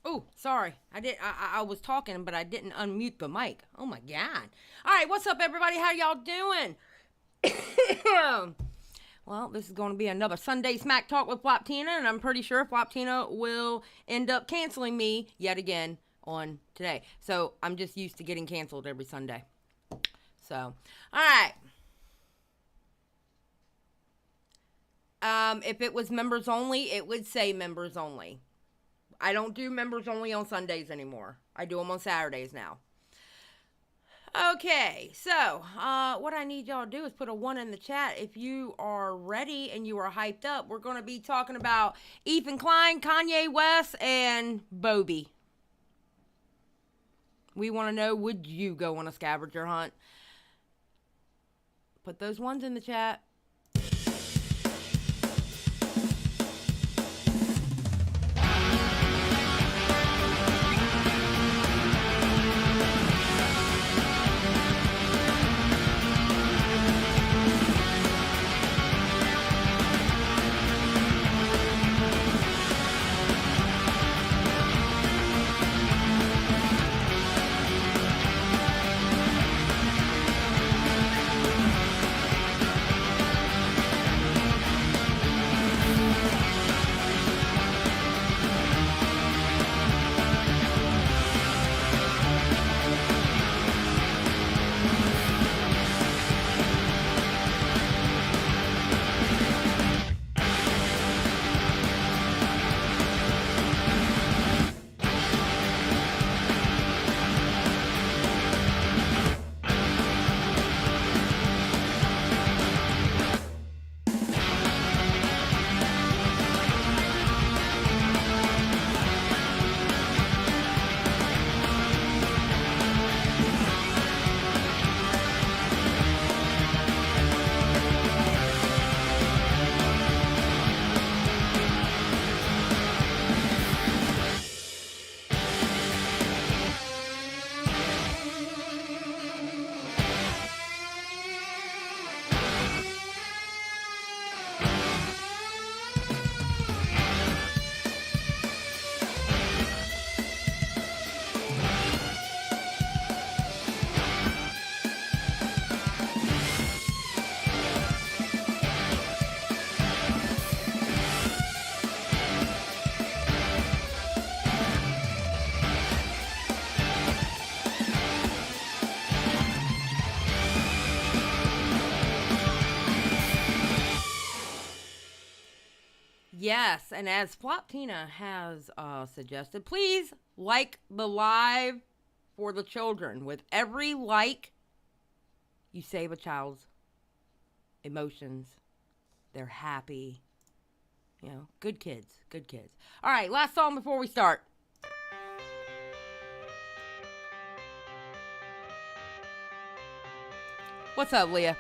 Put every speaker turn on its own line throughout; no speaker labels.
Oh, sorry. I was talking, but I didn't unmute the mic. Oh my God. All right, what's up, everybody? How y'all doing? Well, this is going to be another Sunday Smack Talk with Floptina, and I'm pretty sure Floptina will end up canceling me yet again on today. So I'm just used to getting canceled every Sunday. So, all right. If it was members only, it would say members only. I don't do members only on Sundays anymore. I do them on Saturdays now. Okay, so what I need y'all to do is put a 1 in the chat if you are ready and you are hyped up. We're going to be talking about Ethan Klein, Kanye West, and Bobby. We want to know, would you go on a scavenger hunt? Put those 1s in the chat. Yes, and as Floptina has suggested, please like the live for the children. With every like, you save a child's emotions. They're happy. You know, good kids, good kids. All right, last song before we start. What's up, Leah?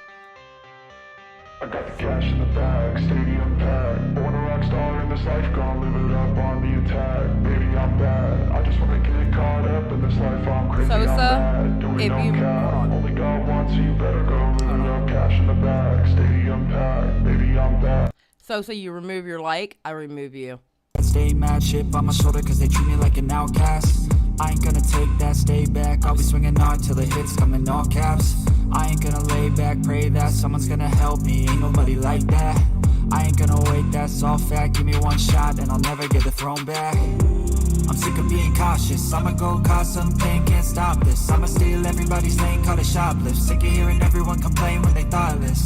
I got the cash in the bag, stadium packed. Born a rock star in this life, gonna live it up on the attack. Baby, I'm bad. I just wanna get caught up in this life. I'm crazy, I'm bad. Doing no cap. Only got one, so you better go live it up. Cash in the bag, stadium packed. Baby, I'm bad.
So you remove your like, I remove you.
Stay mad, shit on my shoulder cause they treat me like an outcast. I ain't gonna take that, stay back. I'll be swinging on till the hits come in all caps. I ain't gonna lay back, pray that someone's gonna help me. Ain't nobody like that. I ain't gonna wait, that's all fact. Give me one shot and I'll never get the throne back. I'm sick of being cautious. I'ma go cause some pain, can't stop this. I'ma steal everybody's lane, call it shoplift. Sick of hearing everyone complain when they thoughtless.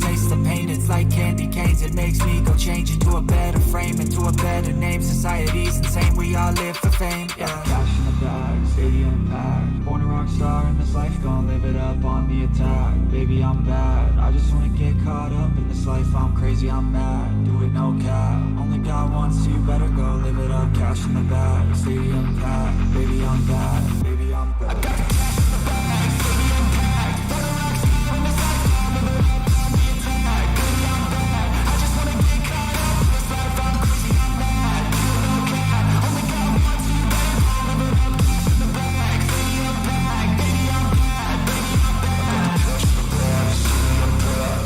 Taste the pain, it's like candy canes. It makes me go change into a better frame, into a better name. Society's insane, we all live for fame, yeah. Cash in the bag, stadium packed. Born a rock star in this life, gonna live it up on the attack. Baby, I'm bad, I just wanna get caught up in this life. I'm crazy, I'm mad, do it no cap. Only got one, so you better go live it up. Cash in the bag, stadium packed. Baby, I'm bad, baby, I'm bad. I got the cash in the bag, stadium packed. Born a rock star in this life, gonna live it up on the attack. Baby, I'm bad, I just wanna get caught up in this life. I'm crazy, I'm mad, do it no cap. Only got one, so you better go live it up. Cash in the bag, stadium packed. Baby, I'm bad, baby, I'm bad. Cash in the bag, stadium packed.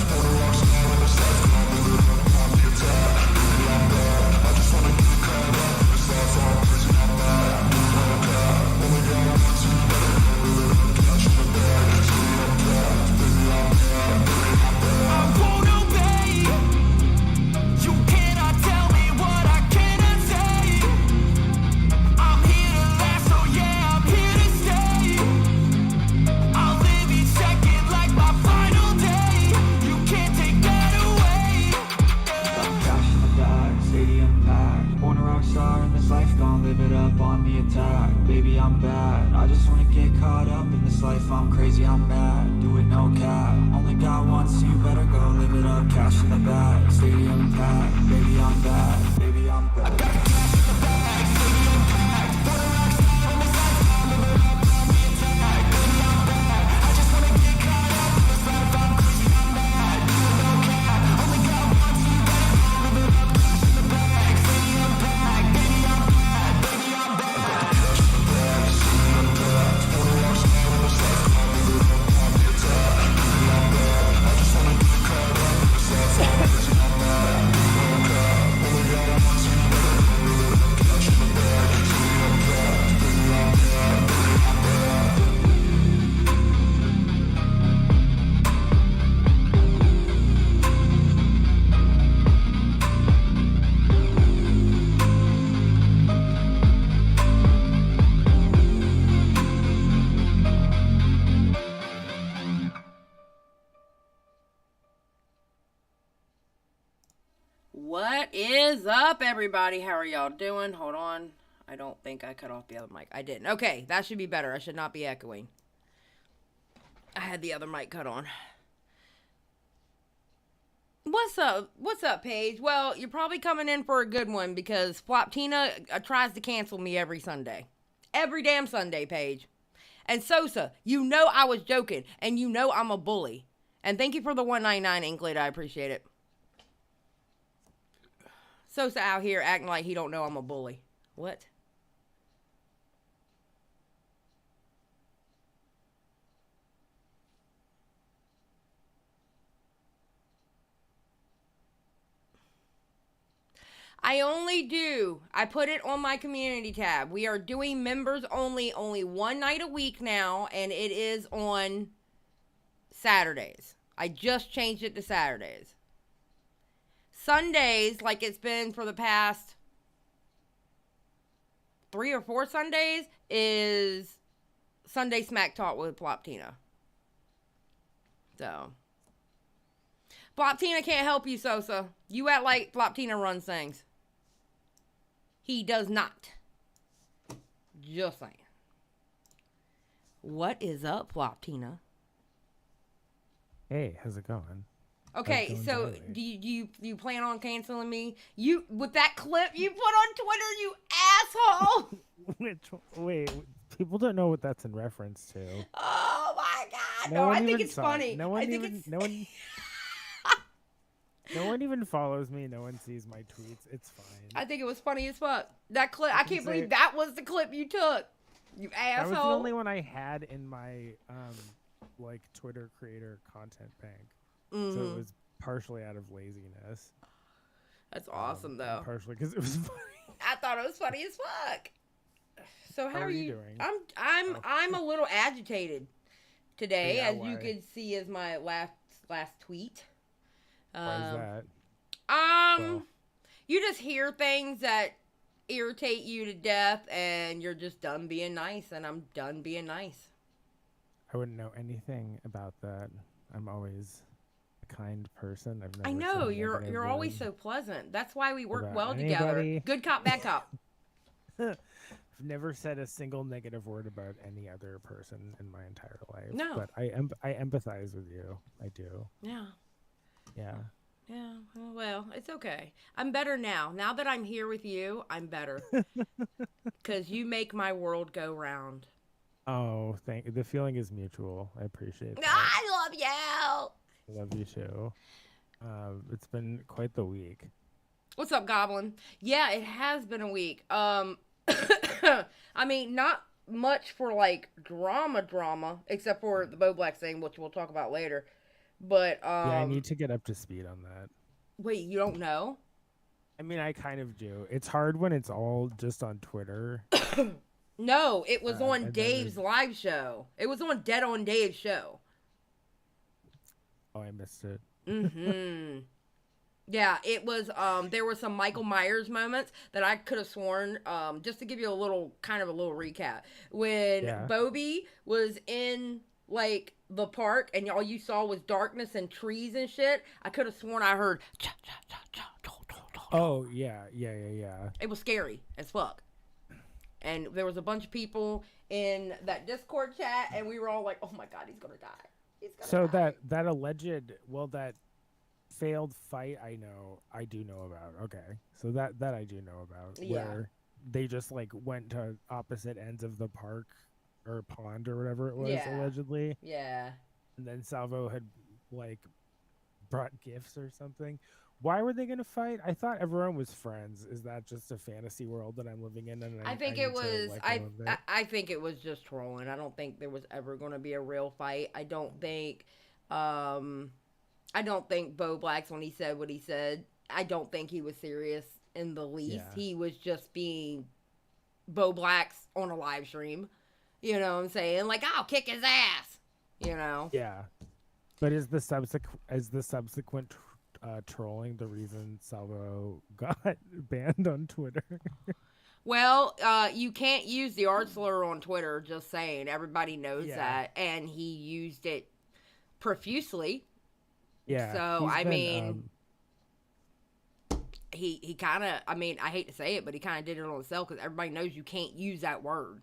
Born a rock star in this life, gonna live it up on the attack. Baby, I'm bad, I just wanna get caught up in this life. I'm crazy, I'm life, I'm crazy, I'm mad. Do it, no cap. Only got one, so you better go live it up. Cash in the bag, stadium packed. Baby, I'm bad. Baby, I'm bad. I got cash in the bag, stadium packed. Wanna rock star on this life, I'm living up on the attack. Baby, I'm bad. I just wanna get caught up in this life, I'm crazy, I'm mad. Do it, no cap. Only got one, so you better go live it up. Cash in the bag, stadium packed. Baby, I'm bad. Baby, I'm bad. I got cash in the bag, stadium packed. Wanna rock star on this life, I'm living up on the attack. Baby, I'm bad. I just wanna get caught up in this life, I'm crazy, I'm mad. Do it, no cap. Only got one, so you better go live it up. Cash in the bag, stadium packed. Baby, I'm bad. Baby, I'm bad.
What is up, everybody? How are y'all doing? Hold on. I don't think I cut off the other mic. I didn't. Okay, that should be better. I should not be echoing. I had the other mic cut on. What's up? What's up, Paige? Well, you're probably coming in for a good one because Floptina tries to cancel me every Sunday. Every damn Sunday, Paige. And Sosa, you know I was joking, and you know I'm a bully. And thank you for the $1.99 Inklet. I appreciate it. Sosa out here acting like he don't know I'm a bully. What? I put it on my community tab. We are doing members only one night a week now, and it is on Saturdays. I just changed it to Saturdays. Sundays, like it's been for the past 3 or 4 Sundays, is Sunday Smacktalk with Floptina. So, Floptina can't help you, Sosa. You act like Floptina runs things. He does not. Just saying. What is up, Floptina?
Hey, how's it going?
Okay, so do you plan on canceling me? You with that clip you put on Twitter, you asshole!
Wait, people don't know what that's in reference to.
Oh my god! No, I think it's funny.
No one even follows me. No one sees my tweets. It's fine.
I think it was funny as fuck. That clip. I can't believe that was the clip you took. You asshole.
That was the only one I had in my like Twitter creator content bank. Mm-hmm. So it was partially out of laziness.
That's awesome though.
Partially because it was funny.
I thought it was funny as fuck. So how are you
doing?
I'm a little agitated today,
yeah,
as
why?
you could see as my last tweet.
Why is that?
Well, you just hear things that irritate you to death, and you're just done being nice, and I'm done being nice.
I wouldn't know anything about that. I'm always a kind person.
I know you're always so pleasant. That's why we work well together. Good cop, bad cop.
I've never said a single negative word about any other person in my entire life.
No,
but I empathize with you. I do.
Yeah.
Yeah.
Yeah. Well, it's okay. I'm better now. Now that I'm here with you, I'm better. Because you make my world go round.
Oh, the feeling is mutual. I appreciate that.
I love you.
I love you too. It's been quite the week.
What's up, Goblin? Yeah, it has been a week. I mean, not much for like drama, except for the Beau Blacks thing, which we'll talk about later. But
yeah, I need to get up to speed on that.
Wait, you don't know?
I mean, I kind of do. It's hard when it's all just on Twitter.
No, it was on Dave's live show. It was on Dead on Dave's show.
Oh, I missed it.
Mm-hmm. Yeah, it was, there were some Michael Myers moments that I could have sworn, just to give you a little recap. When Bobby was in, like, the park and all you saw was darkness and trees and shit, I could have sworn I heard
Oh, yeah.
It was scary as fuck. And there was a bunch of people in that Discord chat, and we were all like, "Oh my God, he's gonna die! He's gonna die!"
that alleged, that failed fight, I do know about. Okay, so that I do know about, where they just like went to opposite ends of the park or pond or whatever it was, allegedly.
Yeah.
And then Salvo had like brought gifts or something. Why were they going to fight? I thought everyone was friends. Is that just a fantasy world that I'm living in? And
I think it was. I think it was just trolling. I don't think there was ever going to be a real fight. I don't think Beau Blacks, when he said what he said, I don't think he was serious in the least. Yeah. He was just being Beau Blacks on a live stream. You know what I'm saying? Like, I'll kick his ass. You know?
Yeah. But is the subsequent trolling the reason Salvo got banned on Twitter?
Well, you can't use the art slur on Twitter, just saying. Everybody knows that. And he used it profusely.
Yeah.
So, I mean, he kind of, I mean, I hate to say it, but he kind of did it on himself because everybody knows you can't use that word.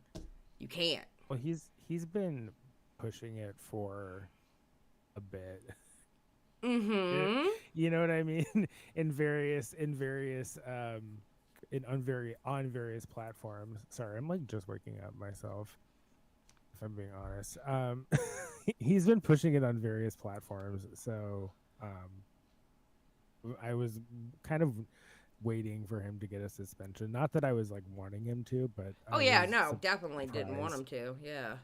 You can't.
Well, he's been pushing it for a bit.
Mm-hmm.
You know what I mean? on various platforms. Sorry, I'm like just waking up myself, if I'm being honest. He's been pushing it on various platforms, so I was kind of waiting for him to get a suspension. Not that I was like wanting him to, but
definitely didn't want him to. Yeah.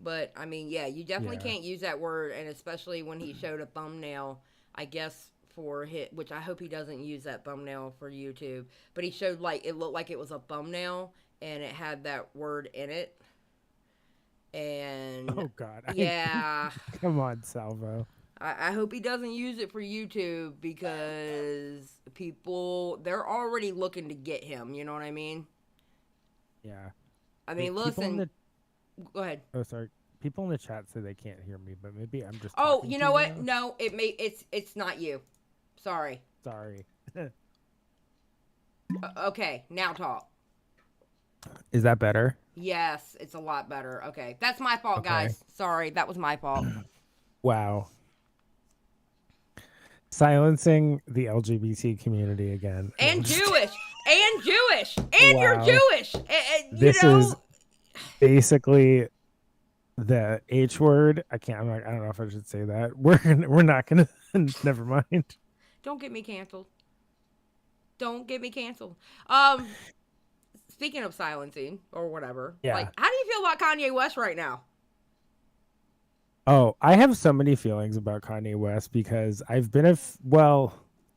But, I mean, yeah, you definitely can't use that word, and especially when he showed a thumbnail, I guess, for hit, which I hope he doesn't use that thumbnail for YouTube, but he showed, like, it looked like it was a thumbnail, and it had that word in it, and...
Oh, God.
Yeah.
Come on, Salvo.
I hope he doesn't use it for YouTube, because people, they're already looking to get him, you know what I mean?
Yeah.
I mean, listen... Go ahead.
Oh, sorry. People in the chat say they can't hear me, but maybe I'm just.
Oh, you know what? No, it's not you. Sorry.
Sorry.
Okay, now talk.
Is that better?
Yes, it's a lot better. Okay, that's my fault, guys. Sorry, that was my fault.
Wow. Silencing the LGBT community again.
And Jewish. And Jewish. And
wow.
You're Jewish.
This is basically the H word. I don't know if I should say that. We're not gonna. Never mind.
Don't get me canceled. Don't get me canceled. Speaking of silencing or whatever, like, how do you feel about Kanye West right now?
Oh, I have so many feelings about Kanye West because I've been I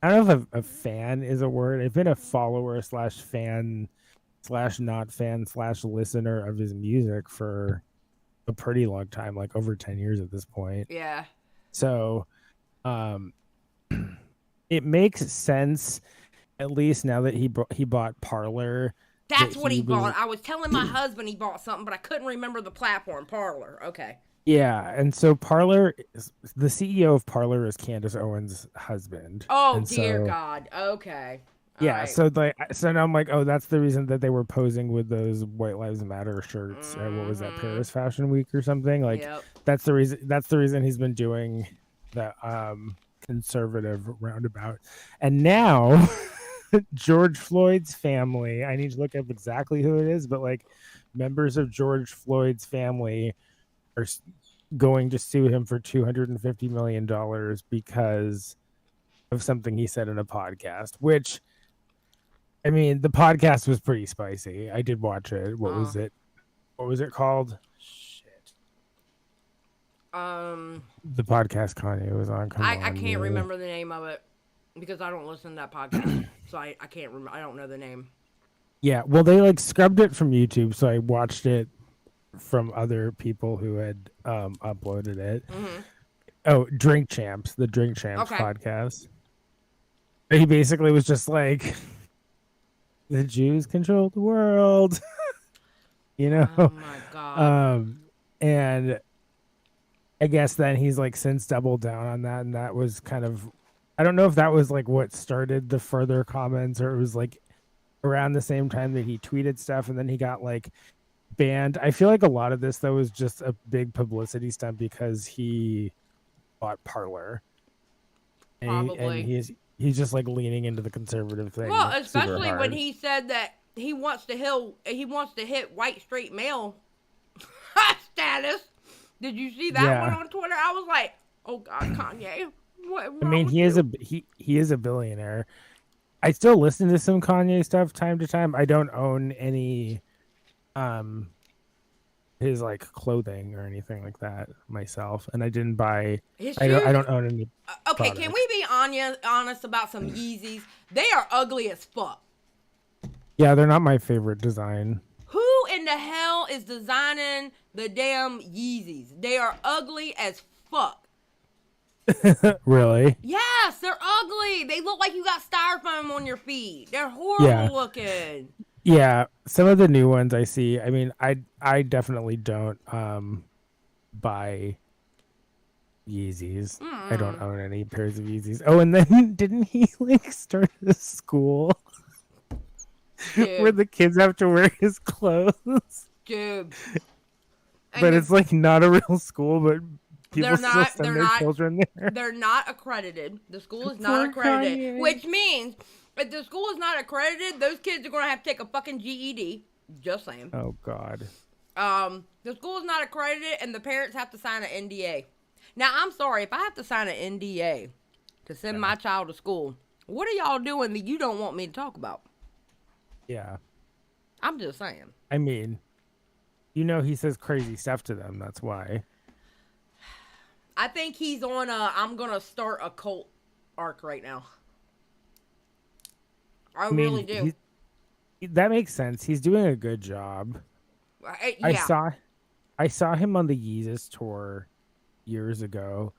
don't know if a fan is a word. I've been a follower / fan / not fan / listener of his music for a pretty long time, like over 10 years at this point.
Yeah.
So, it makes sense, at least now that he bought Parler.
That's what he bought. I was telling my husband he bought something, but I couldn't remember the platform. Parler. Okay.
Yeah, and so Parler, the CEO of Parler is Candace Owens' husband.
Oh, dear God. Okay.
Yeah, right. So now I'm like, oh, that's the reason that they were posing with those White Lives Matter shirts. What was that, Paris Fashion Week or something? Like, that's the reason. That's the reason he's been doing the conservative roundabout. And now, George Floyd's family. I need to look up exactly who it is, but like, members of George Floyd's family are going to sue him for $250 million because of something he said in a podcast, which. I mean, the podcast was pretty spicy. I did watch it. What was it? What was it called? Shit. The podcast Kanye was on.
I can't remember the name of it because I don't listen to that podcast, so I can't remember. I don't know the name.
Yeah, well, they like scrubbed it from YouTube, so I watched it from other people who had uploaded it. Mm-hmm. Oh, Drink Champs, the Drink Champs podcast. He basically was just like. The Jews control the world, you know.
Oh my God.
And I guess then he's like since doubled down on that, and that was kind of, I don't know if that was like what started the further comments, or it was like around the same time that he tweeted stuff, and then he got like banned. I feel like a lot of this though was just a big publicity stunt because he bought Parler, and he's just like leaning into the conservative thing.
Well, especially when he said that he wants to hit white straight male status. Did you see that one on Twitter? I was like, oh God, Kanye.
I mean, he is a billionaire. I still listen to some Kanye stuff time to time. I don't own any his like clothing or anything like that myself, and I didn't buy I don't own any
okay
products.
Can we be honest about some Yeezys? They are ugly as fuck.
Yeah, they're not my favorite design.
Who in the hell is designing the damn Yeezys? They are ugly as fuck.
Really?
Yes, they're ugly. They look like you got styrofoam on your feet. They're horrible looking.
Yeah, some of the new ones I see. I mean, I definitely don't buy Yeezys. I don't own any pairs of Yeezys. Oh, and then didn't he like start a school where the kids have to wear his clothes?
Dude.
But it's like not a real school, but people still send their children there.
They're not accredited. The school is not accredited, Kanye. Which means if the school is not accredited, those kids are going to have to take a fucking GED. Just saying.
Oh, God.
The school is not accredited, and the parents have to sign an NDA. Now, I'm sorry. If I have to sign an NDA to send my child to school, what are y'all doing that you don't want me to talk about?
Yeah.
I'm just saying.
I mean, he says crazy stuff to them. That's why.
I think he's on I'm going to start a cult arc right now. I mean, really do.
That makes sense. He's doing a good job.
Yeah.
I saw him on the Yeezus tour years ago,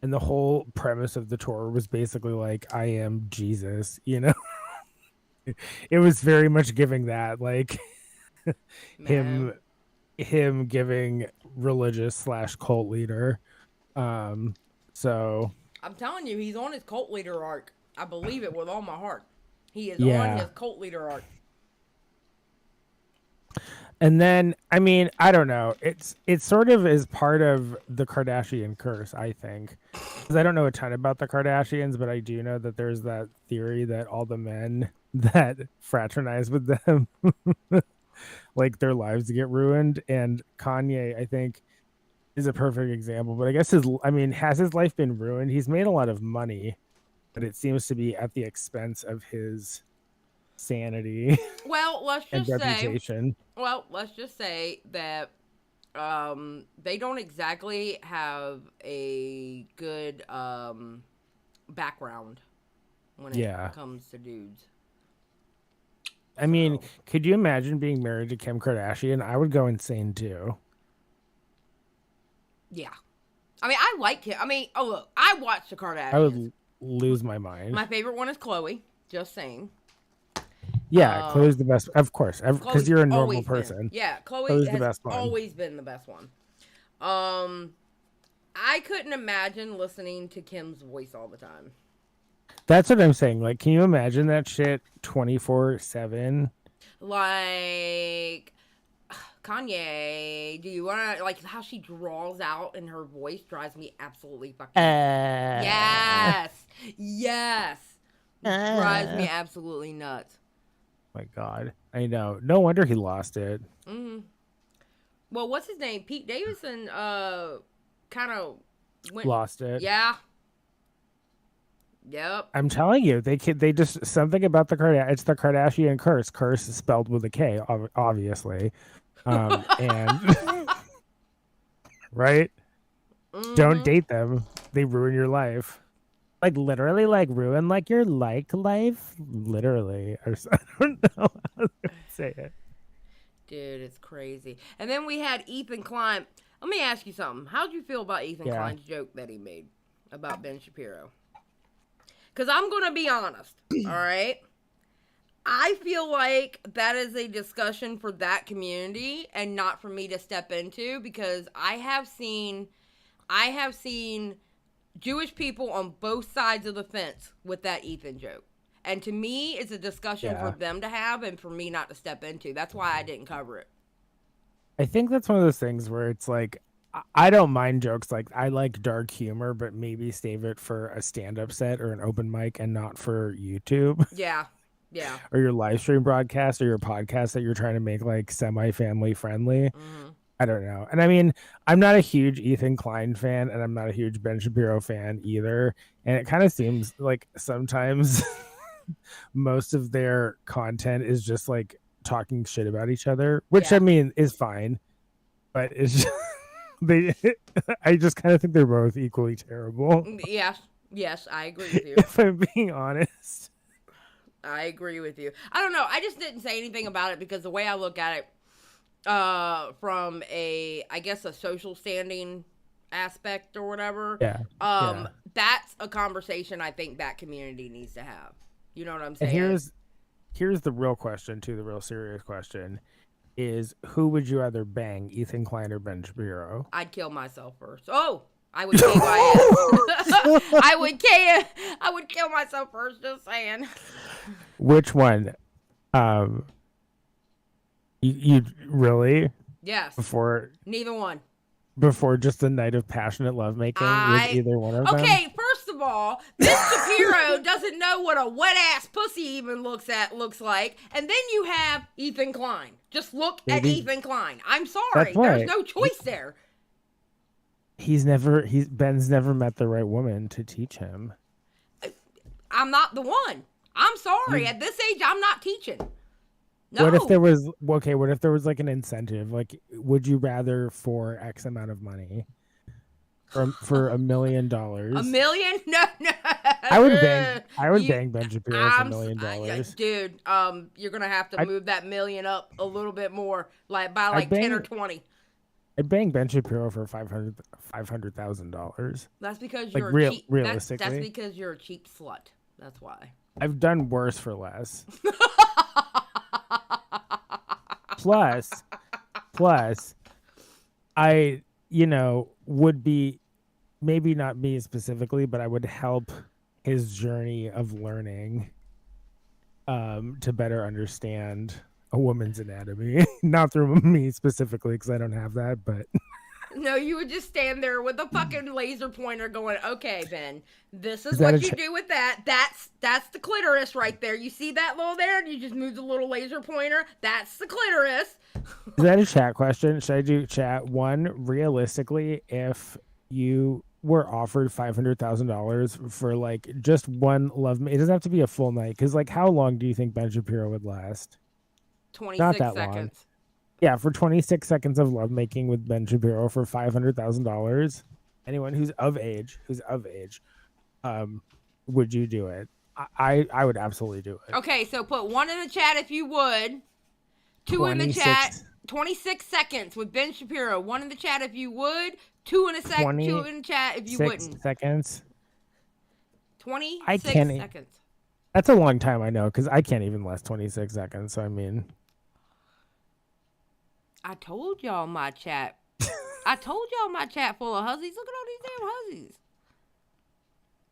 and the whole premise of the tour was basically like, I am Jesus, It was very much giving that, like him giving religious / cult leader. So
I'm telling you, he's on his cult leader arc. I believe it with all my heart. He is on his cult leader arc.
And then, I mean, I don't know. It sort of is part of the Kardashian curse, I think. Because I don't know a ton about the Kardashians, but I do know that there's that theory that all the men that fraternize with them, like their lives get ruined. And Kanye, I think, is a perfect example. But I guess has his life been ruined? He's made a lot of money, but it seems to be at the expense of his sanity.
Well, let's just
reputation.
Let's just say that they don't exactly have a good background when it comes to dudes.
I mean, could you imagine being married to Kim Kardashian? I would go insane too.
Yeah. I mean, I like Kim. I mean, look, I watched the Kardashians.
I would lose my mind.
My favorite one is Khloe. Just saying.
Yeah, Khloe's the best, of course, because you're a normal person.
Yeah, Khloe's the best one. Always been the best one. I couldn't imagine listening to Kim's voice all the time.
That's what I'm saying. Like, can you imagine that shit 24/7?
Like, Kanye, do you want to, like, how she draws out in her voice drives me absolutely fucking Yes. Drives me absolutely nuts.
My God. I know. No wonder he lost it.
Mm-hmm. Well, what's his name? Pete Davidson kind of
lost it.
Yeah. Yep.
I'm telling you, they just something about it's the Kardashian curse. Curse is spelled with a K, obviously. And right? Mm-hmm. Don't date them. They ruin your life. Like literally, like ruin like your life, literally. Or I don't know how to say it.
Dude, it's crazy. And then we had Ethan Klein. Let me ask you something. How'd you feel about Ethan Klein's joke that he made about Ben Shapiro? Because I'm going to be honest, all right? I feel like that is a discussion for that community and not for me to step into, because I have seen Jewish people on both sides of the fence with that Ethan joke. And to me, it's a discussion for them to have and for me not to step into. That's why I didn't cover it.
I think that's one of those things where it's like, I don't mind jokes. Like, I like dark humor, but maybe save it for a stand-up set or an open mic and not for YouTube.
Yeah. Yeah.
Or your live stream broadcast or your podcast that you're trying to make like semi-family friendly.
Mm-hmm.
I don't know. And I mean, I'm not a huge Ethan Klein fan and I'm not a huge Ben Shapiro fan either. And it kind of seems like sometimes most of their content is just like talking shit about each other, which I mean is fine. But it's just, I just kind of think they're both equally terrible.
Yes, I agree with you.
If I'm being honest.
I agree with you. I don't know. I just didn't say anything about it because the way I look at it, from a social standing aspect or whatever. That's a conversation I think that community needs to have. You know what I'm saying?
And here's the real question too, the real serious question is, who would you rather bang, Ethan Klein or Ben Shapiro?
I'd kill myself first. Oh, I would kill my ass. I would kill myself first, just saying.
Which one? You really?
Yes.
Neither
one.
Before just a night of passionate lovemaking with either one of them?
Okay, first of all, Ben Shapiro doesn't know what a wet ass pussy even looks like, and then you have Ethan Klein. Just look at Ethan Klein. I'm sorry, there's no choice there.
Ben's never met the right woman to teach him.
I'm not the one. I'm sorry. At this age, I'm not teaching. No.
What if there was like an incentive? Like, would you rather for X amount of money for $1 million?
$1 million? No.
I would bang Ben Shapiro for $1 million.
Dude, you're gonna have to move that million up a little bit more, like by 10 or 20.
I'd bang Ben Shapiro for $500,000.
That's because
like,
you're cheap.
Realistically,
that's because you're a cheap slut. That's why.
I've done worse for less. Plus, I, would be, maybe not me specifically, but I would help his journey of learning to better understand a woman's anatomy. Not through me specifically, because I don't have that, but...
No, you would just stand there with a fucking laser pointer going, okay, Ben, this is what you do with that. That's the clitoris right there. You see that little there? And you just move the little laser pointer. That's the clitoris.
Is that a chat question? Should I do chat? One, realistically, if you were offered $500,000 for like just one love, it doesn't have to be a full night. Because like, how long do you think Ben Shapiro would last?
26
Not that
seconds.
Long. Yeah, for 26 seconds of lovemaking with Ben Shapiro for $500,000, anyone who's of age, would you do it? I would absolutely do it.
Okay, so put 1 in the chat if you would. 2 in the chat. 26 seconds with Ben Shapiro. 1 in the chat if you would. 2 in the chat if you wouldn't.
Seconds.
26 seconds.
That's a long time, I know, because I can't even last 26 seconds. So I mean.
I told y'all my chat. I told y'all my chat full of hussies. Look at all these damn hussies.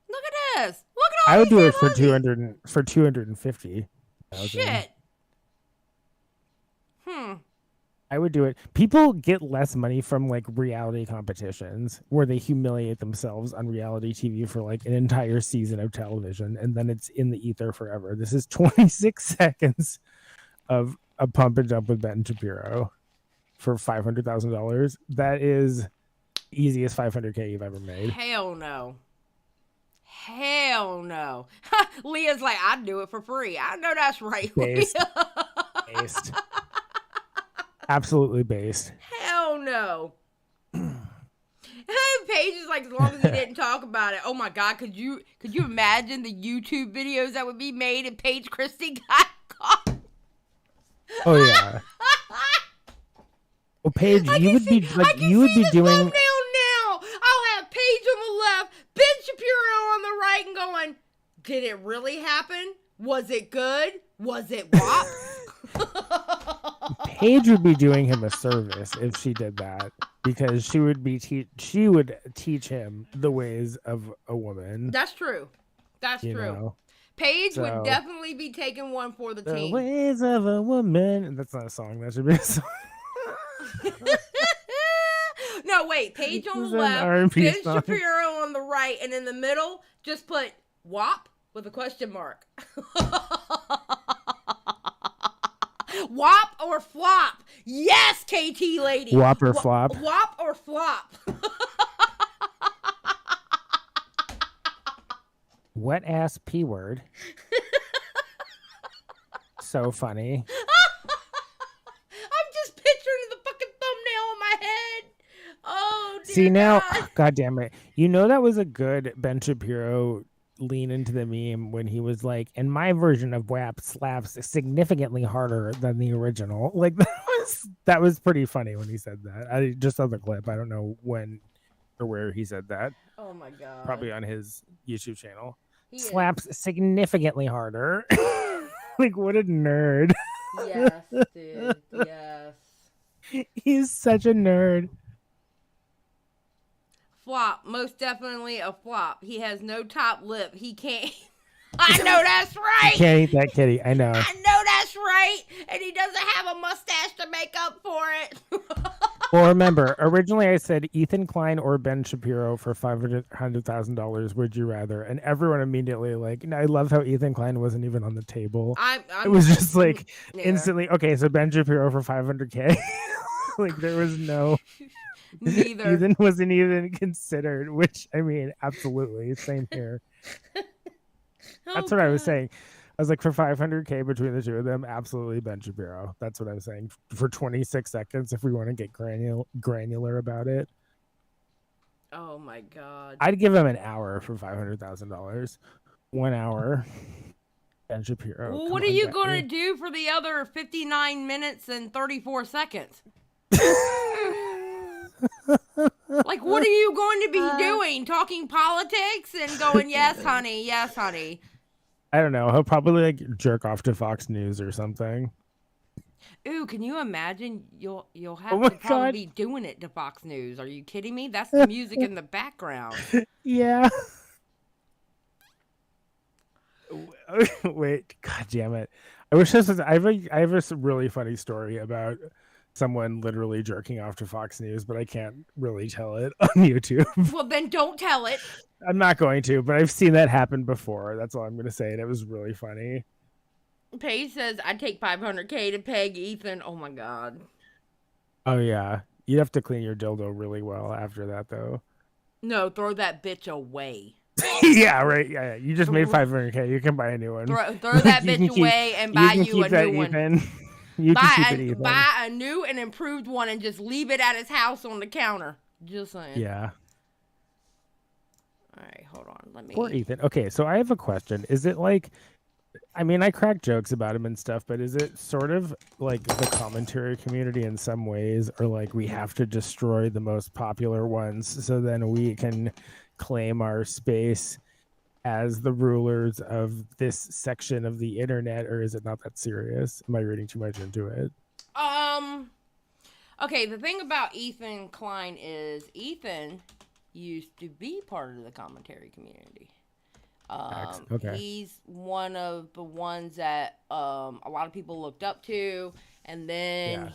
Look at this. Look at all
I would
these
do it for
hussies.
250.
Shit.
I would do it. People get less money from like reality competitions where they humiliate themselves on reality TV for like an entire season of television, and then it's in the ether forever. This is 26 seconds of a pump and dump with Ben Shapiro for $500,000. That is easiest $500K you've ever made.
Hell no. Leah's like, I'd do it for free. I know that's right.
Based. Absolutely based.
Hell no. Paige is like, as long as he didn't talk about it. Oh my God, could you imagine the YouTube videos that would be made if Paige Christie got caught?
Oh yeah. Well, Paige, you would be doing.
Now, I'll have Paige on the left, Ben Shapiro on the right, and going, did it really happen? Was it good? Was it WAP?
Paige would be doing him a service if she did that, because she would teach him the ways of a woman.
That's true. That's true.
Know?
Paige would definitely be taking one for the team.
The ways of a woman. That's not a song. That should be a song.
No, wait. Paige on the left, Ben Shapiro on the right, and in the middle, just put WAP with a question mark. WAP or flop? Yes, KT lady.
WAP or flop?
WAP or flop?
Wet ass P word. So funny.
I'm just picturing the fucking thumbnail in my head. Oh, dear.
See now, God damn it. You know that was a good Ben Shapiro lean into the meme when he was like, and my version of WAP slaps significantly harder than the original. Like that was pretty funny when he said that. I just saw the clip. I don't know when or where he said that.
Oh my God.
Probably on his YouTube channel. Slaps significantly harder. Like, what a nerd.
Yes, dude. Yes.
He's such a nerd.
Flop. Most definitely a flop. He has no top lip. He can't. I know that's right.
You can't eat that kitty. I know.
I know that's right. And he doesn't have a mustache to make up for it.
Well, remember, originally I said Ethan Klein or Ben Shapiro for $500,000. Would you rather? And everyone immediately I love how Ethan Klein wasn't even on the table. It was just like instantly, okay, so Ben Shapiro for $500K. Like there was no.
Neither.
Ethan wasn't even considered, which I mean, absolutely, same here. That's what I was saying. I was like, for $500K between the two of them, absolutely Ben Shapiro. That's what I was saying. For 26 seconds, if we want to get granular about it.
Oh my God.
I'd give him an hour for $500,000. 1 hour. Ben Shapiro.
Well, what are you going to do for the other 59 minutes and 34 seconds? Like, what are you going to be doing? Talking politics and going, yes, honey, yes, honey.
I don't know. He'll probably jerk off to Fox News or something.
Ooh, can you imagine? You'll have to probably be doing it to Fox News. Are you kidding me? That's the music in the background.
Yeah. Wait, God damn it! I wish this was. I have a really funny story about someone literally jerking off to Fox News, but I can't really tell it on YouTube.
Well, then don't tell it.
I'm not going to, but I've seen that happen before. That's all I'm going to say, and it was really funny.
Paige says, I'd take $500K to peg Ethan. Oh, my God.
Oh, yeah. You'd have to clean your dildo really well after that, though.
No, throw that bitch away.
Yeah, right. Yeah, you just made $500K. You can buy a new one.
Throw that bitch away and buy you a new one.
Ethan. You can keep it, Ethan.
Buy a new and improved one and just leave it at his house on the counter. Just saying.
Yeah.
All right, hold on. Let me.
Poor Ethan. Okay, so I have a question. Is it like, I mean, I crack jokes about him and stuff, but is it sort of like the commentary community in some ways, or like we have to destroy the most popular ones so then we can claim our space as the rulers of this section of the internet, or is it not that serious? Am I reading too much into it?
Okay, the thing about Ethan Klein is Ethan used to be part of the commentary community.
Okay.
He's one of the ones that a lot of people looked up to, and then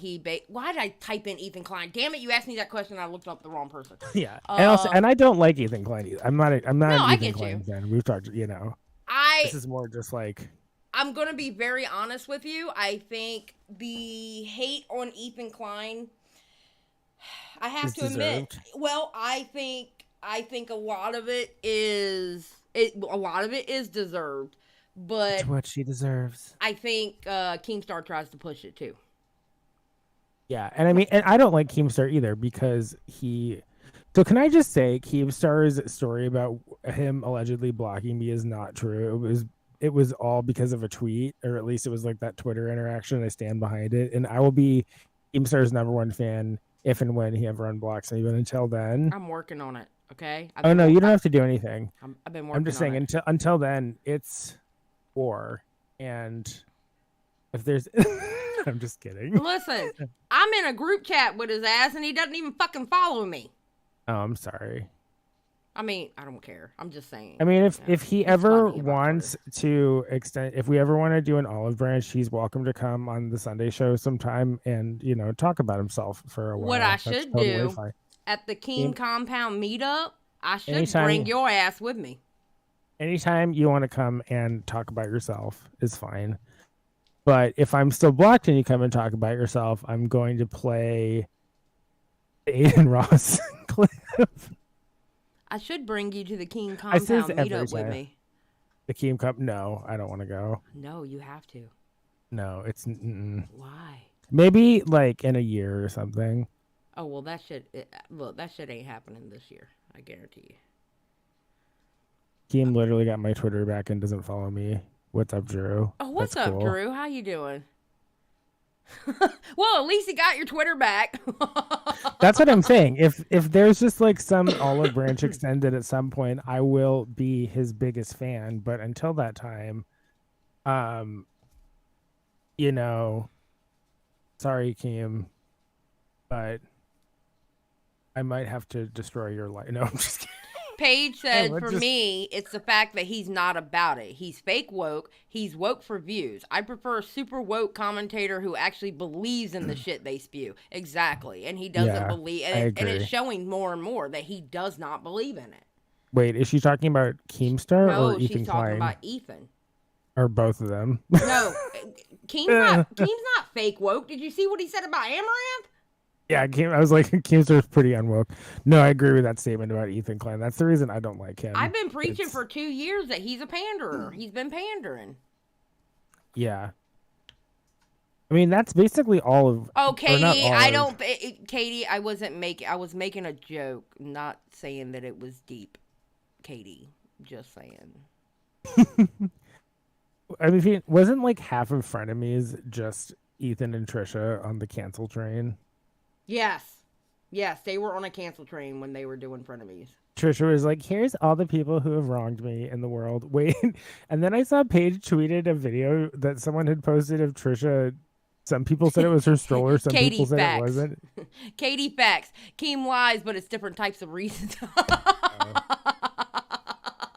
why did I type in Ethan Klein? Damn it! You asked me that question, and I looked up the wrong person.
Yeah, and I don't like Ethan Klein either. I'm not an Ethan Klein fan. We've talked, this is more just like.
I'm gonna be very honest with you. I think the hate on Ethan Klein, I have to admit. Well, I think a lot of it is deserved, but
it's what she deserves.
I think Keemstar tries to push it too.
Yeah, and I mean, and I don't like Keemstar either because So can I just say Keemstar's story about him allegedly blocking me is not true. It was all because of a tweet, or at least it was like that Twitter interaction. I stand behind it, and I will be Keemstar's #1 fan if and when he ever unblocks me. But until then,
I'm working on it. Okay.
Oh no, you don't have to do anything.
I've been working.
I'm just saying until then, it's war, and if there's, I'm just kidding.
Listen, I'm in a group chat with his ass, and he doesn't even fucking follow me.
Oh, I'm sorry.
I mean, I don't care. I'm just saying.
I mean, if he ever
funny about
wants to extend, if we ever want to do an olive branch, he's welcome to come on the Sunday show sometime and, you know, talk about himself for a while.
What I
That's
should
totally
do
fine.
at the Keem Compound meetup, I should
Anytime-
bring your ass with me.
Anytime you want to come and talk about yourself is fine. But if I'm still blocked and you come and talk about yourself, I'm going to play the Aiden Ross clip.
I should bring you to the Keem
I say this
Compound
every
meetup with
time.
me.
The Keem Cup? No, I don't want to go.
No, you have to.
No, it's
Why?
maybe like in a year or something.
Oh well, that shit ain't happening this year. I guarantee you.
Keem literally got my Twitter back and doesn't follow me. What's up, Drew?
Oh, what's
That's
up,
cool.
Drew? How you doing? Well, at least he got your Twitter back.
That's what I'm saying. If there's just like some olive branch extended at some point, I will be his biggest fan. But until that time, you know, sorry, Keem, but I might have to destroy your life. No, I'm just kidding.
Paige said,
let's
for
just-
me, it's the fact that he's not about it. He's fake woke. He's woke for views. I prefer a super woke commentator who actually believes in the shit they spew. Exactly. And he doesn't
Yeah,
believe,
I
and
agree.
it's showing more and more that he does not believe in it.
Wait, is she talking about Keemstar
No,
or Ethan
she's talking
Klein?
about Ethan.
Or both of them?
No, Keem's not fake woke. Did you see what he said about Amaranth?
Yeah, I was like, Keemstar's pretty unwoke. No, I agree with that statement about Ethan Klein. That's the reason I don't like him.
I've been preaching for 2 years that he's a panderer. He's been pandering.
Yeah. I mean, that's basically all of.
Oh,
or
Katie,
not all
I
of-
don't. Katie, I was making a joke, not saying that it was deep. Katie, just saying.
I mean, wasn't like half of Frenemies just Ethan and Trisha on the cancel train?
Yes, they were on a cancel train when they were doing frenemies.
Trisha was like, here's all the people who have wronged me in the world. Wait. And then I saw Paige tweeted a video that someone had posted of Trisha. Some people said it was her stroller. Some
Katie
people said
facts.
it wasn't.
Katie facts. Keem lies, but it's different types of reasons.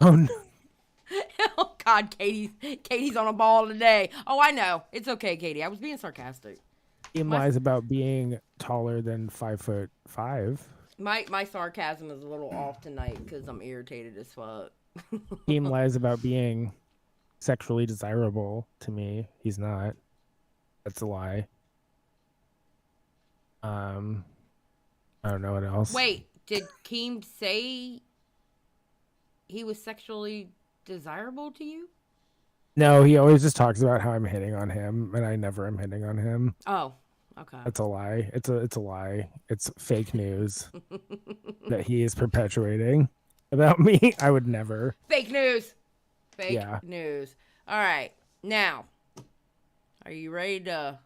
Oh, no.
Oh God, Katie's on a ball today. Oh, I know. It's okay, Katie. I was being sarcastic.
Keem lies about being taller than 5'5".
My sarcasm is a little off tonight because I'm irritated as fuck.
Keem lies about being sexually desirable to me. He's not. That's a lie. I don't know what else.
Wait, did Keem say he was sexually desirable to you?
No, he always just talks about how I'm hitting on him, and I never am hitting on him.
Oh, okay.
That's a lie. It's a lie. It's fake news that he is perpetuating about me. I would never.
Fake news. Fake
Yeah.
news. All right. Now, are you ready to...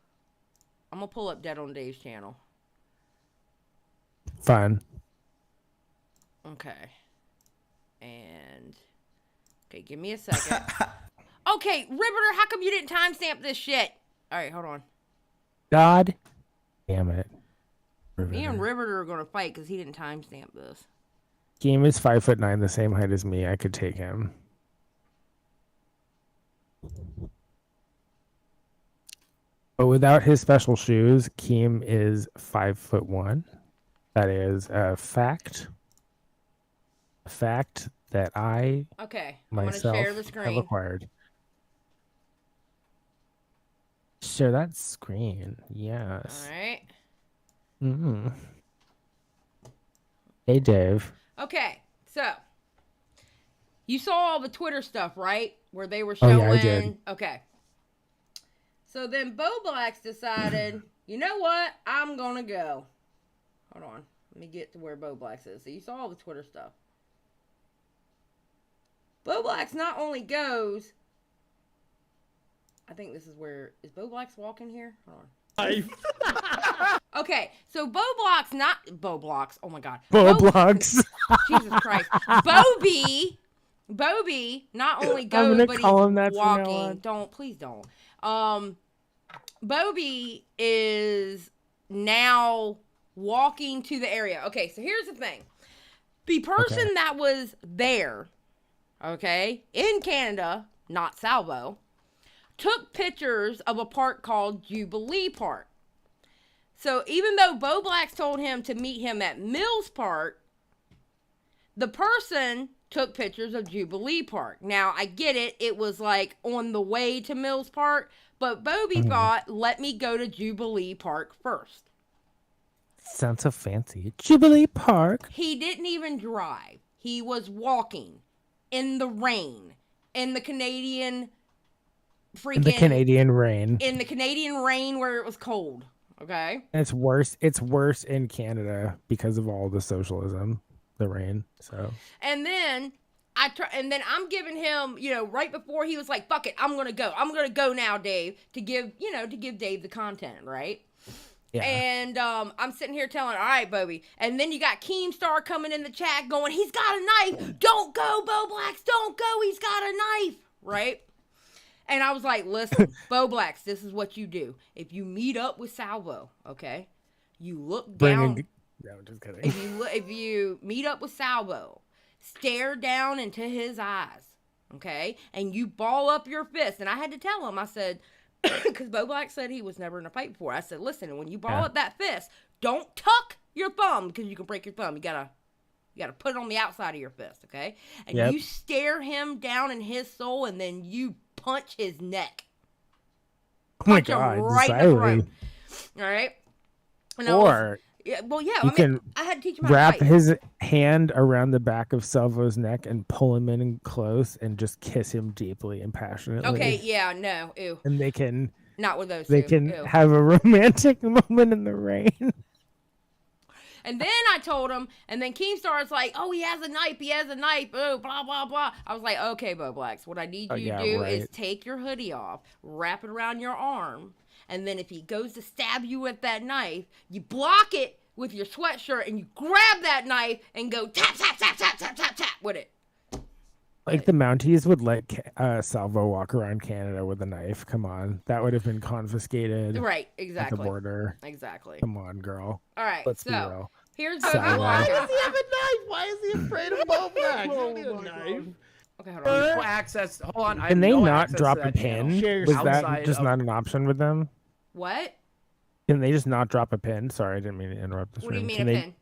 I'm going to pull up Dead on Dave's channel.
Fun.
Okay. And... Okay, give me a second. Okay, Riveter, how come you didn't timestamp this shit? All right, hold on.
God damn it.
Me and Riveter are going to fight because he didn't timestamp this.
Keem is 5'9", the same height as me. I could take him. But without his special shoes, Keem is 5'1". That is a fact. A fact that I
Okay, I'm going to
myself
share the
have
screen.
acquired. Share that screen. Yes.
All right.
Mm. Hey, Dave.
Okay, so you saw all the Twitter stuff, right? Where they were
Oh,
showing.
yeah, I did.
Okay. So then Beau Blacks decided, you know what? I'm gonna go. Hold on. Let me get to where Beau Blacks is. So you saw all the Twitter stuff. Beau Blacks not only goes. I think this is where is Beau Blacks walking here? Hold on. Okay, so Beau Blacks oh my God.
Beau Blacks.
Jesus Christ. Bobby not only
I'm
goes,
gonna
but
call
he's
him that from now
walking.
on.
Please don't. Bobby is now walking to the area. Okay, so here's the thing. The person that was there, okay, in Canada, not Salvo, took pictures of a park called Jubilee Park. So even though Beau Blacks told him to meet him at Mills Park, the person took pictures of Jubilee Park. Now, I get it. It was like on the way to Mills Park, but Bobby thought, let me go to Jubilee Park first.
Sounds so fancy. Jubilee Park.
He didn't even drive. He was walking in the rain, in the Canadian freaking...
In the Canadian rain.
In the Canadian rain where it was cold, okay?
And it's worse. It's worse in Canada because of all the socialism, the rain, so... And
then... I'm giving him, right before he was like, fuck it, I'm going to go. I'm going to go now, Dave, to give Dave the content, right? Yeah. And I'm sitting here telling, all right, Bobby. And then you got Keemstar coming in the chat going, he's got a knife. Don't go, Beau Blacks. Don't go. He's got a knife. Right? And I was like, listen, Beau Blacks, this is what you do. If you meet up with Salvo, okay, you look down.
No, just kidding.
If you meet up with Salvo, stare down into his eyes, okay? And you ball up your fist. And I had to tell him, I said, because Beau Blacks said he was never in a fight before. I said, listen, when you ball up that fist, don't tuck your thumb because you can break your thumb. You gotta put it on the outside of your fist, okay? And you stare him down in his soul, and then you punch his neck. Punch him right in the throat. All right? And I had to teach him how to
wrap
fight.
his hand around the back of Salvo's neck and pull him in close and just kiss him deeply and passionately.
Okay, yeah, no, ew.
And they can...
Not with those
They
two.
can
Ew.
have a romantic moment in the rain.
And then I told him, and then Keemstar's like, oh, he has a knife, oh, blah, blah, blah. I was like, okay, Beau Blacks, what I need you to do is take your hoodie off, wrap it around your arm, and then if he goes to stab you with that knife, you block it with your sweatshirt, and you grab that knife and go tap, tap, tap, tap, tap, tap, tap with it.
Like the Mounties would let Salvo walk around Canada with a knife. Come on. That would have been confiscated.
Right, exactly.
At the border.
Exactly.
Come on, girl.
All right,
Let's be real.
Here's
Salvo.
Why does he have a knife? Why is he afraid of Beau Blacks? You don't need a knife.
Okay, hold on.
No access. Hold on.
Can they not drop a pin? Was that just not an option with them?
What?
Can they just not drop a pin? Sorry, I didn't mean to interrupt this.
What do you mean a pin?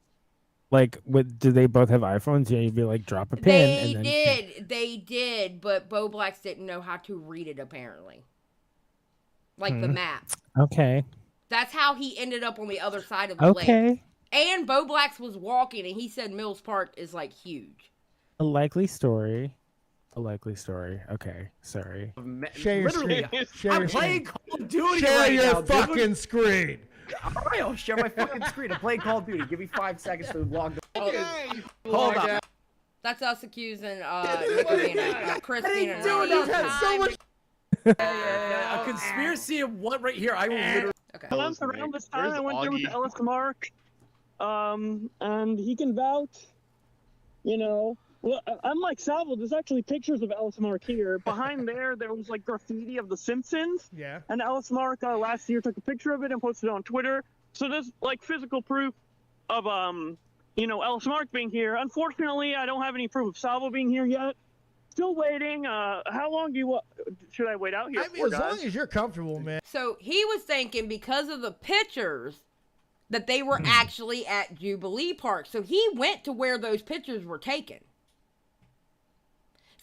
Like, do they both have iPhones? Yeah, you'd be like, drop a pin.
They did, but Beau Blacks didn't know how to read it, apparently. Like the map.
Okay.
That's how he ended up on the other side of the lake. And Beau Blacks was walking, and he said Mills Park is, like, huge.
A likely story. Okay, sorry.
Share your screen.
I'm playing Call of Duty
Share
right
your
now,
fucking screen.
All right, I'll share my fucking screen. I'm playing Call of Duty. Give me 5 seconds to log the...
Okay.
Hold up.
That's us accusing Chris being an
You've had so much...
A conspiracy of what right here? I will literally...
Okay.
Once around this time, I went there with Ellis Mark, and he can vouch, Well, unlike Salvo, there's actually pictures of Ellis Mark here. Behind there was like graffiti of The Simpsons.
Yeah.
And Ellis Mark last year took a picture of it and posted it on Twitter. So there's like physical proof of Ellis Mark being here. Unfortunately, I don't have any proof of Salvo being here yet. Still waiting. How long should I wait out here?
I mean, as long as you're comfortable, man.
So he was thinking because of the pictures that they were actually at Jubilee Park. So he went to where those pictures were taken.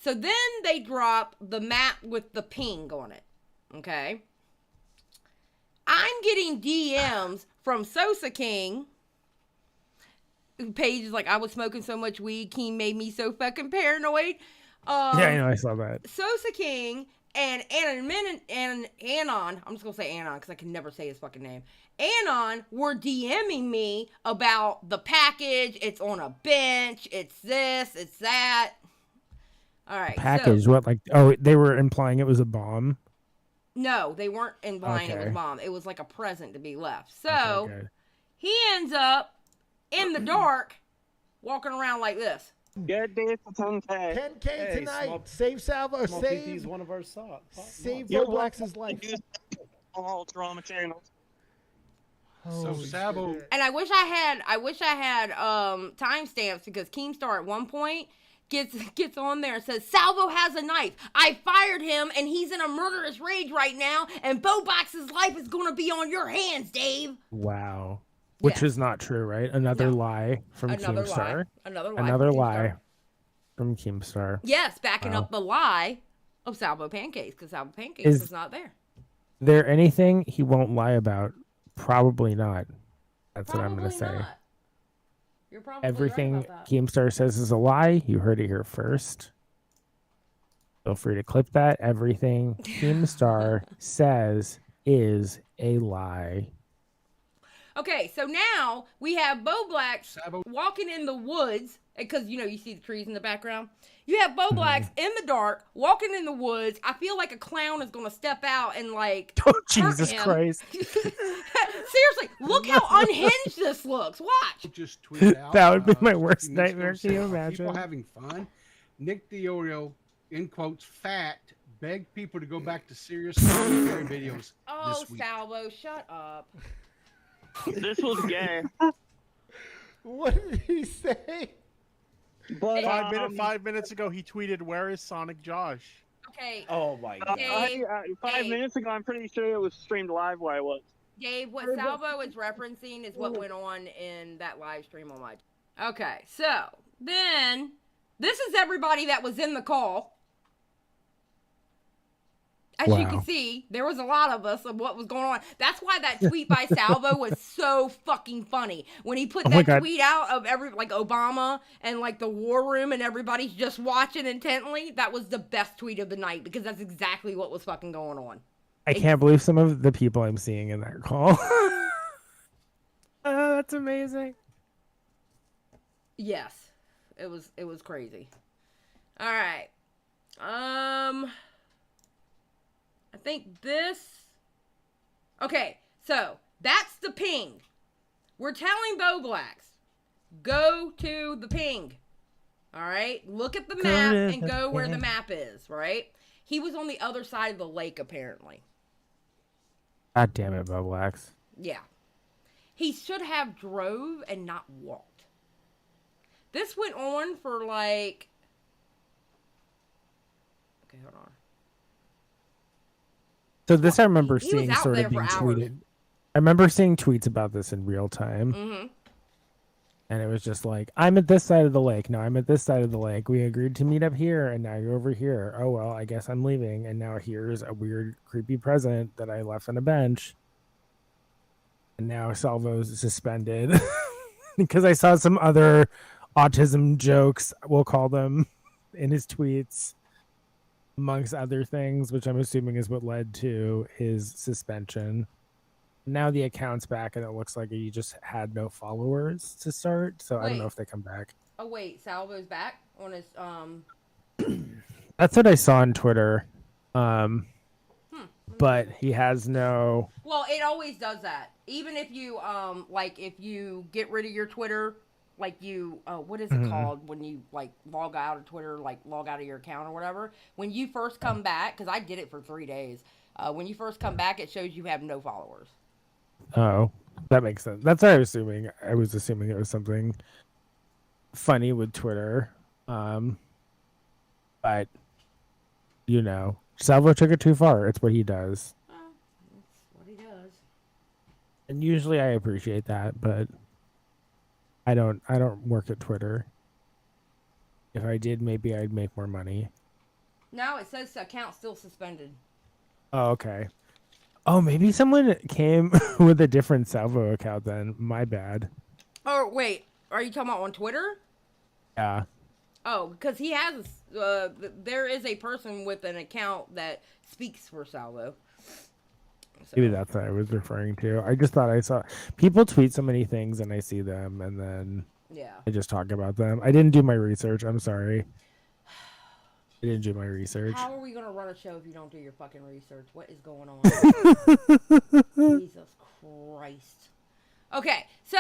So then they drop the map with the ping on it, okay? I'm getting DMs from Sosa King. Paige is like, I was smoking so much weed, King made me so fucking paranoid.
Yeah, I know, I saw that.
Sosa King and Anon, I'm just going to say Anon because I can never say his fucking name. Anon were DMing me about the package. It's on a bench. It's this, it's that. All right.
Package?
So,
what? Like, they were implying it was a bomb?
No, they weren't implying it was a bomb. It was like a present to be left. So he ends up in the dark walking around like this.
Good day for 10K.
10K tonight. Save Salvo. Save
one of our songs.
Save Beau Blacks' life.
All drama channels.
So Salvo,
And I wish I had timestamps because Keemstar at one point gets on there and says, Salvo has a knife. I fired him and he's in a murderous rage right now, and Beau Blacks' life is gonna be on your hands, Dave.
Wow. Which is not true, right? Another lie from Keemstar. Another lie from Keemstar.
Yes, backing up the lie of Salvo Pancakes, because Salvo Pancakes was not there.
There anything he won't lie about? Probably not. That's
Probably
what I'm going to say.
not. You're probably
Everything
right about that.
Keemstar says is a lie. You heard it here first. Feel free to clip that. Everything Keemstar says is a lie.
Okay, so now we have Beau Blacks walking in the woods, because, you see the trees in the background. You have Beau Blacks in the dark, walking in the woods. I feel like a clown is going to step out and,
oh, Jesus Christ.
Seriously, look how unhinged this looks. Watch.
just tweeted out.
That would be my worst nightmare. Can you imagine?
People having fun. Nick DiOrio, in quotes, fat, begged people to go back to serious commentary videos this week.
Salvo, shut up.
This was gay.
What did he say?
But
5 minutes ago, he tweeted, "Where is Sonic Josh?"
Okay.
Oh my god.
5 minutes ago, I'm pretty sure it was streamed live where I was.
Dave, what Salvo is referencing is what went on in that live stream on my... Okay, so then this is everybody that was in the call. As you can see, there was a lot of us of what was going on. That's why that tweet by Salvo was so fucking funny. When he put that tweet out of Obama and the war room and everybody's just watching intently, that was the best tweet of the night because that's exactly what was fucking going on.
I can't believe some of the people I'm seeing in that call. Oh, that's amazing.
Yes. It was crazy. All right. I think this... Okay, so that's the ping. We're telling Beau Blacks, go to the ping. All right? Look at the map and go where the map is, right? He was on the other side of the lake, apparently.
God damn it, Beau Blacks.
Yeah. He should have drove and not walked. This went on for Okay, hold on.
So this I remember seeing sort of being tweeted. I remember seeing tweets about this in real time.
Mm-hmm.
And it was just I'm at this side of the lake. No, I'm at this side of the lake. We agreed to meet up here, and now you're over here. Oh, well, I guess I'm leaving. And now here's a weird, creepy present that I left on a bench. And now Salvo's suspended. Because I saw some other autism jokes, we'll call them, in his tweets. Amongst other things, which I'm assuming is what led to his suspension. Now the account's back, and it looks like he just had no followers to start. So I don't know if they come back.
Oh wait, Salvo's back on his
That's what I saw on Twitter. But he has no.
Well, it always does that. Even if you if you get rid of your Twitter. What is it called when you log out of Twitter, log out of your account or whatever? When you first come back, because I did it for 3 days. When you first come back, it shows you have no followers.
Oh, that makes sense. That's what I was assuming. I was assuming it was something funny with Twitter. But Salvo took it too far. It's what he does.
That's what he does.
And usually I appreciate that, but I don't work at Twitter. If I did, maybe I'd make more money.
No, it says the account still suspended.
Oh, okay. Oh, maybe someone came with a different Salvo account then. My bad.
Oh, wait. Are you talking about on Twitter?
Yeah.
Oh, because he has... there is a person with an account that speaks for Salvo. So.
Maybe that's what I was referring to. I just thought I saw... People tweet so many things and I see them and then I just talk about them. I didn't do my research. I'm sorry. I didn't do my research.
How are we going to run a show if you don't do your fucking research? What is going on? Jesus Christ. Okay, so...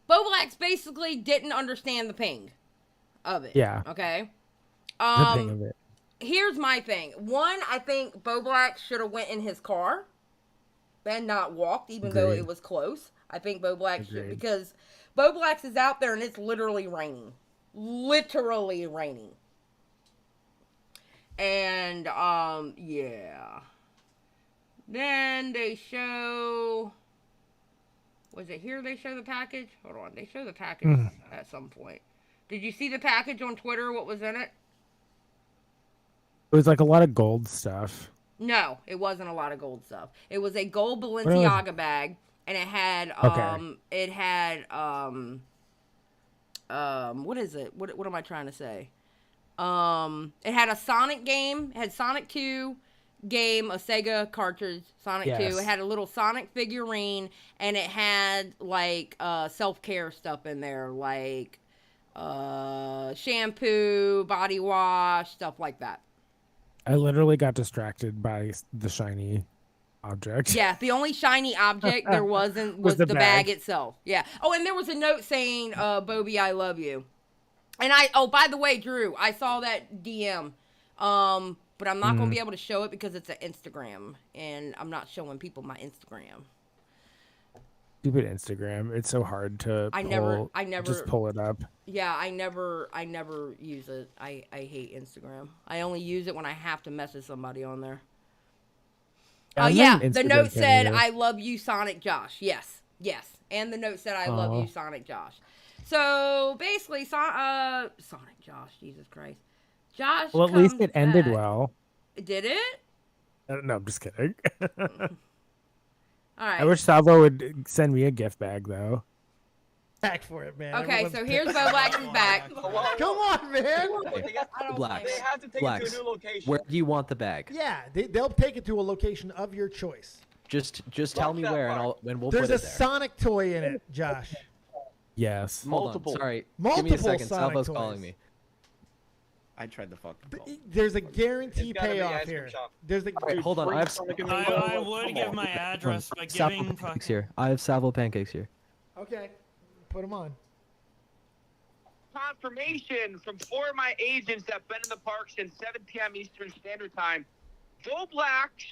Beau Blacks basically didn't understand the ping of it.
Yeah.
Okay?
The ping of it.
Here's my thing. One, I think Beau Blacks should have went in his car. and not walked, even though
Agreed.
it was close. I think Beau Blacks should,
Agreed.
because Beau Blacks is out there and it's literally raining. Literally raining. And, yeah. Then they show... Was it here they show the package? Hold on. They show the package at some point. Did you see the package on Twitter? What was in it?
It was like a lot of gold stuff.
No, it wasn't a lot of gold stuff. It was a gold Balenciaga bag, and it had what is it? What am I trying to say? It had a Sonic game. It had Sonic 2 game, a Sega cartridge, Sonic 2. It had a little Sonic figurine, and it had like self-care stuff in there, like shampoo, body wash, stuff like that.
I literally got distracted by the shiny object.
Yeah, the only shiny object there was the bag itself. Yeah. Oh, and there was a note saying, Bobby, I love you. And by the way, Drew, I saw that DM. But I'm not going to be able to show it because it's an Instagram, and I'm not showing people my Instagram.
Stupid Instagram. It's so hard to
I never
just pull it up.
Yeah, I never use it. I hate Instagram. I only use it when I have to message somebody on there. Oh, yeah. The note said, I love you, Sonic Josh. Yes. And the note said, I love you, Sonic Josh. So, basically, Sonic Josh, Jesus Christ. Josh.
Well, at least it ended well.
Did it?
No, I'm just kidding.
All right.
I wish Salvo would send me a gift bag, though.
Back for it, man.
Okay, so here's Beau Blacks' bag.
Come on, man.
Blacks.
They have to take
Blacks.
it to a new location.
Where do you want the bag?
Yeah, they'll take it to a location of your choice.
Just tell me where, and we'll
There's
put it
a
there.
Sonic toy in it, Josh.
Yes.
Multiple. Sorry.
Multiple
Give me a second.
Sonic
Salvo's
toys.
calling me.
I tried to fucking call.
There's a guarantee
It's gotta be
payoff
ice cream
here.
shop.
There's a
Wait, hold on. I have
I would give my address by
Salvo
giving.
pancakes here. I have Salvo pancakes here.
Okay, put them on.
Confirmation from 4 of my agents that have been in the park since 7 p.m. Eastern Standard Time. Beau Blacks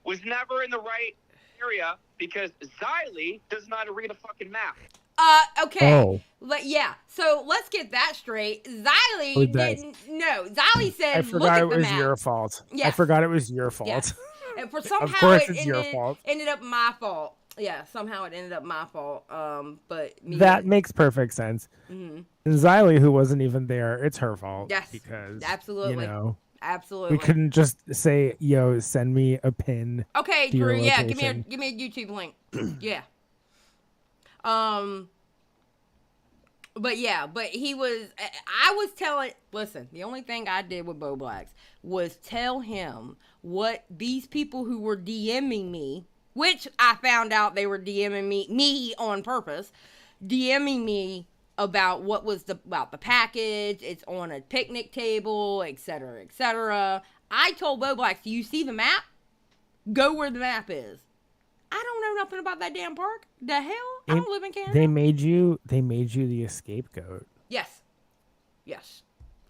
was never in the right area because Xylee does not read a fucking map.
Okay.
Oh.
Yeah. So let's get that straight. Xylee
Oh, that's-
didn't. No, Xylee said,
I
"Look
forgot
at
it
the
was
map."
your fault.
Yeah.
I forgot it was your fault.
Yeah. And for somehow
course
it
it's your fault.
ended up my fault. Yeah, somehow it ended up my fault. But
That makes perfect sense.
Mhm.
And Xylee, who wasn't even there, it's her fault.
Yes.
Because
Absolutely. Absolutely.
we couldn't just say, "Yo, send me a pin."
Okay,
to your
Drew. Yeah, give me
location.
a YouTube link. Yeah. But he was. I was telling. Listen, the only thing I did with Beau Blacks was tell him what these people who were DMing me, which I found out they were DMing me on purpose, DMing me about what was about the package. It's on a picnic table, etc., etc. I told Beau Blacks, "Do you see the map? Go where the map is." I don't know nothing about that damn park. The hell? I don't live in Canada.
They made you the scapegoat
Yes.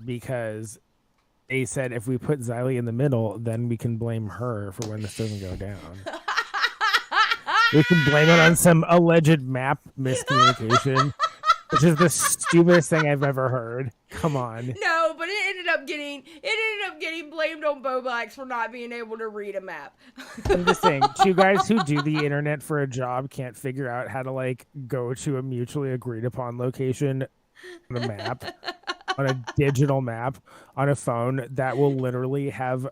because they said if we put Xylee in the middle, then we can blame her for when this doesn't go down. We can blame it on some alleged map miscommunication, which is the stupidest thing I've ever heard. Come on.
No, but it ended up getting blamed on Beau Blacks for not being able to read a map.
I'm just saying, two guys who do the internet for a job can't figure out how to like go to a mutually agreed upon location on a map, on a digital map, on a phone that will literally have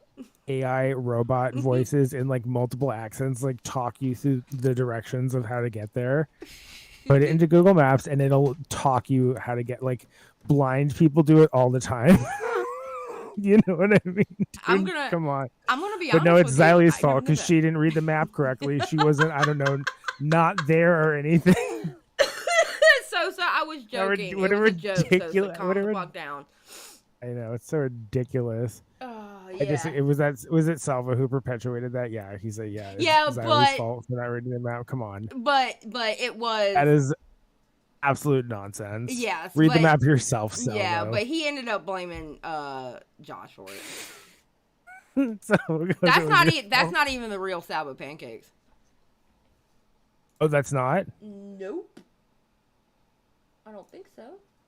AI robot voices in like multiple accents, like talk you through the directions of how to get there. Put it into Google Maps and it'll talk you how to get, like, blind people do it all the time. You know what I mean? Dude, come on.
I'm gonna be honest.
But no, it's
with you.
Xylee's
I
fault
never knew
because
that.
she didn't read the map correctly. She wasn't, I don't know, not there or anything.
so I was joking.
What a
it was a joke. So
ridiculous-
calm
what a
the
rid-
fuck down.
I know, it's so ridiculous.
Yeah.
Was it Salvo who perpetuated that? Yeah, he said, yeah.
Yeah,
it's Xylee's
but-
fault for not reading the map. Come on.
But it was.
That is absolute nonsense.
Yes.
Read the
but-
map yourself, Salvo.
Yeah, but he ended up blaming Josh for it.
So,
That's not even the real Salvo pancakes.
Oh, that's not?
Nope. I don't think so.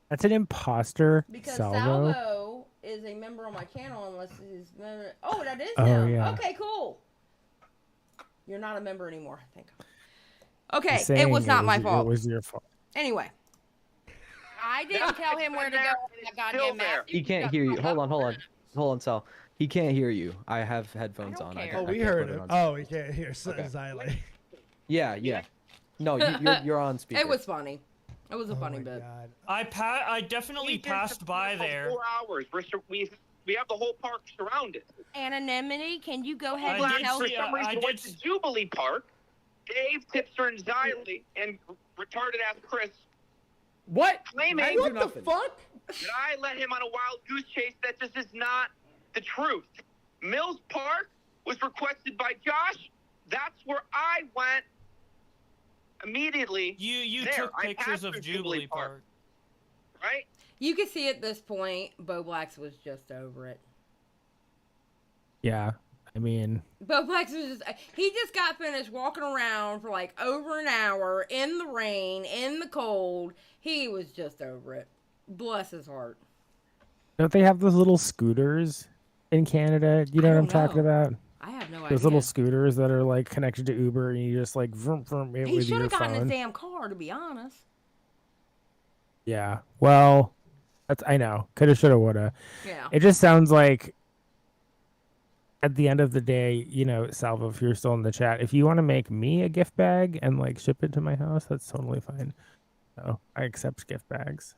That's an imposter.
Because
Salvo.
Salvo is a member on my channel unless he's member. Oh, that is
Oh,
him.
yeah.
Okay, cool. You're not a member anymore, I think. Okay, it
Saying
was not my fault.
It was your fault.
Anyway. I didn't tell him where to go. That goddamn map.
He can't hear you. Hold on, Sal. He can't hear you. I have headphones on.
Oh, we heard him. Oh, we can't hear Xylee.
Yeah. No, you're on speaker.
It was funny. It was a funny bit.
I definitely passed by there.
4 hours. We have the whole park surrounded.
Anonymity, can you go ahead
Black
and tell
for some reason went to Jubilee Park. Dave, Tipster, and Xylee, and retarded ass Chris.
What?
Claiming
What the fuck?
that I let him on a wild goose chase. That just is not the truth. Mills Park was requested by Josh. That's where I went immediately.
You
there.
took
I
pictures
passed
of
through
Jubilee Park.
Right?
You can see at this point, Beau Blacks was just over it.
Yeah. I mean,
Beau Blacks was he just got finished walking around for like over an hour in the rain, in the cold. He was just over it. Bless his heart.
don't they have those little scooters in Canada? You know what I'm talking about?
I have no idea.
Those little scooters that are like connected to Uber, and you just like vroom vroom it
He
with
should
your
have gotten
phone.
his damn car, to be honest.
Yeah. Well, I know. Coulda, shoulda, woulda.
Yeah.
It just sounds like at the end of the day, you know, Salvo, if you're still in the chat, if you want to make me a gift bag and like ship it to my house, that's totally fine. So I accept gift bags.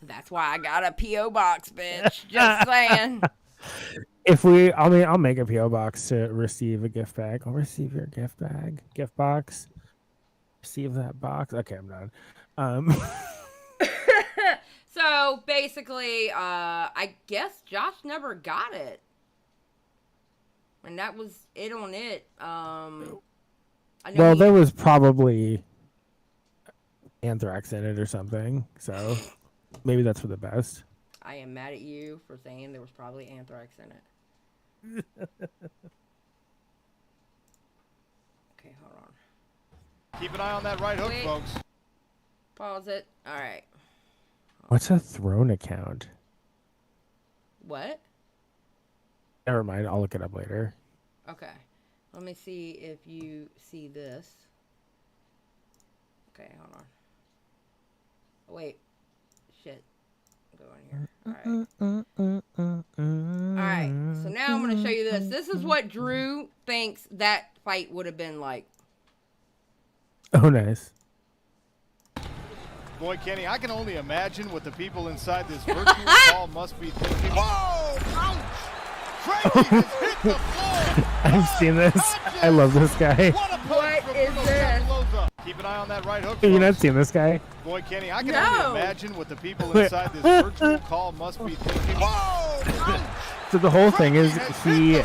That's why I got a P.O. box, bitch. Just saying.
I'll make a PO box to receive a gift bag. I'll receive your gift bag, gift box. Receive that box. Okay, I'm done.
So basically, I guess Josh never got it, and that was it on it. I know
Well, there was probably anthrax in it or something, so maybe that's for the best.
I am mad at you for saying there was probably anthrax in it. Okay, hold on.
Keep an eye on that right hook,
Wait.
folks.
Pause it. All right.
What's a Throne account?
What?
Never mind. I'll look it up later.
Okay. Let me see if you see this. Okay, hold on. Wait. Shit. Go in here. Alright. So now I'm going to show you this. This is what Drew thinks that fight would have been like.
Oh, nice.
Boy, Kenny, I can only imagine what the people inside this virtual call must be thinking. Whoa! Ouch! Crazy has hit the floor!
I've seen this. I love this guy.
What is this?
Keep an eye on that right hook.
Have you not
folks.
seen this guy?
Boy, Kenny, I can
No.
only imagine what the people inside this virtual call must be thinking. Whoa!
So the whole thing is he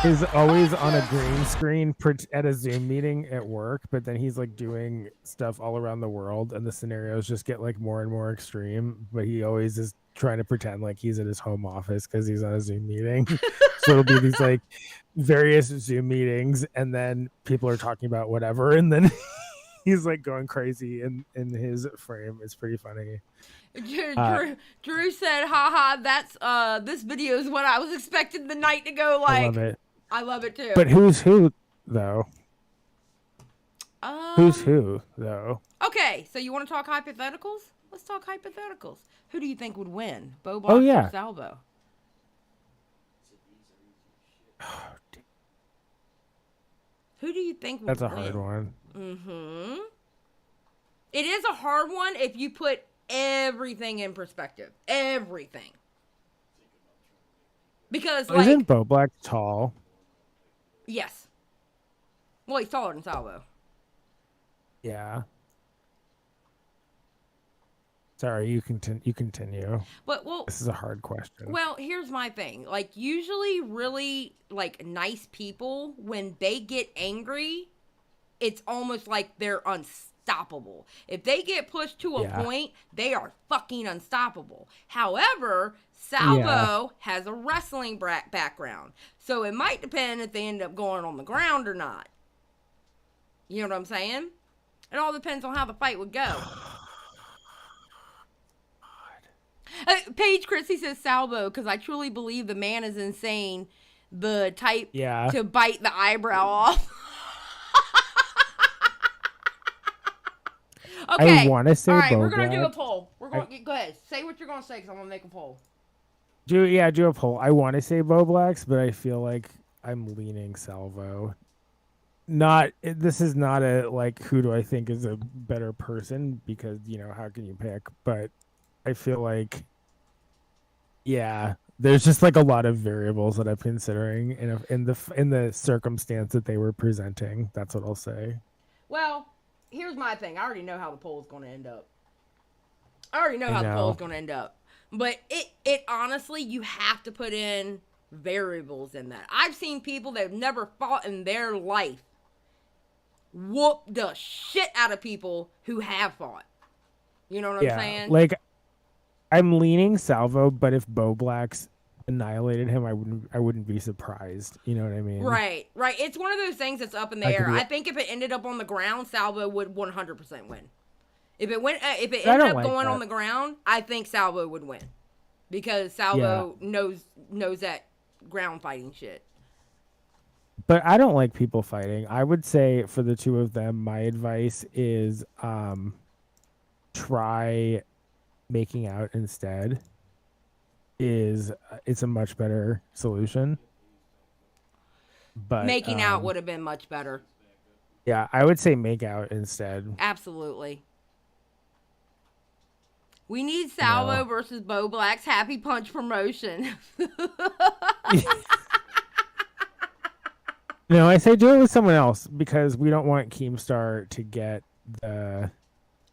is always on a green screen at a Zoom meeting at work, but then he's like doing stuff all around the world, and the scenarios just get like more and more extreme. But he always is trying to pretend like he's at his home office because he's on a Zoom meeting. So it'll be these like various Zoom meetings, and then people are talking about whatever, and then he's like going crazy in his frame. It's pretty funny.
Drew said, haha, that's this video is what I was expecting the night to go like.
I love it.
I love it too.
But who's who though? Who's who though?
Okay, so you want to talk hypotheticals? Let's talk hypotheticals. Who do you think would win? Beau Blacks
yeah.
or Salvo? Who do you think would
That's a
win?
hard one.
Mm-hmm. It is a hard one if you put everything in perspective. Everything. Because, like...
Isn't Beau Black tall?
Yes. Well, he's taller than Salvo.
Yeah. Sorry, you continue.
But, well...
This is a hard question.
Well, here's my thing. Like, usually really, like, nice people, when they get angry, it's almost like they're unstoppable. If they get pushed to a point, they are fucking unstoppable. However, Salvo has a wrestling background. So it might depend if they end up going on the ground or not. You know what I'm saying? It all depends on how the fight would go. Paige Chrissy says Salvo, because I truly believe the man is insane. The type to bite the eyebrow off. Okay.
I want to say
all right,
Beau
we're going to do a
Blacks.
poll. We're going go ahead. Say what you're going to say, because I'm going to make a poll.
Do a poll. I want to say Beau Blacks, but I feel like I'm leaning Salvo. This is not a like who do I think is a better person, because how can you pick? But I feel like there's just like a lot of variables that I'm considering in the circumstance that they were presenting. That's what I'll say.
Well, here's my thing. I already know how the poll is going to end up. The poll is going to end up. But it honestly, you have to put in variables in that. I've seen people that have never fought in their life whoop the shit out of people who have fought. You know what I'm saying?
Like, I'm leaning Salvo, but if Beau Blacks annihilated him, I wouldn't be surprised. You know what I mean?
Right. It's one of those things that's up in the air. I think if it ended up on the ground, Salvo would 100% win. If it ended up going on the ground, I think Salvo would win, because Salvo knows that ground fighting shit.
But I don't like people fighting. I would say for the two of them, my advice is try making out instead. It's a much better solution. But
making out would have been much better.
Yeah, I would say make out instead.
Absolutely. We need Salvo versus Beau Blacks Happy Punch promotion.
No, I say do it with someone else, because we don't want Keemstar to get the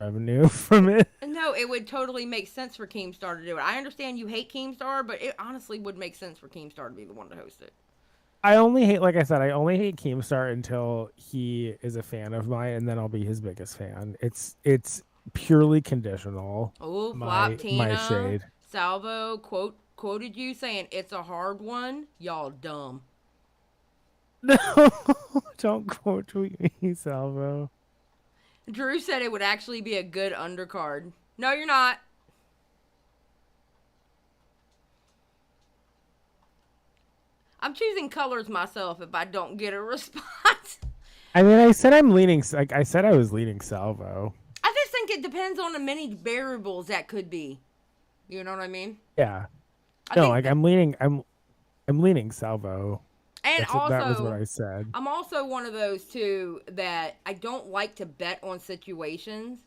revenue from it.
No, it would totally make sense for Keemstar to do it. I understand you hate Keemstar, but it honestly would make sense for Keemstar to be the one to host it.
I only hate Keemstar until he is a fan of mine, and then I'll be his biggest fan. It's purely conditional.
Oh,
my shade.
Salvo quoted you saying it's a hard one. Y'all dumb.
No, don't quote tweet me, Salvo.
Drew said it would actually be a good undercard. No, you're not. I'm choosing colors myself if I don't get a response.
I mean, I said I was leaning Salvo.
I just think it depends on the many variables that could be. You know what I mean?
Yeah. I'm leaning Salvo.
And
that was what I said.
I'm also one of those too that I don't like to bet on situations,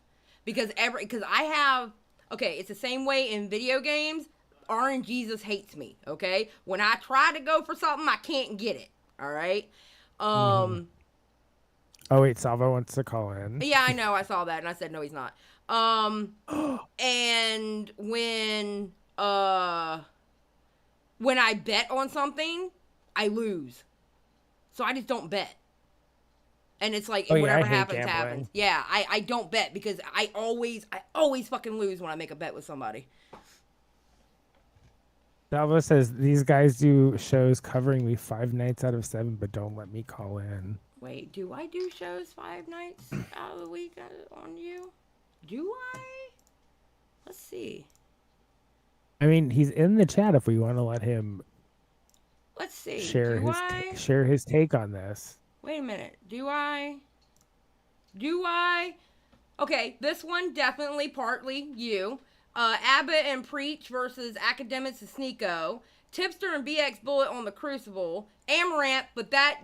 because it's the same way in video games. RNGesus hates me. Okay, when I try to go for something, I can't get it. All right.
Oh wait, Salvo wants to call in.
Yeah, I know. I saw that, and I said no, he's not. And when I bet on something, I lose. So I just don't bet. And it's like, whatever happens, happens. Yeah, I don't bet, because I always fucking lose when I make a bet with somebody.
Salvo says, these guys do shows covering me 5 nights out of 7, but don't let me call in.
Wait, do I do shows 5 nights out of the week on you? Do I? Let's see.
I mean, he's in the chat if we want to let him...
Let's see.
Share his take on this.
Wait a minute. Do I? Okay, this one definitely partly you. Abbott and Preach versus Academics and Sneeko. Tipster and BX Bullet on the Crucible. Amaranth, but that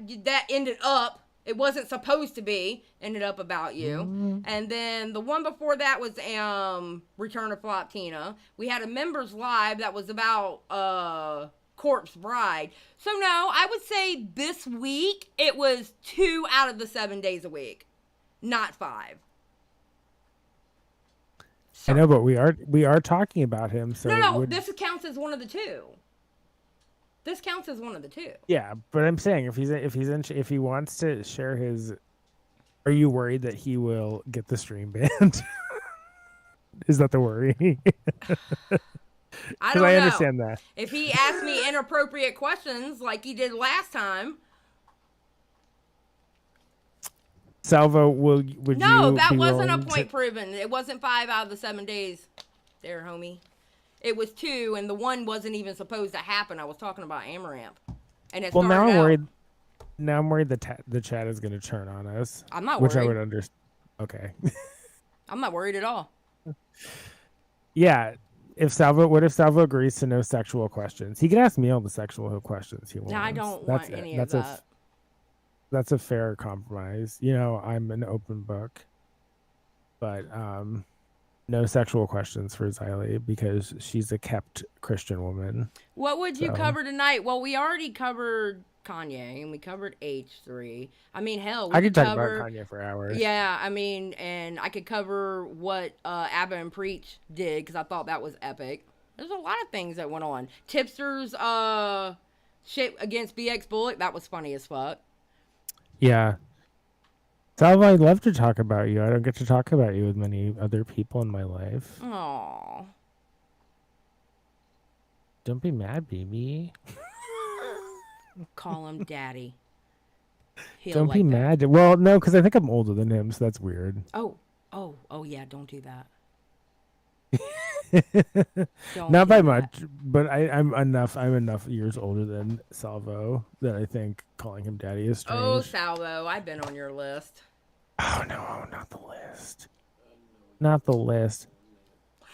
ended up. It wasn't supposed to be. Ended up about you. Mm-hmm. And then the one before that was Return of Floptina. We had a members live that was about Corpse Bride. So no, I would say this week it was 2 out of the 7 days a week, not 5.
So. I know, but we are talking about him. So
no, this counts as one of the 2. This counts as one of the 2.
Yeah, but I'm saying if he wants to share his, are you worried that he will get the stream banned? Is that the worry?
I don't know.
I understand that.
If he asks me inappropriate questions like he did last time.
Salvo, would you?
No, that
be
wasn't a
willing
point
to...
proven. It wasn't 5 out of the 7 days, there, homie. It was 2, and the 1 wasn't even supposed to happen. I was talking about Amaranth, and it
Well,
started
now I'm
out.
worried. Now I'm worried the chat is going to turn on us.
I'm not
which I
worried.
would understand. Okay.
I'm not worried at all.
Yeah. What if Salvo agrees to no sexual questions? He can ask me all the sexual questions he wants.
No, I don't want any of that.
That's a fair compromise. You know, I'm an open book, but no sexual questions for Xylee because she's a kept Christian woman.
What would you cover tonight? Well, we already covered Kanye and we covered H3. I mean, hell,
I could talk about Kanye for hours.
Yeah, I mean, and I could cover what Abba and Preach did because I thought that was epic. There's a lot of things that went on. Tipster's shit against BX Bullet, that was funny as fuck.
Yeah. Salvo, I'd love to talk about you. I don't get to talk about you with many other people in my life.
Aww.
Don't be mad, baby.
Call him daddy.
Don't be mad. Well, no, because I think I'm older than him, so that's weird.
Oh, yeah, don't do that.
Not by much, but I'm enough years older than Salvo that I think calling him daddy is strange.
Oh, Salvo, I've been on your list.
Oh no, not the list. Not the list.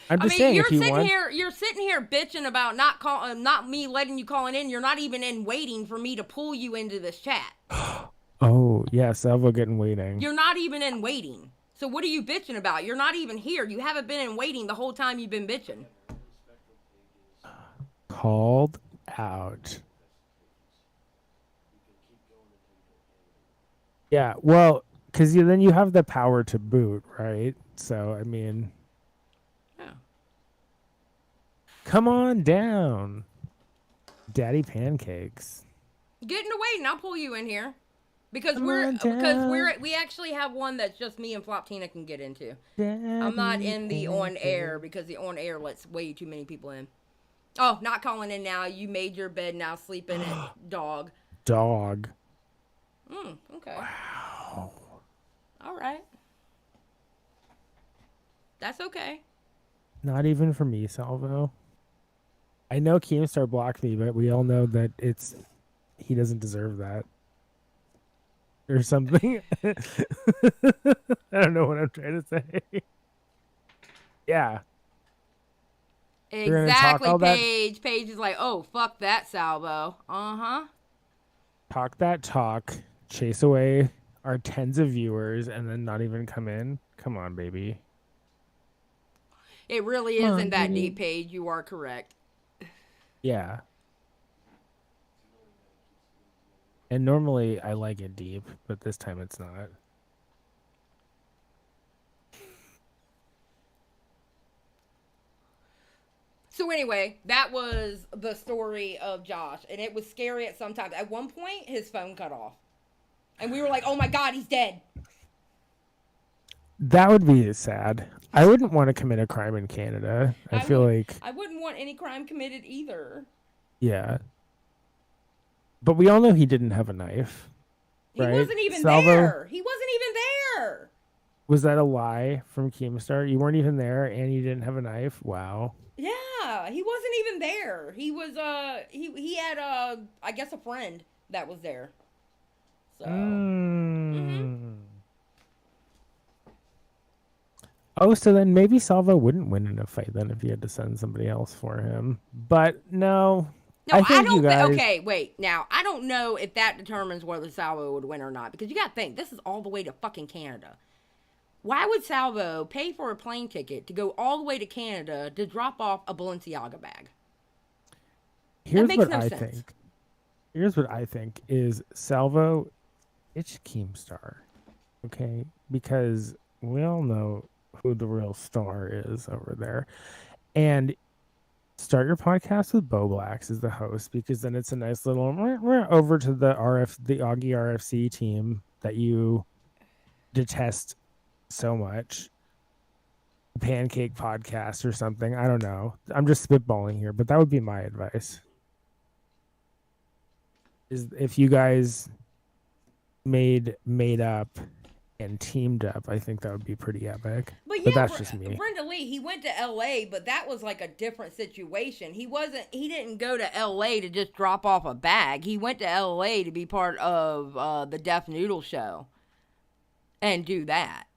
I'm just saying,
you're
if you
sitting
want...
here, you're sitting here bitching about not me letting you calling in. You're not even in waiting for me to pull you into this chat.
Oh yeah, Salvo getting waiting.
You're not even in waiting. So what are you bitching about? You're not even here. You haven't been in waiting the whole time you've been bitching.
Called out. Yeah, well, because then you have the power to boot, right? So, I mean...
Yeah.
Come on down, Daddy Pancakes.
Get into waiting. I'll pull you in here. Because
Come
we actually have one that's just me and Floptina can get into. I'm not in the on air because the on air lets way too many people in. Oh, not calling in now. You made your bed now. Sleep in it, dog.
Dog.
Okay.
Wow.
All right. That's okay.
Not even for me, Salvo. I know Keemstar blocked me, but we all know that he doesn't deserve that. Or something. I don't know what I'm trying to say. Yeah.
Exactly, Paige. Paige is like, oh, fuck that, Salvo. Uh-huh.
Talk that talk, chase away our tens of viewers, and then not even come in. Come on, baby.
It really isn't that deep, Paige. You are correct.
Yeah. And normally I like it deep, but this time it's not.
So anyway, that was the story of Josh, and it was scary at some times. At one point, his phone cut off, and we were like, "Oh my God, he's dead."
That would be sad. I wouldn't want to commit a crime in Canada. I feel like
I wouldn't want any crime committed either.
Yeah. But we all know he didn't have a knife. Right?
He wasn't even
Salvo,
there. He wasn't even there.
Was that a lie from Keemstar? You weren't even there and you didn't have a knife? Wow.
Yeah, he wasn't even there. He was he had I guess a friend that was there. So
Oh, so then maybe Salvo wouldn't win in a fight then if he had to send somebody else for him. But no.
No, I
think
don't.
you guys...
Okay, wait. Now, I don't know if that determines whether Salvo would win or not. Because you got to think, this is all the way to fucking Canada. Why would Salvo pay for a plane ticket to go all the way to Canada to drop off a Balenciaga bag?
Here's
that makes
what
no
I
sense.
think. Here's what I think is Salvo, it's Keemstar. Okay? Because we all know who the real star is over there. And start your podcast with Beau Blacks as the host, because then it's a nice little we're over to the Augie RFC team that you detest so much. Pancake podcast or something. I don't know. I'm just spitballing here, but that would be my advice. Is if you guys made up and teamed up, I think that would be pretty epic.
But yeah,
that's just me.
Brenda Lee, he went to LA, but that was like a different situation. He didn't go to LA to just drop off a bag. He went to LA to be part of the Deaf Noodle show and do that.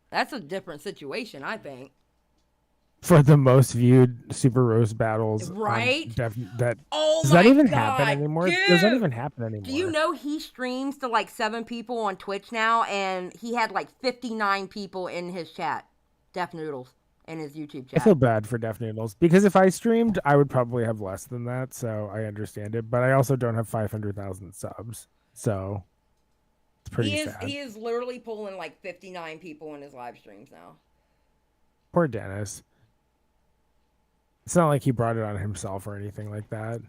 That's a different situation, I think.
For the most viewed Super Roast battles,
right?
Does
Oh
that even
God,
happen anymore?
Dude.
Does that even happen anymore?
Do you know he streams to like 7 people on Twitch now, and he had like 59 people in his chat, Deaf Noodles, in his YouTube chat.
I feel bad for Deaf Noodles because if I streamed, I would probably have less than that, so I understand it. But I also don't have 500,000 subs, so it's pretty sad.
He is literally pulling like 59 people in his live streams now.
Poor Dennis. It's not like he brought it on himself or anything like that.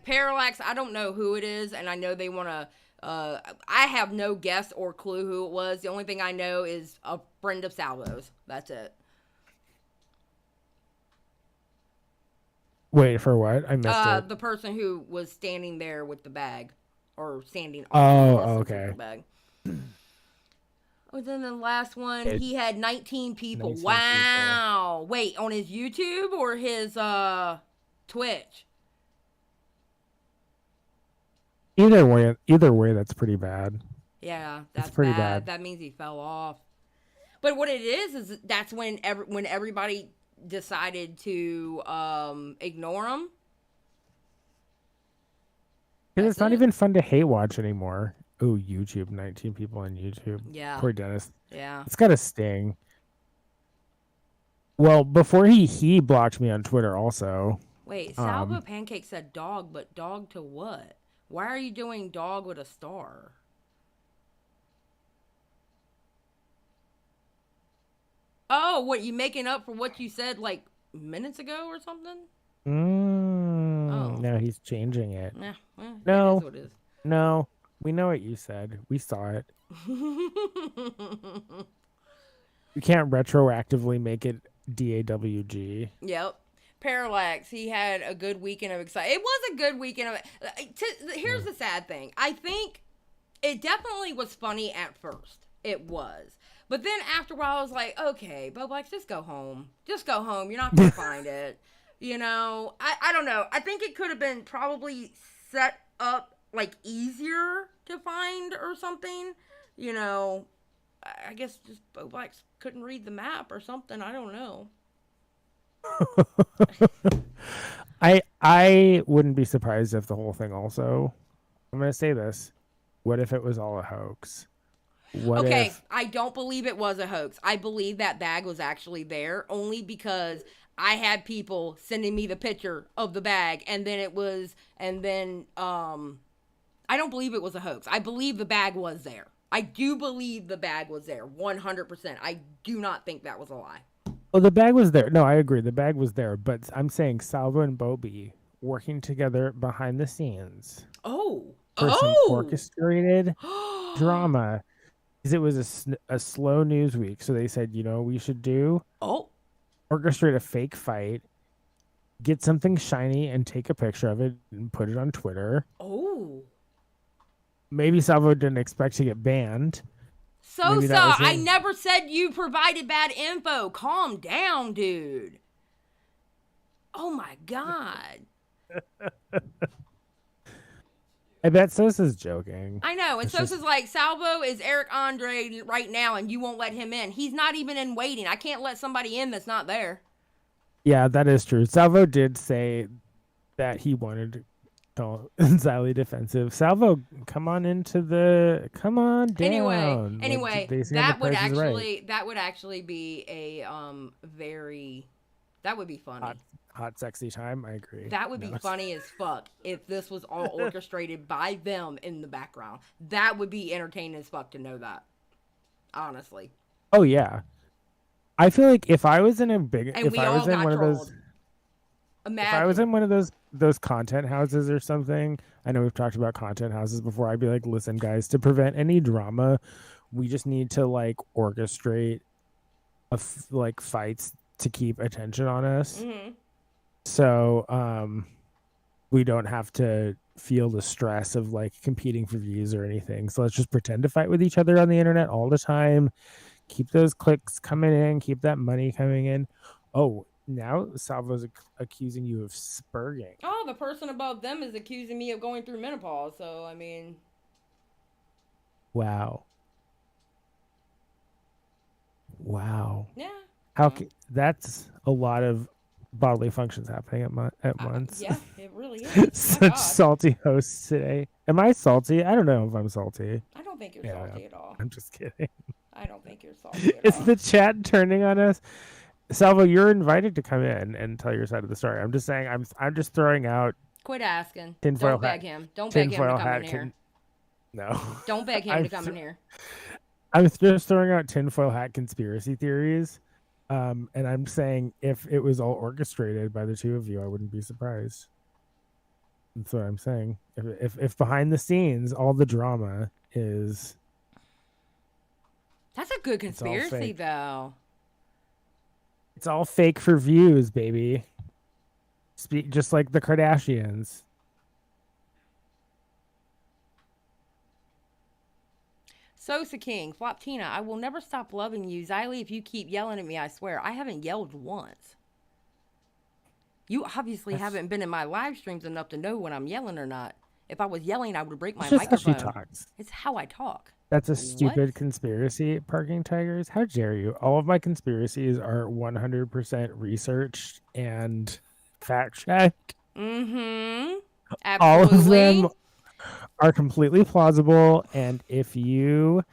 Parallax, I don't know who it is, and I know they want to, I have no guess or clue who it was. The only thing I know is a friend of Salvo's. That's it.
Wait, for what? I missed it.
The person who was standing there with the bag, or standing
okay.
with the bag. Oh, then the last one, he had 19 people.
19
wow. People. Wait, on his YouTube or his Twitch?
Either way, that's pretty bad.
Yeah, that's
pretty bad.
That means he fell off. But what it is that's when everybody decided to ignore him.
Because it's not even fun to hate watch anymore. Oh, YouTube, 19 people on YouTube.
Yeah.
Poor Dennis.
Yeah.
It's got a sting. Well, before he blocked me on Twitter also.
Wait, Salvo Pancake said dog, but dog to what? Why are you doing dog with a star? Oh, what, you making up for what you said like minutes ago or something?
No, he's changing it.
Nah, well,
no,
it is what it is.
No, we know what you said. We saw it. You can't retroactively make it DAWG.
Yep. Parallax, he had a good weekend of excitement. It was a good weekend of. Here's the sad thing. I think it definitely was funny at first. It was. But then after a while, I was like, okay, Beau Blacks, just go home. Just go home. You're not going to find it. You know, I don't know. I think it could have been probably set up like easier to find or something. You know, I guess just Beau Blacks couldn't read the map or something. I don't know.
I wouldn't be surprised if the whole thing also. I'm going to say this. What if it was all a hoax?
I don't believe it was a hoax. I believe that bag was actually there only because I had people sending me the picture of the bag I don't believe it was a hoax. I believe the bag was there. I do believe the bag was there 100%. I do not think that was a lie.
Well, the bag was there. No, I agree. The bag was there, but I'm saying Salvo and Bobby working together behind the scenes.
For
some orchestrated drama. Because it was a slow news week. So they said, you know what we should do? Orchestrate a fake fight, get something shiny and take a picture of it and put it on Twitter. Maybe Salvo didn't expect to get banned.
I never said you provided bad info. Calm down, dude. Oh my God.
I bet Sosa's joking.
I know. And Sosa's like, Salvo is Eric Andre right now and you won't let him in. He's not even in waiting. I can't let somebody in that's not there.
Yeah, that is true. Salvo did say that he wanted to call Xylee defensive. Salvo, come on down.
Anyway, that would actually be a that would be funny.
Hot sexy time. I agree.
That would be funny as fuck if this was all orchestrated by them in the background. That would be entertaining as fuck to know that. Honestly.
Oh yeah. I feel like if I was in a big,
and
if I was in one of those,
imagine.
If I was in one of those content houses or something, I know we've talked about content houses before. I'd be like, listen, guys, to prevent any drama, we just need to like orchestrate fights to keep attention on us.
Mm-hmm.
So, we don't have to feel the stress of like competing for views or anything. So let's just pretend to fight with each other on the internet all the time. Keep those clicks coming in, keep that money coming in. Oh, now Salvo's accusing you of spurging.
Oh, the person above them is accusing me of going through menopause. So, I mean...
Wow.
Yeah.
That's a lot of bodily functions happening at once.
Yeah, it really is.
Such salty hosts today. Am I salty? I don't know if I'm salty.
I don't think you're salty at all.
I'm just kidding.
I don't think you're salty at
Is
all.
the chat turning on us? Salvo, you're invited to come in and tell your side of the story. I'm just saying, I'm just throwing out.
Quit asking.
Tinfoil
Don't beg him. Don't beg him to come in here.
No.
Don't beg him to come in here.
I'm just throwing out tinfoil hat conspiracy theories. And I'm saying if it was all orchestrated by the two of you, I wouldn't be surprised. That's what I'm saying. If behind the scenes, all the drama is...
That's a good conspiracy, though.
It's all fake for views, baby. Just like the Kardashians.
Sosa King, Floptina, I will never stop loving you. Xylee, if you keep yelling at me, I swear. I haven't yelled once. You obviously haven't been in my live streams enough to know when I'm yelling or not. If I was yelling, I would break my microphone.
How she talks.
It's how I talk.
That's a stupid conspiracy, Parking Tigers. How dare you? All of my conspiracies are 100% researched and fact-checked.
Mm-hmm. Absolutely.
All of them are completely plausible, and if you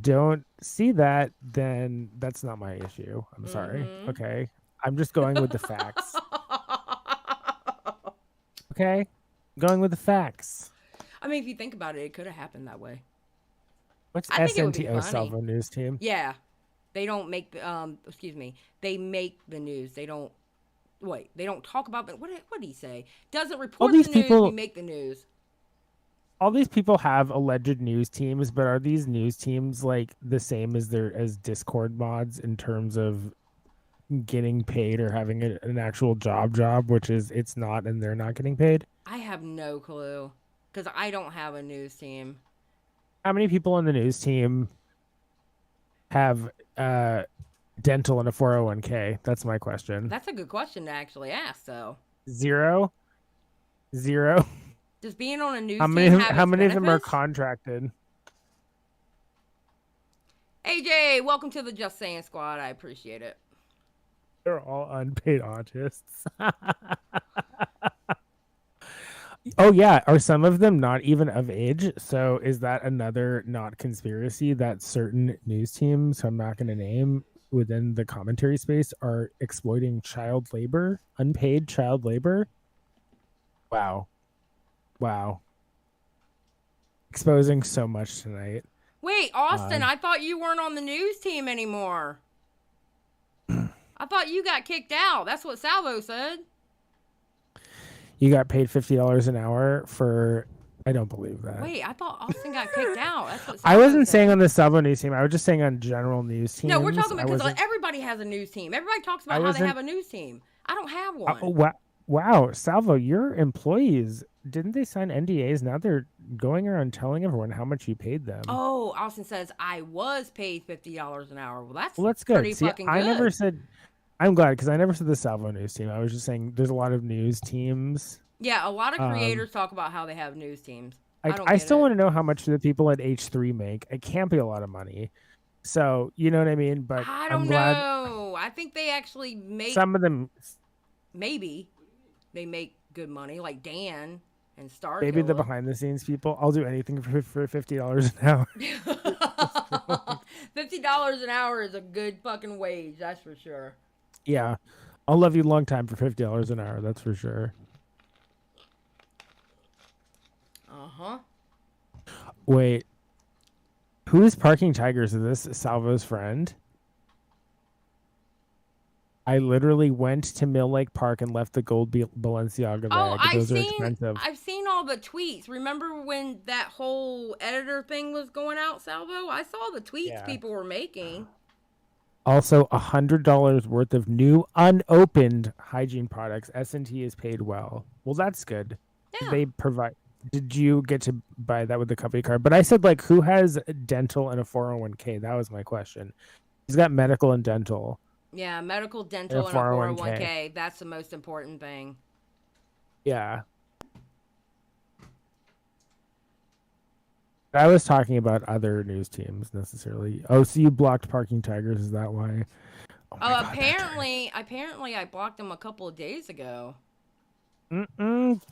don't see that, then that's not my issue. I'm sorry. Okay? I'm just going with the facts. Okay? Going with the facts.
I mean, if you think about it, it could have happened that way.
What's
I think it would be
SNTO
funny.
Salvo News Team?
Yeah. They don't make, excuse me, they make the news. They don't, they don't talk about, what did he say? Doesn't report the news, we make the news.
All these people have alleged news teams, but are these news teams like the same as as Discord mods in terms of getting paid or having an actual job, which is it's not, and they're not getting paid?
I have no clue because I don't have a news team.
How many people on the news team have dental and a 401k? That's my question.
That's a good question to actually ask, though.
Zero.
Just being on a news
How
team.
How many of them are contracted?
AJ, welcome to the Just Saying Squad. I appreciate it.
They're all unpaid autists. Oh, yeah. Are some of them not even of age? So is that another not conspiracy that certain news teams, who I'm not going to name, within the commentary space are exploiting child labor, unpaid child labor? Wow. Exposing so much tonight.
Wait, Austin, I thought you weren't on the news team anymore. I thought you got kicked out. That's what Salvo said.
You got paid $50 an hour for... I don't believe that.
Wait, I thought Austin got kicked out. That's what Salvo
I wasn't
said.
saying on the Salvo news team. I was just saying on general news teams.
No, we're talking about because everybody has a news team. Everybody talks about how they have a news team. I don't have one.
Wow, Salvo, your employees, didn't they sign NDAs? Now they're going around telling everyone how much you paid them.
Oh, Austin says, I was paid $50 an hour. Well, that's
good.
pretty fucking good.
I never said... I'm glad, because I never said the Salvo news team. I was just saying there's a lot of news teams.
Yeah, a lot of creators talk about how they have news teams.
I still want to know how much the people at H3 make. It can't be a lot of money. So, you know what I mean? But
I don't know. I think they actually make...
Some of them...
Maybe. They make good money, like Dan and Star.
Maybe the behind-the-scenes people. I'll do anything for $50 an hour.
$50 an hour is a good fucking wage, that's for sure.
Yeah. I'll love you a long time for $50 an hour, that's for sure.
Uh-huh.
Wait. Who is Parking Tigers? Is this Salvo's friend? I literally went to Mill Lake Park and left the gold Balenciaga bag. Those are expensive.
I've seen all the tweets. Remember when that whole editor thing was going out, Salvo? I saw the tweets people were making.
Also, $100 worth of new unopened hygiene products. S&T is paid well. Well, that's good.
Yeah.
They provide. Did you get to buy that with the company card? But I said, like, who has dental and a 401k? That was my question. He's got medical and dental.
Yeah, medical, dental, and a 401k. That's the most important thing.
Yeah. I was talking about other news teams necessarily. Oh, so you blocked Parking Tigers? Is that why?
Oh, God, apparently I blocked them a couple of days ago.
I
don't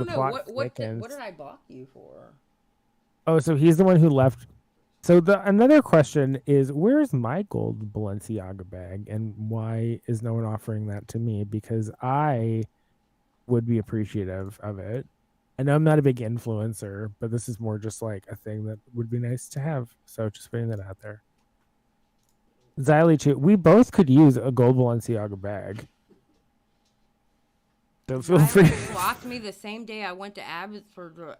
know what did I block you for?
Oh, so he's the one who left. So another question is, where's my gold Balenciaga bag, and why is no one offering that to me? Because I would be appreciative of it. I know I'm not a big influencer, but this is more just like a thing that would be nice to have. So just putting that out there. Xylee too. We both could use a gold Balenciaga bag. So feel free.
Blocked me the same day I went to Abbotsford.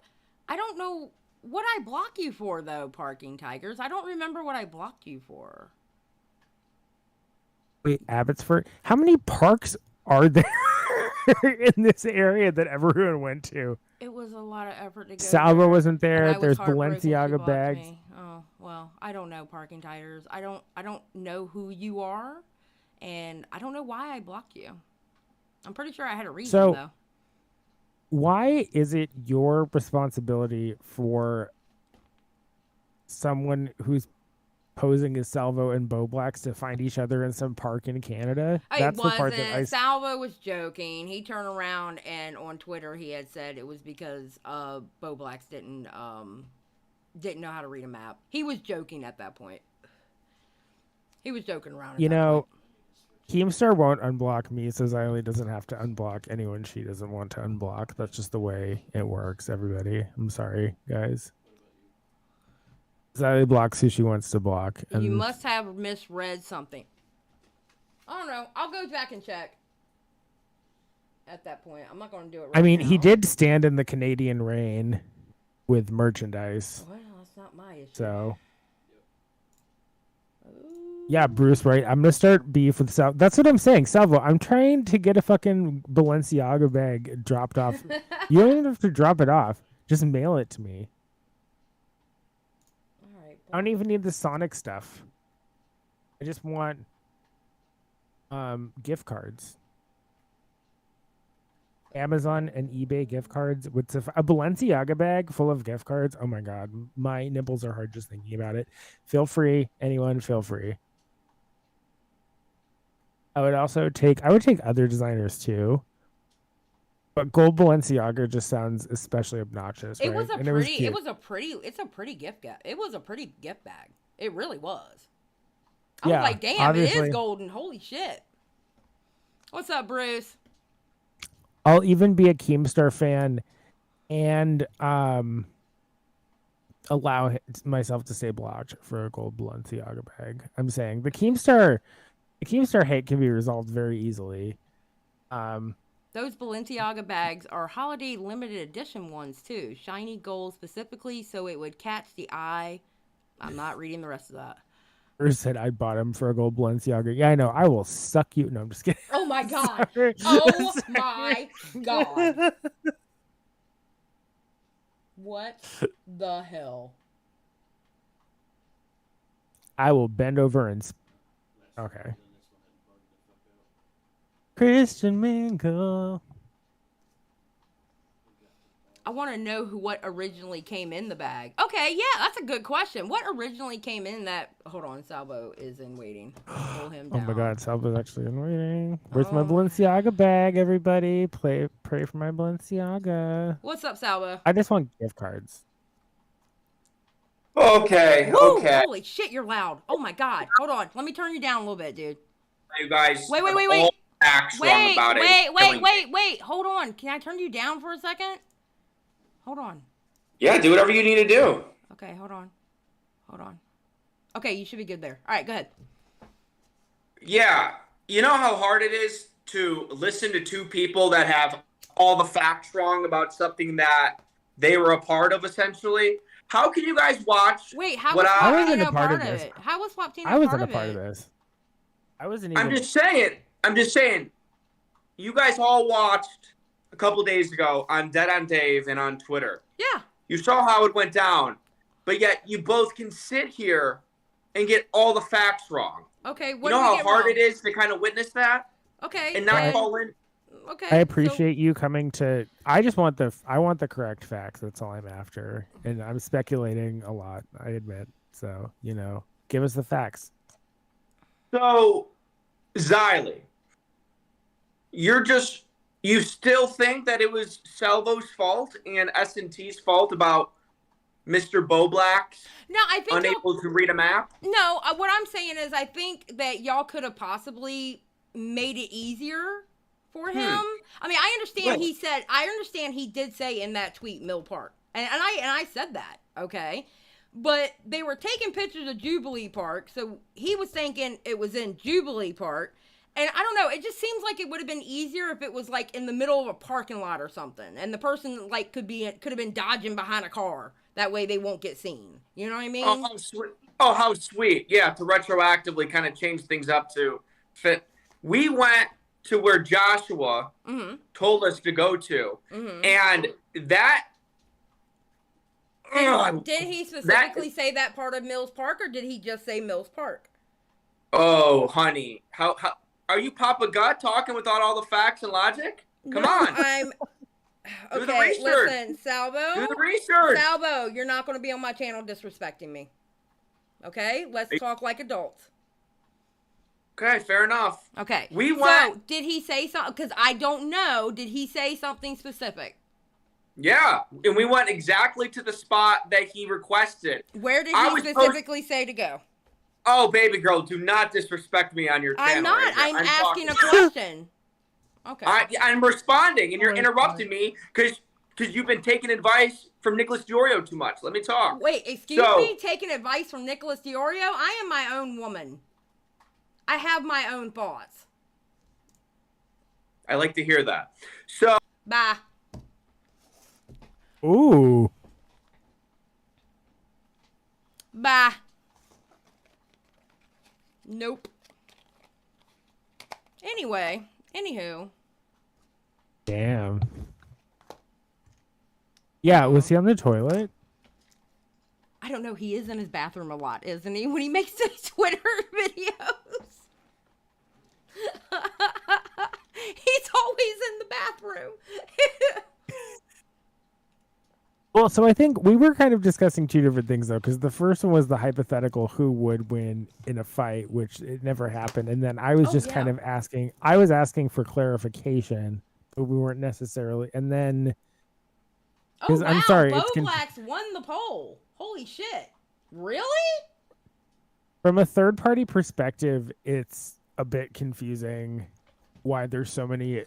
I don't know what I block you for though, Parking Tigers. I don't remember what I blocked you for.
Wait, Abbotsford? How many parks are there in this area that everyone went to?
It was a lot of effort to go.
Salvo wasn't there.
Was
There's Balenciaga bags.
Me. Oh well, I don't know, Parking Tigers. I don't know who you are, and I don't know why I blocked you. I'm pretty sure I had a reason though.
Why is it your responsibility for someone who's posing as Salvo and Beau Blacks to find each other in some park in Canada?
That's the part that Salvo was joking. He turned around and on Twitter he had said it was because Beau Blacks didn't know how to read a map. He was joking at that point. He was joking around.
Keemstar won't unblock me, so Xylee doesn't have to unblock anyone she doesn't want to unblock. That's just the way it works, everybody. I'm sorry, guys. Xylee blocks who she wants to block. And
you must have misread something. I don't know. I'll go back and check. At that point, I'm not going to do it right now.
He did stand in the Canadian rain with merchandise.
Well, that's not my issue.
So, yeah, Bruce, right? I'm going to start beef with Salvo. That's what I'm saying. Salvo, I'm trying to get a fucking Balenciaga bag dropped off. You don't even have to drop it off. Just mail it to me. I don't even need the Sonic stuff. I just want gift cards. Amazon and eBay gift cards with a Balenciaga bag full of gift cards. Oh my God, my nipples are hard just thinking about it. Feel free, anyone, feel free. I would take other designers too. But gold Balenciaga just sounds especially obnoxious.
It
right?
was it's a pretty gift bag. It was a pretty gift bag. It really was. I was like, damn, obviously. It is golden. Holy shit. What's up, Bruce?
I'll even be a Keemstar fan and allow myself to stay blocked for a gold Balenciaga bag. I'm saying the Keemstar hate can be resolved very easily.
Those Balenciaga bags are holiday limited edition ones too. Shiny gold specifically so it would catch the eye. I'm not reading the rest of that.
Bruce said I bought him for a gold Balenciaga. Yeah, I know. I will suck you. No, I'm just kidding.
Oh my God. Oh my God. What the hell?
I will bend over and... Okay. Christian Mingle.
I want to know what originally came in the bag. Okay, yeah, that's a good question. What originally came in that... Hold on, Salvo is in waiting. Pull him down.
Oh my God, Salvo's actually in waiting. Where's my Balenciaga bag, everybody? Pray for my Balenciaga.
What's up, Salvo?
I just want gift cards.
Okay,
Woo!
okay.
Holy shit, you're loud. Oh my God. Hold on. Let me turn you down a little bit, dude.
You guys...
Wait. Wait. Hold on. Can I turn you down for a second? Hold on.
Yeah, do whatever you need to do.
Okay, hold on. Okay, you should be good there. All right, go ahead.
Yeah, you know how hard it is to listen to two people that have all the facts wrong about something that they were a part of, essentially? How can you guys watch?
Wait, how was I a part of it? How How was Floptina
I wasn't
part of
this. I wasn't even.
I'm just saying. You guys all watched a couple days ago on Dead on Dave and on Twitter.
Yeah.
You saw how it went down, but yet you both can sit here and get all the facts wrong.
Okay.
You know how hard it is to kind of witness that?
Okay.
And not call in.
Okay.
I appreciate you coming to. I just want the correct facts. That's all I'm after, and I'm speculating a lot. I admit. So give us the facts.
So, Xylee, you still think that it was Salvo's fault and S&T's fault about Mr. Beau Blacks
I think
unable to read a map?
No, what I'm saying is I think that y'all could have possibly made it easier for him. I mean, I understand I understand he did say in that tweet Mill Park. And I said that, okay? But they were taking pictures of Jubilee Park, so he was thinking it was in Jubilee Park. And I don't know, it just seems like it would have been easier if it was like in the middle of a parking lot or something, and the person like could have been dodging behind a car. That way they won't get seen. You know what I mean?
Oh, how sweet! Oh, how sweet! Yeah, to retroactively kind of change things up to fit. We went to where Joshua told us to go to, and that.
Did he specifically say that part of Mills Park, or did he just say Mills Park?
Oh, honey, how are you, Papa God, talking without all the facts and logic? Come on.
I'm
Do the
okay.
research.
Listen, Salvo.
Do the research.
Salvo, you're not going to be on my channel disrespecting me. Okay, let's talk like adults.
Okay, fair enough.
Okay.
So,
did he say something? Because I don't know. Did he say something specific?
Yeah, and we went exactly to the spot that he requested.
Where did he specifically say to go?
Oh, baby girl, do not disrespect me on your channel.
I'm not. I'm asking a question. Okay.
I'm responding, and you're interrupting me because you've been taking advice from Nicholas DiOrio too much. Let me talk.
Wait, excuse me? Taking advice from Nicholas DiOrio? I am my own woman. I have my own thoughts.
I like to hear that. So.
Bye.
Ooh.
Bye. Nope. Anywho.
Damn. Yeah, was he on the toilet?
I don't know. He is in his bathroom a lot, isn't he? When he makes those Twitter videos. He's always in the bathroom.
Well, so I think we were kind of discussing two different things, though, because the first one was the hypothetical who would win in a fight, which it never happened. And then I was kind of asking, for clarification, but we weren't necessarily. And then,
wow,
I'm sorry,
Beau Blacks won the poll. Holy shit. Really?
From a third-party perspective, it's a bit confusing why there's so many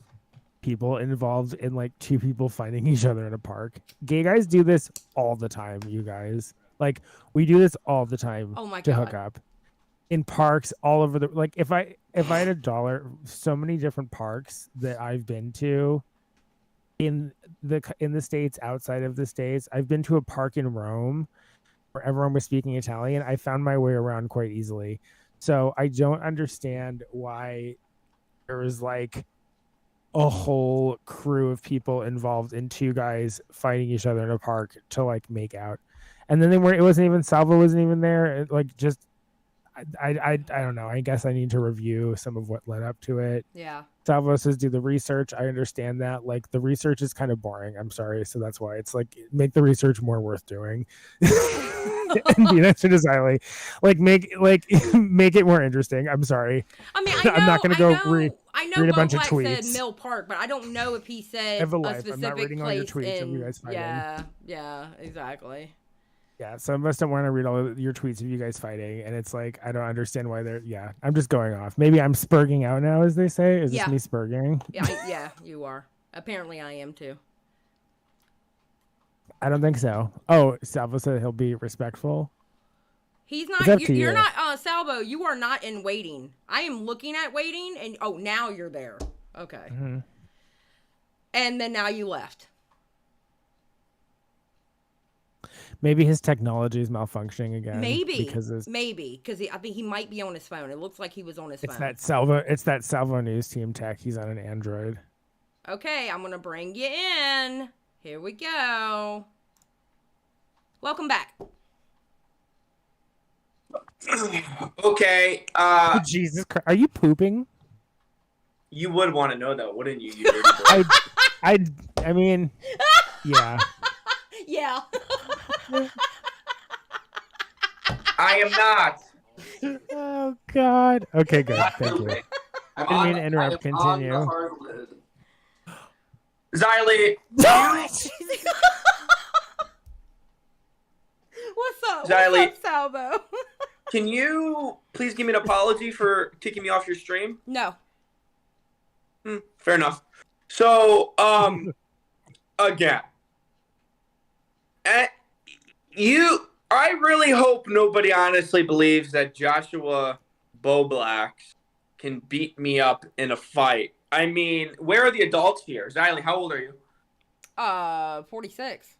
people involved in like two people fighting each other in a park. Gay guys do this all the time, you guys. Like, we do this all the time to hook up in parks all over the, like, if I had $1, so many different parks that I've been to in the States, outside of the States. I've been to a park in Rome where everyone was speaking Italian. I found my way around quite easily. So I don't understand why there was like a whole crew of people involved in two guys fighting each other in a park to like make out. And then it wasn't even, Salvo wasn't even there. I don't know. I guess I need to review some of what led up to it.
Yeah.
Salvo says do the research. I understand that. Like, the research is kind of boring. I'm sorry. So that's why it's like, make the research more worth doing. And the answer to Xylee, like, make it more interesting. I'm sorry.
I mean,
I'm not going to go read a bunch of
Beau Blacks
tweets.
said Mill Park, but I don't know if he said
Have a life.
specific
I'm not reading all your tweets of you guys fighting.
Yeah, exactly.
Yeah, some of us don't want to read all of your tweets of you guys fighting, and it's like, I don't understand why they're. Yeah, I'm just going off. Maybe I'm spurging out now, as they say. Is this me spurging?
Yeah, you are. Apparently, I am too.
I don't think so. Oh, Salvo said he'll be respectful.
He's not. You're not. Salvo, you are not in waiting. I am looking at waiting, and now you're there. Okay.
Mm-hmm. And
then now you left.
Maybe his technology is malfunctioning again.
Maybe
because
I think he might be on his phone. It looks like he was on his phone.
It's that Salvo News Team tech. He's on an Android.
Okay, I'm gonna bring you in. Here we go. Welcome back.
Okay.
Jesus Christ, are you pooping?
You would want to know that, wouldn't you? You dirty boy?
I mean, yeah.
Yeah.
I am not.
Oh God. Okay, good. Thank you. I didn't mean to interrupt. Continue.
Xylee.
What's up?
Xylee.
What's up, Salvo?
Can you please give me an apology for kicking me off your stream?
No.
Fair enough. So, again, I really hope nobody honestly believes that Joshua Beau Blacks can beat me up in a fight. I mean, where are the adults here? Xylee, how old are you?
46.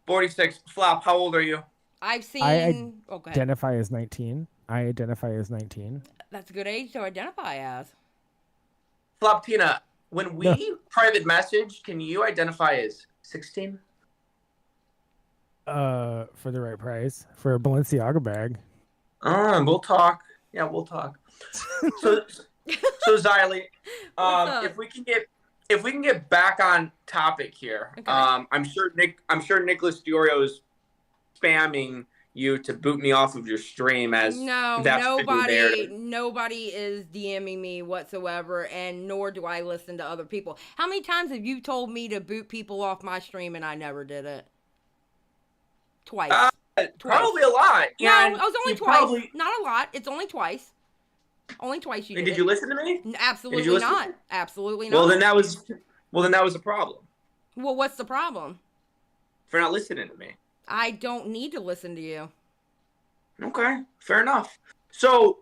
46. Flop, how old are you?
I've seen.
Go ahead. Identify as 19. I identify as 19.
That's a good age to identify as.
Floptina, when we private message, can you identify as 16?
For the right price for a Balenciaga bag.
We'll talk. Yeah, we'll talk. So Xylee, if we can get back on topic here, okay. I'm sure Nicholas Diorio is spamming you to boot me off of your stream as
nobody is DMing me whatsoever, and nor do I listen to other people. How many times have you told me to boot people off my stream and I never did it? Twice.
Probably a lot.
No, it was only twice. Not a lot. It's only twice. Only twice you did.
And did you listen to me?
Absolutely not. Absolutely not.
Well, then that was a problem.
Well, what's the problem?
For not listening to me.
I don't need to listen to you.
Okay, fair enough. So,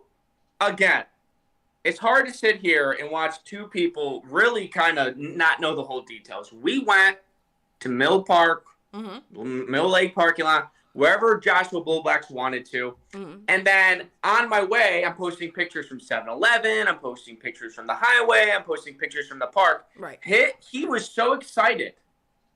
again, it's hard to sit here and watch two people really kind of not know the whole details. We went to Mill Park, Mill Lake parking lot, wherever Joshua Beau Blacks wanted to. And then on my way, I'm posting pictures from 7-Eleven. I'm posting pictures from the highway. I'm posting pictures from the park.
Right.
He was so excited.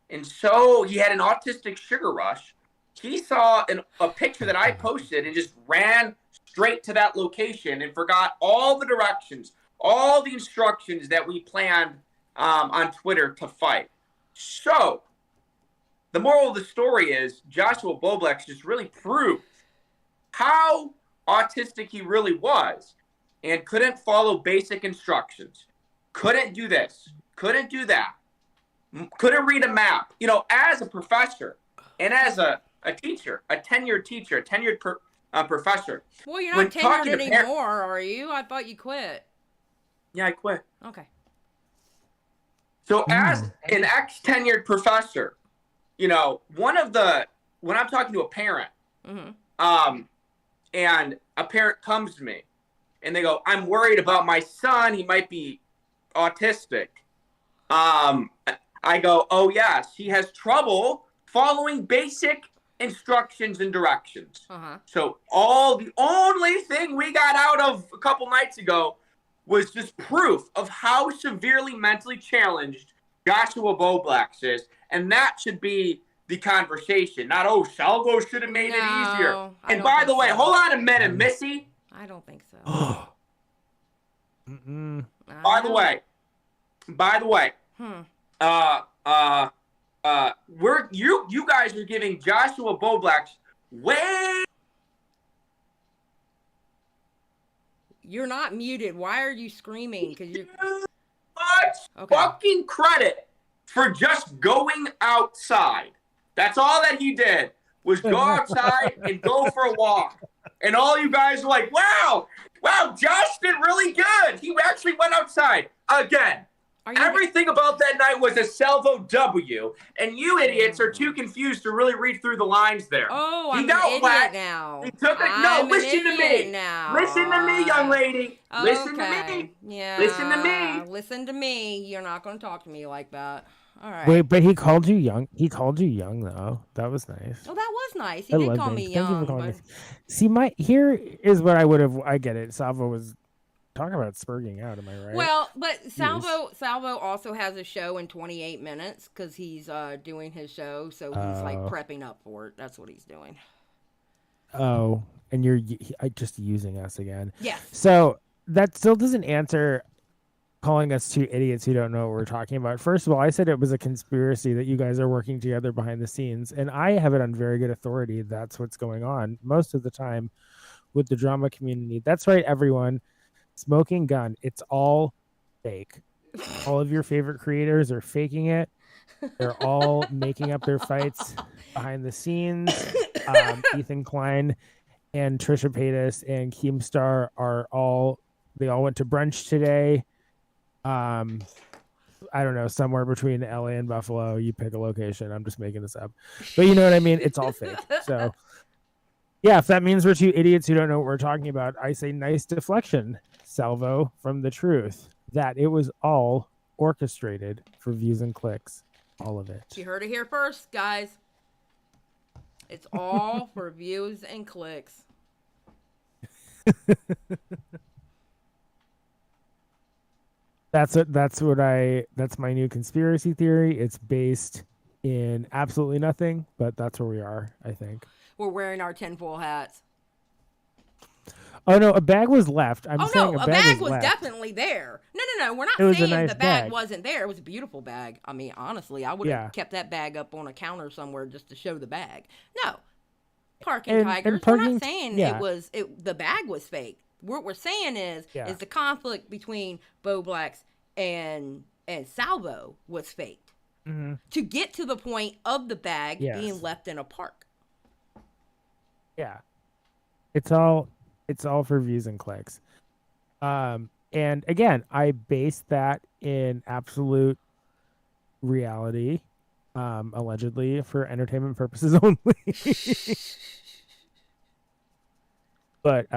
And so he had an autistic sugar rush. He saw a picture that I posted and just ran straight to that location and forgot all the directions, all the instructions that we planned on Twitter to fight. So the moral of the story is Joshua Beau Blacks just really proved how autistic he really was and couldn't follow basic instructions. Couldn't do this. Couldn't do that. Couldn't read a map. You know, as a professor and as a teacher, a tenured teacher, a tenured professor.
Well, you're not tenured anymore, are you? I thought you quit.
Yeah, I quit.
Okay.
So as an ex-tenured professor, you know, when I'm talking to a parent, and a parent comes to me and they go, I'm worried about my son. He might be autistic. I go, oh, yes, he has trouble following basic instructions and directions. So the only thing we got out of a couple nights ago was just proof of how severely mentally challenged Joshua Beau Blacks is. And that should be the conversation. Not, oh, Salvo should have made it easier. And by the way, hold on a minute, Missy.
I don't think so.
By the way, you guys are giving Joshua Beau Blacks way.
You're not muted. Why are you screaming? Because you're
much fucking credit for just going outside. That's all that he did was go outside and go for a walk. And all you guys were like, wow, Josh did really good. He actually went outside again. Everything about that night was a Salvo W, and you idiots are too confused to really read through the lines there.
Oh, I'm an idiot now.
He took it. No, listen to me.
Now.
Listen to me, young lady. Listen to me.
Yeah.
Listen to me.
Listen to me. You're not going to talk to me like that. All right.
Wait, but he called you young. He called you young, though. That was nice.
Oh, that was nice. He
I
did
love
call
that.
me
Thank
young.
you for calling
but...
me. See, here is what I would have. I get it. Salvo was talking about spurging out. Am I right?
Well, but Salvo also has a show in 28 minutes because he's doing his show, so he's like prepping up for it. That's what he's doing.
Oh, and you're just using us again.
Yes.
So that still doesn't answer calling us two idiots who don't know what we're talking about. First of all, I said it was a conspiracy that you guys are working together behind the scenes, and I have it on very good authority. That's what's going on most of the time with the drama community. That's right, everyone. Smoking gun. It's all fake. All of your favorite creators are faking it. They're all making up their fights behind the scenes. Ethan Klein and Trisha Paytas and Keemstar they all went to brunch today. I don't know, somewhere between LA and Buffalo. You pick a location. I'm just making this up. But you know what I mean? It's all fake. So yeah, if that means we're two idiots who don't know what we're talking about, I say nice deflection, Salvo, from the truth. That it was all orchestrated for views and clicks. All of it.
You heard it here first, guys. It's all for views and clicks.
That's my new conspiracy theory. It's based in absolutely nothing, but that's where we are, I think.
We're wearing our tinfoil hats.
Oh no, a bag was left.
A bag was definitely there. No. We're not saying the bag wasn't there. It was a beautiful bag. I mean, honestly, I would have kept that bag up on a counter somewhere just to show the bag. No. Parking tigers. We're not saying the bag was fake. What we're saying is the conflict between Beau Blacks and Salvo was faked to get to the point of the bag being left in a park.
Yeah, it's all for views and clicks. And again, I base that in absolute reality, allegedly for entertainment purposes only. But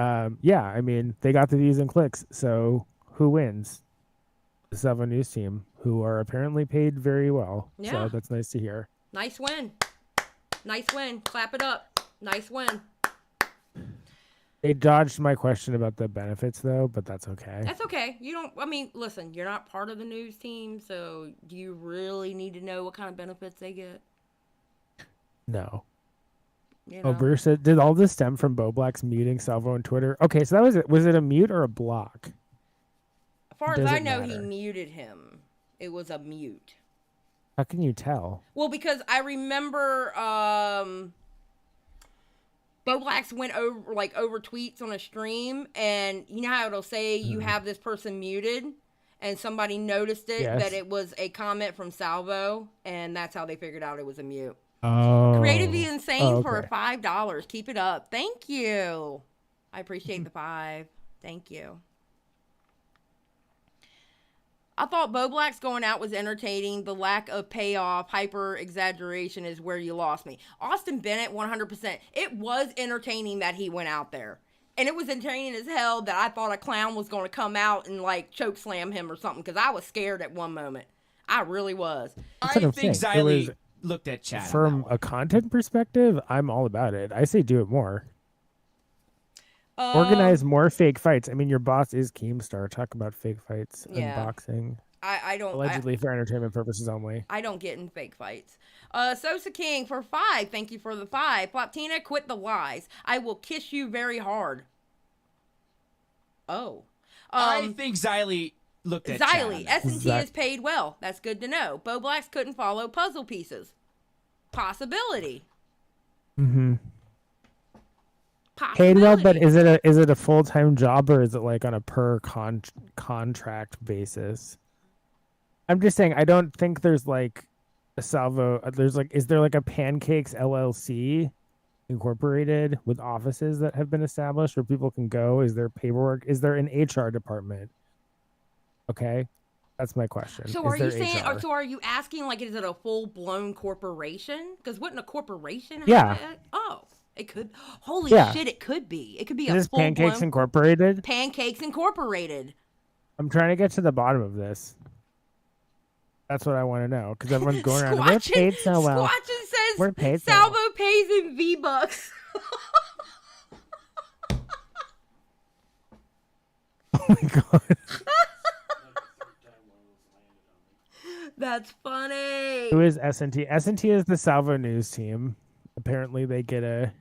yeah, I mean, they got the views and clicks. So who wins? The Salvo News team, who are apparently paid very well. Yeah. So that's nice to hear.
Nice win. Nice win. Clap it up. Nice win.
They dodged my question about the benefits, though, but that's okay.
That's okay. Listen, you're not part of the news team, so do you really need to know what kind of benefits they get?
No.
You know?
Bruce, did all this stem from Beau Blacks muting Salvo on Twitter? Okay, so that was it. Was it a mute or a block?
As far as I know, he muted him. It was a mute.
How can you tell?
Well, because I remember Beau Blacks went over tweets on a stream, and you know how it'll say you have this person muted, and somebody noticed it that it was a comment from Salvo, and that's how they figured out it was a mute.
Oh.
Creatively Insane for $5. Keep it up. Thank you. I appreciate the 5. Thank you. I thought Beau Blacks going out was entertaining. The lack of payoff, hyper exaggeration is where you lost me. Austin Bennett, 100%. It was entertaining that he went out there. And it was entertaining as hell that I thought a clown was going to come out and choke slam him or something, because I was scared at one moment. I really was.
I think Xylee looked at chat.
From a content perspective, I'm all about it. I say do it more. Organize more fake fights. I mean, your boss is Keemstar. Talk about fake fights and boxing.
I don't...
Allegedly for entertainment purposes only.
I don't get in fake fights. Sosa King for 5. Thank you for the 5. Floptina, quit the lies. I will kiss you very hard. Oh.
I think Xylee looked at
Xylee, S&T is paid well. That's good to know. Beau Blacks couldn't follow puzzle pieces. Possibility.
Mm-hmm. Paid well, but is it a full-time job, or is it on a per contract basis? I'm just saying, I don't think there's a Salvo. Is there a Pancakes LLC incorporated with offices that have been established where people can go? Is there paperwork? Is there an HR department? Okay, that's my question.
So are you saying? So are you asking is it a full-blown corporation? Because wouldn't a corporation? It could. Holy shit! It could be. It could be a full
Pancakes Incorporated.
Pancakes Incorporated.
I'm trying to get to the bottom of this. That's what I want to know because everyone's going around. We're paid so well.
Squatchin says
We're paid so
Salvo
well.
pays in V-Bucks.
Oh my god.
That's funny.
Who is S&T? S&T is the Salvo news team. Apparently they get a...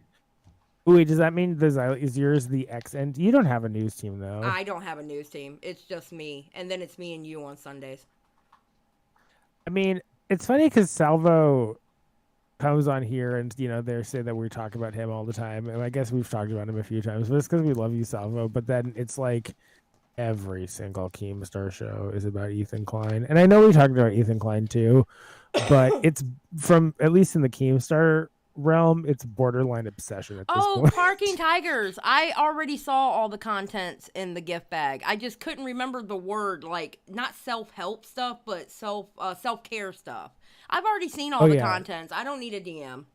Wait, does that mean is yours the XN? You don't have a news team, though.
I don't have a news team. It's just me. And then it's me and you on Sundays.
I mean, it's funny because Salvo comes on here and, they say that we talk about him all the time. And I guess we've talked about him a few times. But it's because we love you, Salvo. But then it's like every single Keemstar show is about Ethan Klein. And I know we talked about Ethan Klein, too. But it's from, at least in the Keemstar realm, it's borderline obsession at this point.
Parking Tigers. I already saw all the contents in the gift bag. I just couldn't remember the word, like not self-help stuff, but self-care stuff. I've already seen all the contents. I don't need a DM.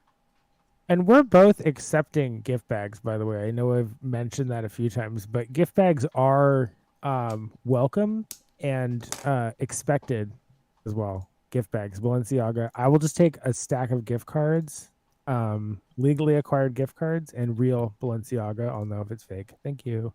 And we're both accepting gift bags, by the way. I know I've mentioned that a few times, but gift bags are welcome and expected as well. Gift bags, Balenciaga. I will just take a stack of gift cards. Legally acquired gift cards and real Balenciaga. I'll know if it's fake. Thank you.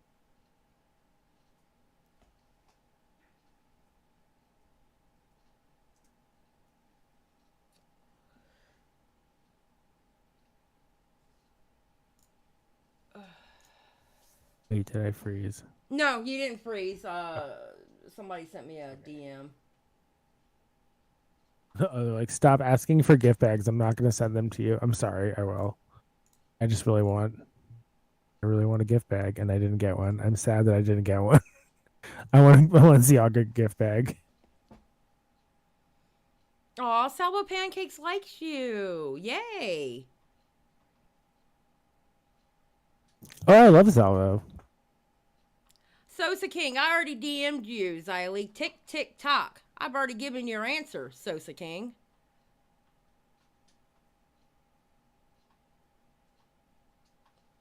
Wait, did I freeze?
No, you didn't freeze. Somebody sent me a DM.
Like, stop asking for gift bags. I'm not going to send them to you. I'm sorry. I will. I just really want a gift bag, and I didn't get one. I'm sad that I didn't get one. I want a Balenciaga gift bag.
Aw, Salvo Pancakes likes you. Yay.
Oh, I love Salvo.
Sosa King, I already DM'd you, Xylee. Tick, tick, tock. I've already given your answer, Sosa King.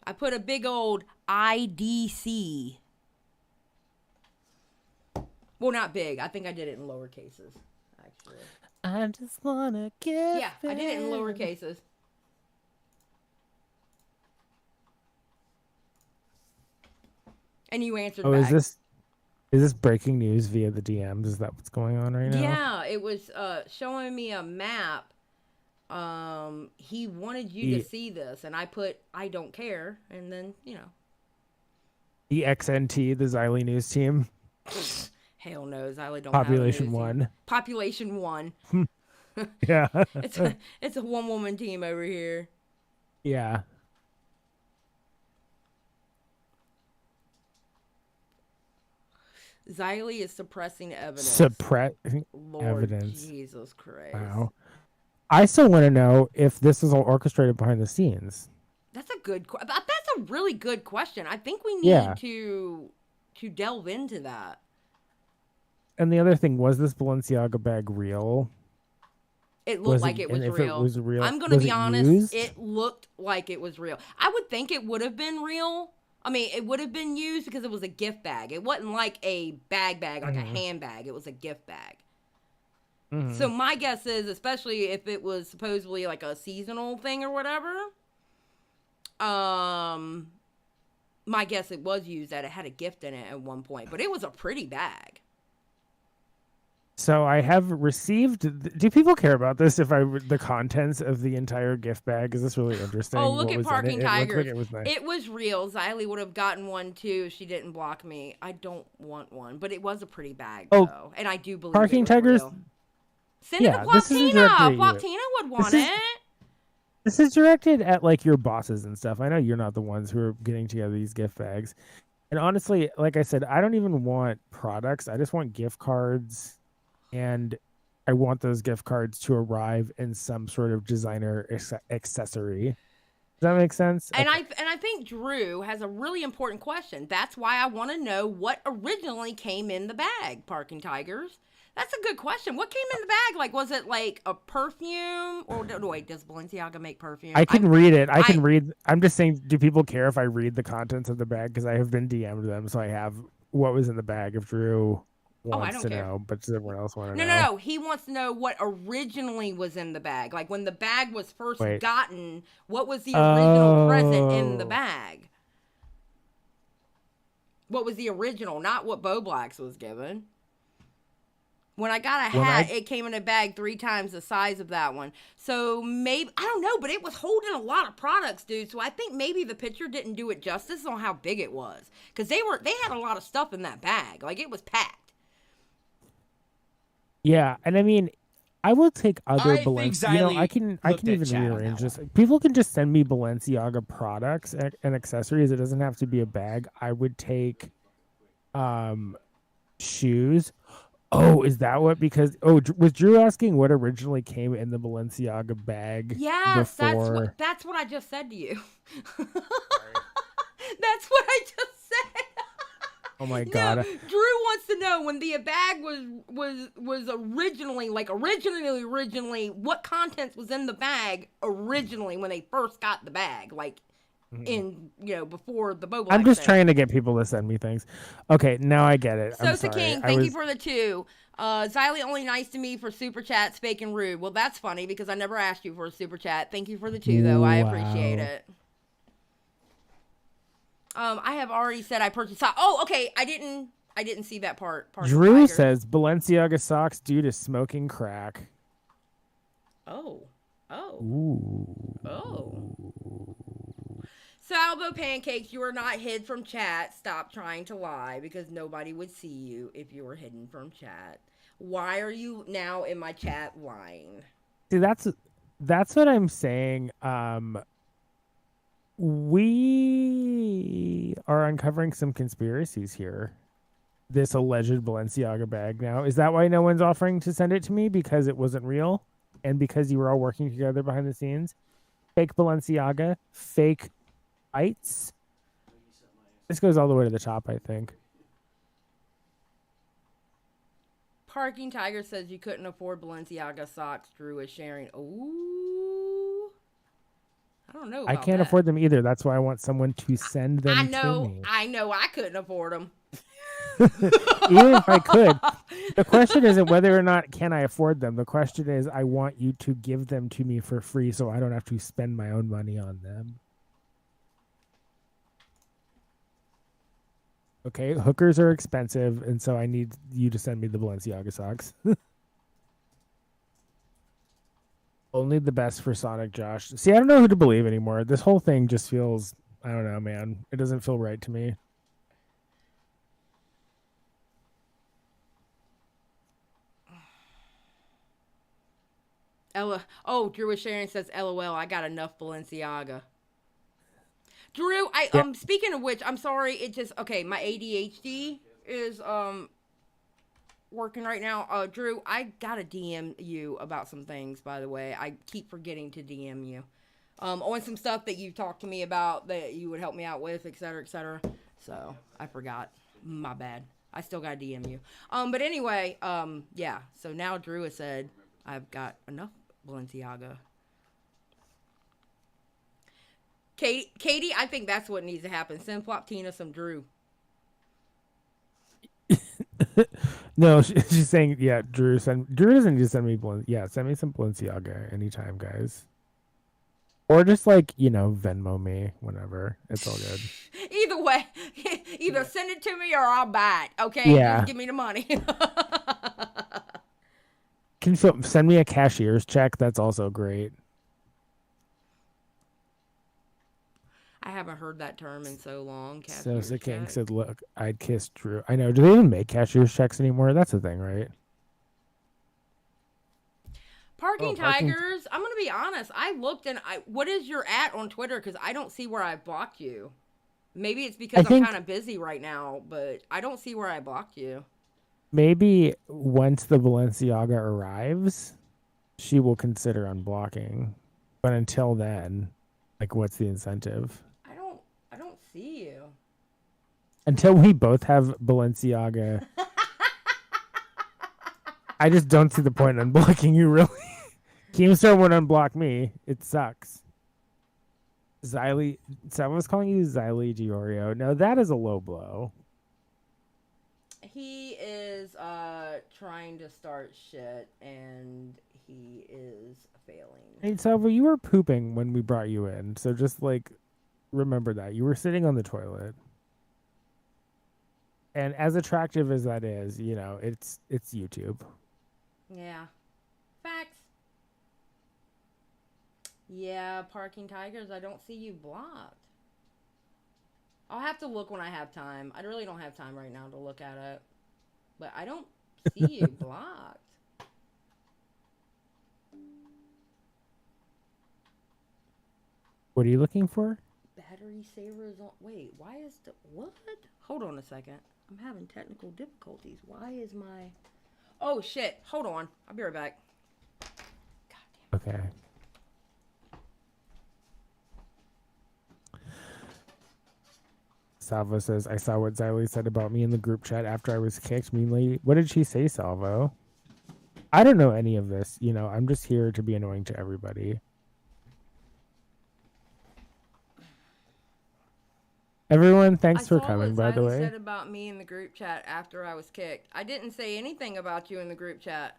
I put a big old IDC. Well, not big. I think I did it in lower cases, actually.
I just want to get
Yeah, I did it in lower cases. And you answered back.
Is this breaking news via the DMs? Is that what's going on right now?
Yeah, it was showing me a map. He wanted you to see this, and I put I don't care, and then
The XNT, the Xylee news team.
Hell no, Xylee don't.
Population
have a news
1.
team. Population 1.
Yeah.
It's a one-woman team over here.
Yeah.
Xylee is suppressing evidence.
Suppressing evidence.
Jesus Christ.
Wow. I still want to know if this is all orchestrated behind the scenes.
That's a really good question. I think we need to delve into that.
And the other thing, was this Balenciaga bag real?
It looked like it was real.
If it was real,
I'm going to be honest.
Used?
It looked like it was real. I would think it would have been real. I mean, it would have been used because it was a gift bag. It wasn't like a bag, like a handbag. It was a gift bag. Mm-hmm. So my guess is, especially if it was supposedly like a seasonal thing or whatever, my guess it was used that it had a gift in it at one point. But it was a pretty bag.
So I have received. Do people care about this? If the contents of the entire gift bag, is this really interesting?
Oh, look at Parking Tigers.
It was nice.
It was real. Xylee would have gotten one too if she didn't block me. I don't want one, but it was a pretty bag though, and I do believe
Parking Tigers.
Real. Send it to Floptina. Floptina would want it.
This is directed at like your bosses and stuff. I know you're not the ones who are getting together these gift bags, and honestly, like I said, I don't even want products. I just want gift cards. And I want those gift cards to arrive in some sort of designer accessory. Does that make sense?
And okay. I think Drew has a really important question. That's why I want to know what originally came in the bag, Parking Tigers. That's a good question. What came in the bag? Like, was it like a perfume? Or wait, does Balenciaga make perfume?
I can read it. I can read. I'm just saying, do people care if I read the contents of the bag? Because I have been DM'd them, so I have what was in the bag of Drew. wants to
care.
know, but does everyone else want to know?
No. He wants to know what originally was in the bag. Like when the bag was first gotten, what was the original present in the bag? What was the original, not what Beau Blacks was given. When I got a hat, it came in a bag 3 times the size of that one. So maybe, I don't know, but it was holding a lot of products, dude. So I think maybe the picture didn't do it justice on how big it was. Because they had a lot of stuff in that bag. Like, it was packed.
Yeah, and I mean, I will take other Balenciaga. I can even rearrange this. People can just send me Balenciaga products and accessories. It doesn't have to be a bag. I would take shoes. Oh, is that what? Because was Drew asking what originally came in the Balenciaga bag?
Yes, that's what I just said to you. That's what I just said.
Oh my god!
No, Drew wants to know when the bag was originally what contents was in the bag originally when they first got the bag, like in before the Beau Blacks.
I'm just trying to get people to send me things. Okay, now I get it.
Sosa King, thank you for the 2. Xylee only nice to me for super chat, fake and rude. Well, that's funny because I never asked you for a super chat. Thank you for the 2 though. I appreciate it. I have already said I purchased socks. Oh, okay. I didn't see that part.
Drew says Balenciaga socks due to smoking crack.
Oh.
Ooh.
Oh. Salvo Pancakes, you are not hid from chat. Stop trying to lie because nobody would see you if you were hidden from chat. Why are you now in my chat lying?
See, that's what I'm saying. We are uncovering some conspiracies here. This alleged Balenciaga bag now. Is that why no one's offering to send it to me? Because it wasn't real? And because you were all working together behind the scenes? Fake Balenciaga? Fake bites? This goes all the way to the top, I think.
Parking Tiger says you couldn't afford Balenciaga socks. Drew is sharing. Ooh. I don't know.
I can't afford them either. That's why I want someone to send them to me.
I know. I couldn't afford them.
Even if I could. The question isn't whether or not can I afford them. The question is I want you to give them to me for free so I don't have to spend my own money on them. Okay, hookers are expensive, and so I need you to send me the Balenciaga socks. Only the best for Sonic Josh. See, I don't know who to believe anymore. This whole thing just feels, I don't know, man. It doesn't feel right to me.
Drew is sharing says, LOL, I got enough Balenciaga. Drew, speaking of which, I'm sorry, my ADHD is working right now. Drew, I gotta DM you about some things, by the way. I keep forgetting to DM you. On some stuff that you talked to me about that you would help me out with, et cetera, et cetera. So, I forgot. My bad. I still gotta DM you. But anyway, yeah. So now Drew has said, I've got enough Balenciaga. Katie, I think that's what needs to happen. Send Floptina some Drew.
No, she's saying, yeah, Drew doesn't need to send me send me some Balenciaga anytime, guys. Or just Venmo me whenever. It's all good.
Either way, either send it to me or I'll buy it. Okay,
yeah.
Just give me the money.
Can you send me a cashier's check? That's also great.
I haven't heard that term in so long.
So the king said, "Look, I'd kiss Drew." I know. Do they even make cashier's checks anymore? That's the thing, right?
Parking Tigers. I'm gonna be honest. I looked and what is your @ on Twitter? Because I don't see where I blocked you. Maybe it's because I'm kind of busy right now, but I don't see where I blocked you.
Maybe once the Balenciaga arrives, she will consider unblocking. But until then, what's the incentive?
I don't see you.
Until we both have Balenciaga. I just don't see the point in unblocking you, really. Keemstar won't unblock me. It sucks. Someone's calling you Xylee Diorio. No, that is a low blow.
He is trying to start shit, and he is failing.
Hey, Salvo, you were pooping when we brought you in, so just like remember that you were sitting on the toilet. And as attractive as that is, you know, it's YouTube.
Yeah. Facts. Yeah, Parking Tigers, I don't see you blocked. I'll have to look when I have time. I really don't have time right now to look at it. But I don't see you blocked.
What are you looking for?
Battery saver is on. Wait, why is the. What? Hold on a second. I'm having technical difficulties. Why is my. Oh, shit. Hold on. I'll be right back.
Okay. Salvo says, I saw what Xylee said about me in the group chat after I was kicked. Meanly, what did she say, Salvo? I don't know any of this. You know, I'm just here to be annoying to everybody. Everyone, thanks for coming, by the way.
I said about me in the group chat after I was kicked. I didn't say anything about you in the group chat.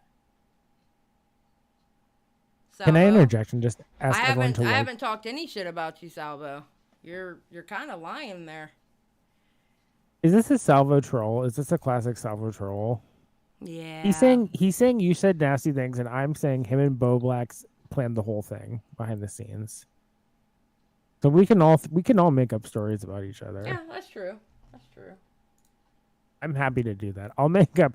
Salvo. Can I interject and just ask everyone to
I haven't talked any shit about you, Salvo. You're kind of lying there.
Is this a Salvo troll? Is this a classic Salvo troll?
Yeah.
He's saying you said nasty things, and I'm saying him and Beau Blacks planned the whole thing behind the scenes. So we can all make up stories about each other.
Yeah, that's true. That's true.
I'm happy to do that. I'll make up.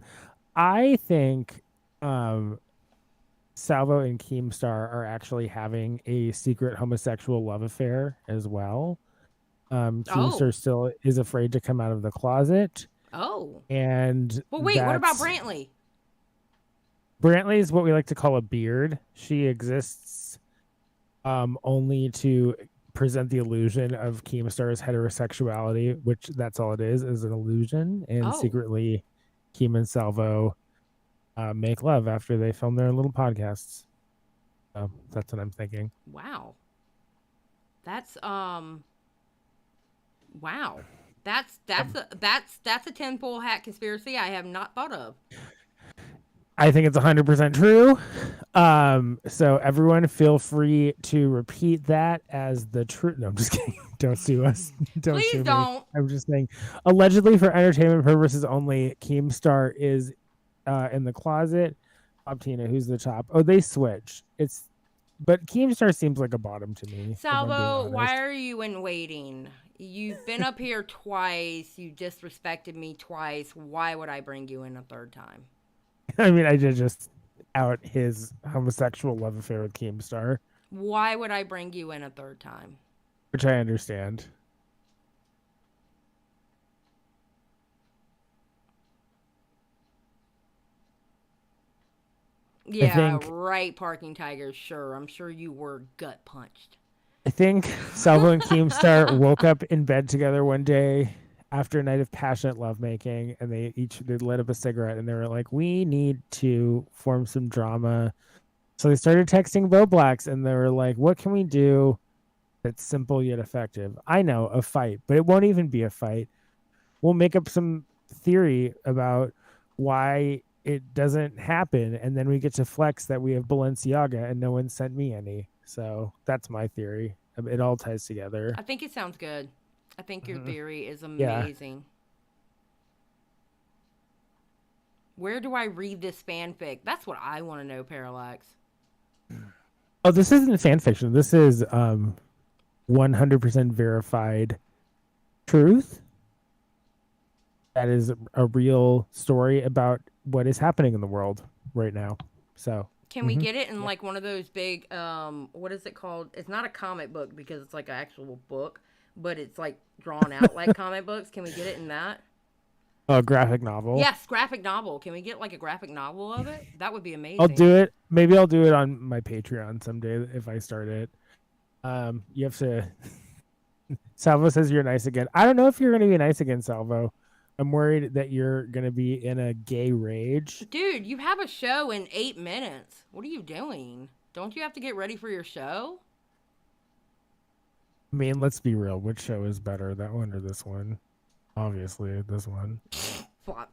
I think Salvo and Keemstar are actually having a secret homosexual love affair as well. Keemstar still is afraid to come out of the closet.
Oh.
And
well, wait, what about Brantley?
Brantley is what we like to call a beard. She exists only to present the illusion of Keemstar's heterosexuality, which that's all it is an illusion. And secretly, Keem and Salvo make love after they film their little podcasts. That's what I'm thinking.
Wow. That's wow. That's a tinfoil hat conspiracy I have not thought of.
I think it's 100% true. So everyone feel free to repeat that as the truth. No, I'm just kidding. Don't sue us.
Please don't.
I'm just saying, allegedly for entertainment purposes only, Keemstar is in the closet. Floptina, who's the top? Oh, they switch. But Keemstar seems like a bottom to me.
Salvo, why are you in waiting? You've been up here twice. You disrespected me twice. Why would I bring you in a third time?
I mean, I did just out his homosexual love affair with Keemstar.
Why would I bring you in a third time?
Which I understand.
Yeah, right, Parking Tigers. Sure, I'm sure you were gut punched.
I think Salvo and Keemstar woke up in bed together one day after a night of passionate lovemaking, and they lit up a cigarette, and they were like, we need to form some drama. So they started texting Beau Blacks, and they were like, what can we do that's simple yet effective? I know, a fight, but it won't even be a fight. We'll make up some theory about why it doesn't happen, and then we get to flex that we have Balenciaga and no one sent me any. So that's my theory. It all ties together.
I think it sounds good. I think your theory is amazing. Yeah. Where do I read this fanfic? That's what I want to know, Parallax.
Oh, this isn't fan fiction. This is 100% verified truth. That is a real story about what is happening in the world right now. So
can we get it in like one of those big what is it called? It's not a comic book because it's like an actual book, but it's like drawn out like comic books. Can we get it in that?
A graphic novel.
Yes, graphic novel. Can we get like a graphic novel of it? That would be amazing.
I'll do it. Maybe I'll do it on my Patreon someday if I start it. You have to. Salvo says you're nice again. I don't know if you're going to be nice again, Salvo. I'm worried that you're going to be in a gay rage.
Dude, you have a show in 8 minutes. What are you doing? Don't you have to get ready for your show?
I mean, let's be real. Which show is better, that one or this one? Obviously, this one.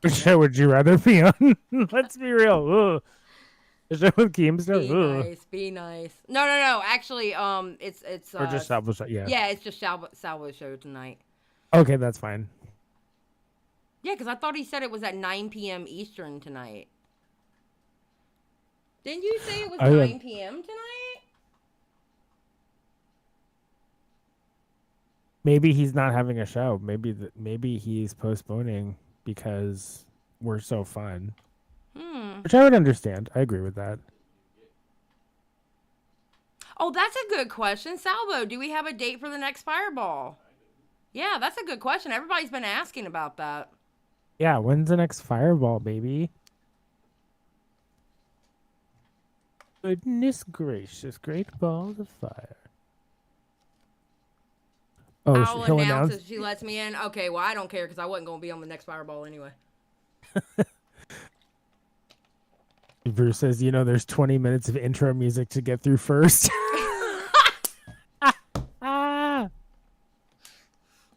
Which show would you rather be on? Let's be real. Ugh. The show with Keemstar.
Be nice. No. Actually, it's
or just Salvo show. Yeah.
Yeah, it's just Salvo show tonight.
Okay, that's fine.
Yeah, because I thought he said it was at 9 p.m. Eastern tonight. Didn't you say it was 9 p.m. tonight?
Maybe he's not having a show. Maybe he's postponing because we're so fun. Which I would understand. I agree with that.
Oh, that's a good question. Salvo, do we have a date for the next Fireball? Yeah, that's a good question. Everybody's been asking about that.
Yeah, when's the next Fireball, baby? Goodness gracious, great balls of fire. Oh,
I'll announce if she lets me in. Okay, well, I don't care because I wasn't going to be on the next Fireball anyway.
Bruce says, there's 20 minutes of intro music to get through first.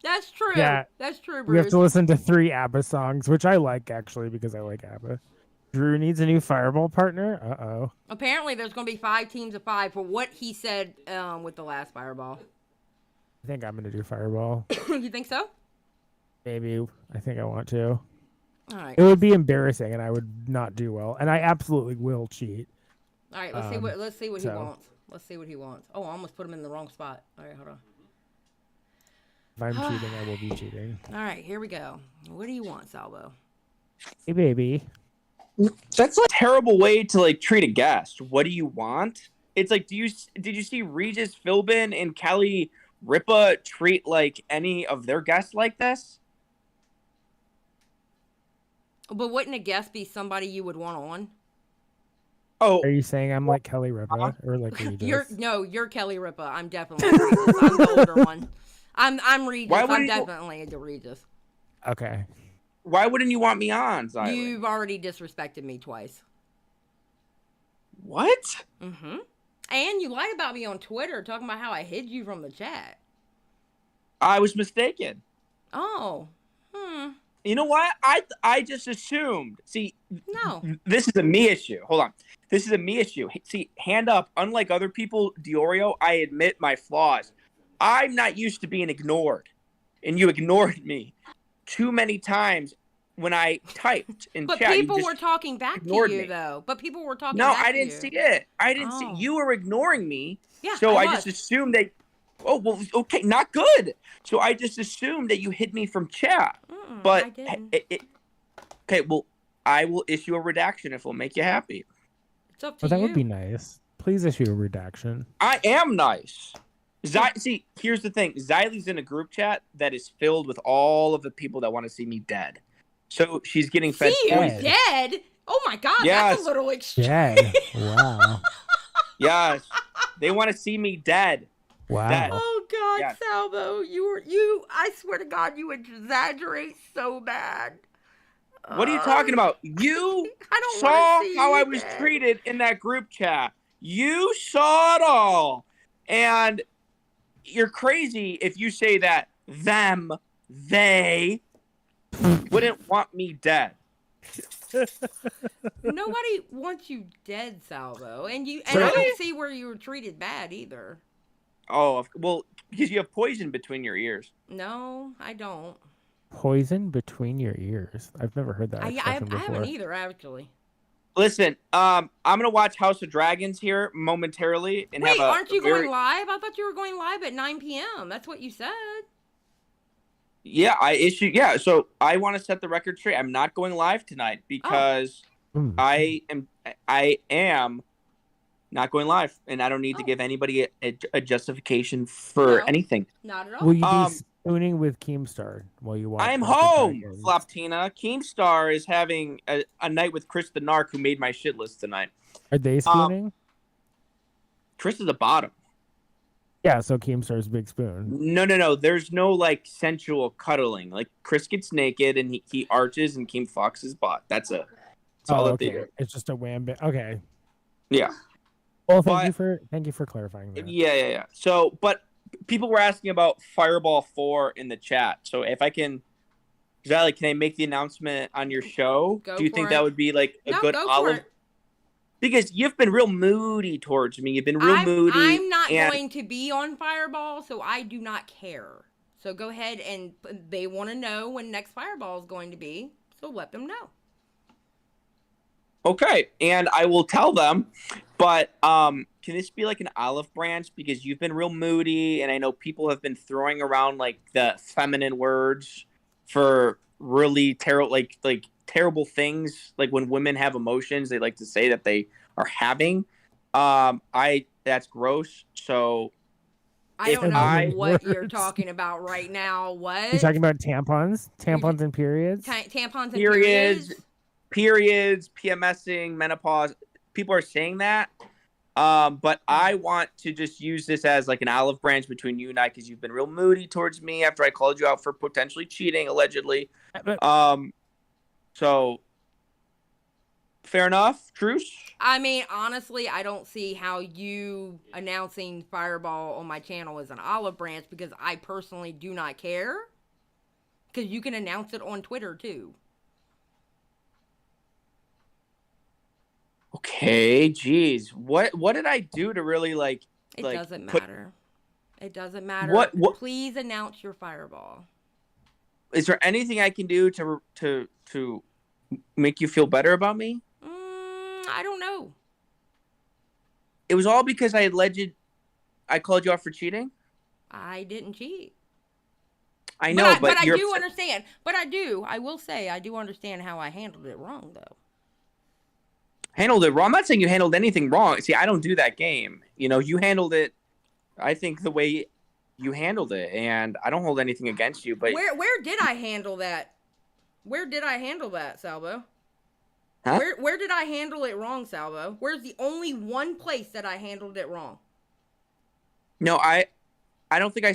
That's true.
Yeah.
That's true, Bruce.
We have to listen to 3 ABBA songs, which I like, actually, because I like ABBA. Drew needs a new Fireball partner? Uh-oh.
Apparently, there's going to be 5 teams of 5 for what he said with the last Fireball.
I think I'm going to do Fireball.
You think so?
Maybe. I think I want to.
All right.
It would be embarrassing, and I would not do well. And I absolutely will cheat.
All right, let's see what he wants. Let's see what he wants. Oh, I almost put him in the wrong spot. All right, hold on.
If I'm cheating, I will be cheating.
All right, here we go. What do you want, Salvo?
Hey, baby.
That's a terrible way to treat a guest. What do you want? It's like, did you see Regis Philbin and Kelly Ripa treat any of their guests like this?
But wouldn't a guest be somebody you would want on?
Oh,
are you saying I'm like Kelly Ripa or like Regis?
You're Kelly Ripa. I'm definitely Regis. I'm the older one. I'm Regis. I'm definitely the Regis.
Okay.
Why wouldn't you want me on, Xylee?
You've already disrespected me twice.
What?
Mm-hmm. And you lied about me on Twitter, talking about how I hid you from the chat.
I was mistaken.
Oh.
You know what? I just assumed. See,
no.
This is a me issue. Hold on. This is a me issue. See, hand up. Unlike other people, Diorio, I admit my flaws. I'm not used to being ignored, and you ignored me too many times when I typed in chat.
But people were talking back to you, though. But people were talking back to you.
No, I didn't see it. I didn't see. You were ignoring me.
Yeah,
so I just assumed that. Oh, well, okay, not good. So I just assumed that you hid me from chat. But
I didn't.
Okay, well, I will issue a redaction if it'll make you happy.
It's up to you.
That would be nice. Please issue a redaction.
I am nice. See, here's the thing. Xylee's in a group chat that is filled with all of the people that want to see me dead. So she's getting fed poison.
Dead? Oh my God,
yes.
that's a little extreme.
Dead. Wow.
Yes. They want to see me dead.
Wow.
Dead.
Oh God,
Yes.
Salvo, I swear to God, you exaggerate so bad.
What are you talking about? You saw how I was treated in that group chat. You saw it all. And you're crazy if you say that they wouldn't want me dead.
Nobody wants you dead, Salvo. And I don't see where you were treated bad either.
Oh, well, because you have poison between your ears.
No, I don't.
Poison between your ears. I've never heard that expression before.
I haven't either, actually.
Listen, I'm gonna watch House of Dragons here momentarily and
Wait, aren't you going live? I thought you were going live at 9 p.m. That's what you said.
Yeah, so I want to set the record straight. I'm not going live tonight because I am not going live, and I don't need to give anybody a justification for anything.
Not at all.
Will you be spooning with Keemstar while you watch?
I'm home, Floptina. Keemstar is having a night with Chris the Narc, who made my shit list tonight.
Are they spooning?
Chris is the bottom.
Yeah, so Keemstar's big spoon.
No. There's no sensual cuddling. Like Chris gets naked and he arches and Keem fucks his butt. That's all that they do.
It's just a wham. Okay.
Yeah.
Well, thank you for clarifying that.
Yeah. So, but people were asking about Fireball 4 in the chat. So if I can Zally, can I make the announcement on your show? Do you think that would be like a good olive? Because you've been real moody towards me. You've been real moody.
I'm not going to be on Fireball, so I do not care. So go ahead, and they want to know when next Fireball is going to be, so let them know.
Okay, and I will tell them, but can this be like an olive branch? Because you've been real moody, and I know people have been throwing around like the feminine words for really terrible things. Like when women have emotions, they like to say that they are having. That's gross. So
I don't know what you're talking about right now. What?
You're talking about tampons and periods.
Tampons and
periods, PMSing, menopause. People are saying that. But I want to just use this as like an olive branch between you and I, because you've been real moody towards me after I called you out for potentially cheating, allegedly. So fair enough, truce.
I mean, honestly, I don't see how you announcing Fireball on my channel is an olive branch, because I personally do not care. Because you can announce it on Twitter too.
Okay, geez. What did I do to really like?
It doesn't matter. It doesn't matter. What? Please announce your Fireball.
Is there anything I can do to make you feel better about me?
I don't know.
It was all because I called you out for cheating.
I didn't cheat.
I know, but
I do understand. But I will say, I do understand how I handled it wrong, though.
Handled it wrong? I'm not saying you handled anything wrong. See, I don't do that game. You know, you handled it, I think, the way you handled it, and I don't hold anything against you. But
where did I handle that? Where did I handle that, Salvo?
Huh?
Where did I handle it wrong, Salvo? Where's the only one place that I handled it wrong?
No, I don't think I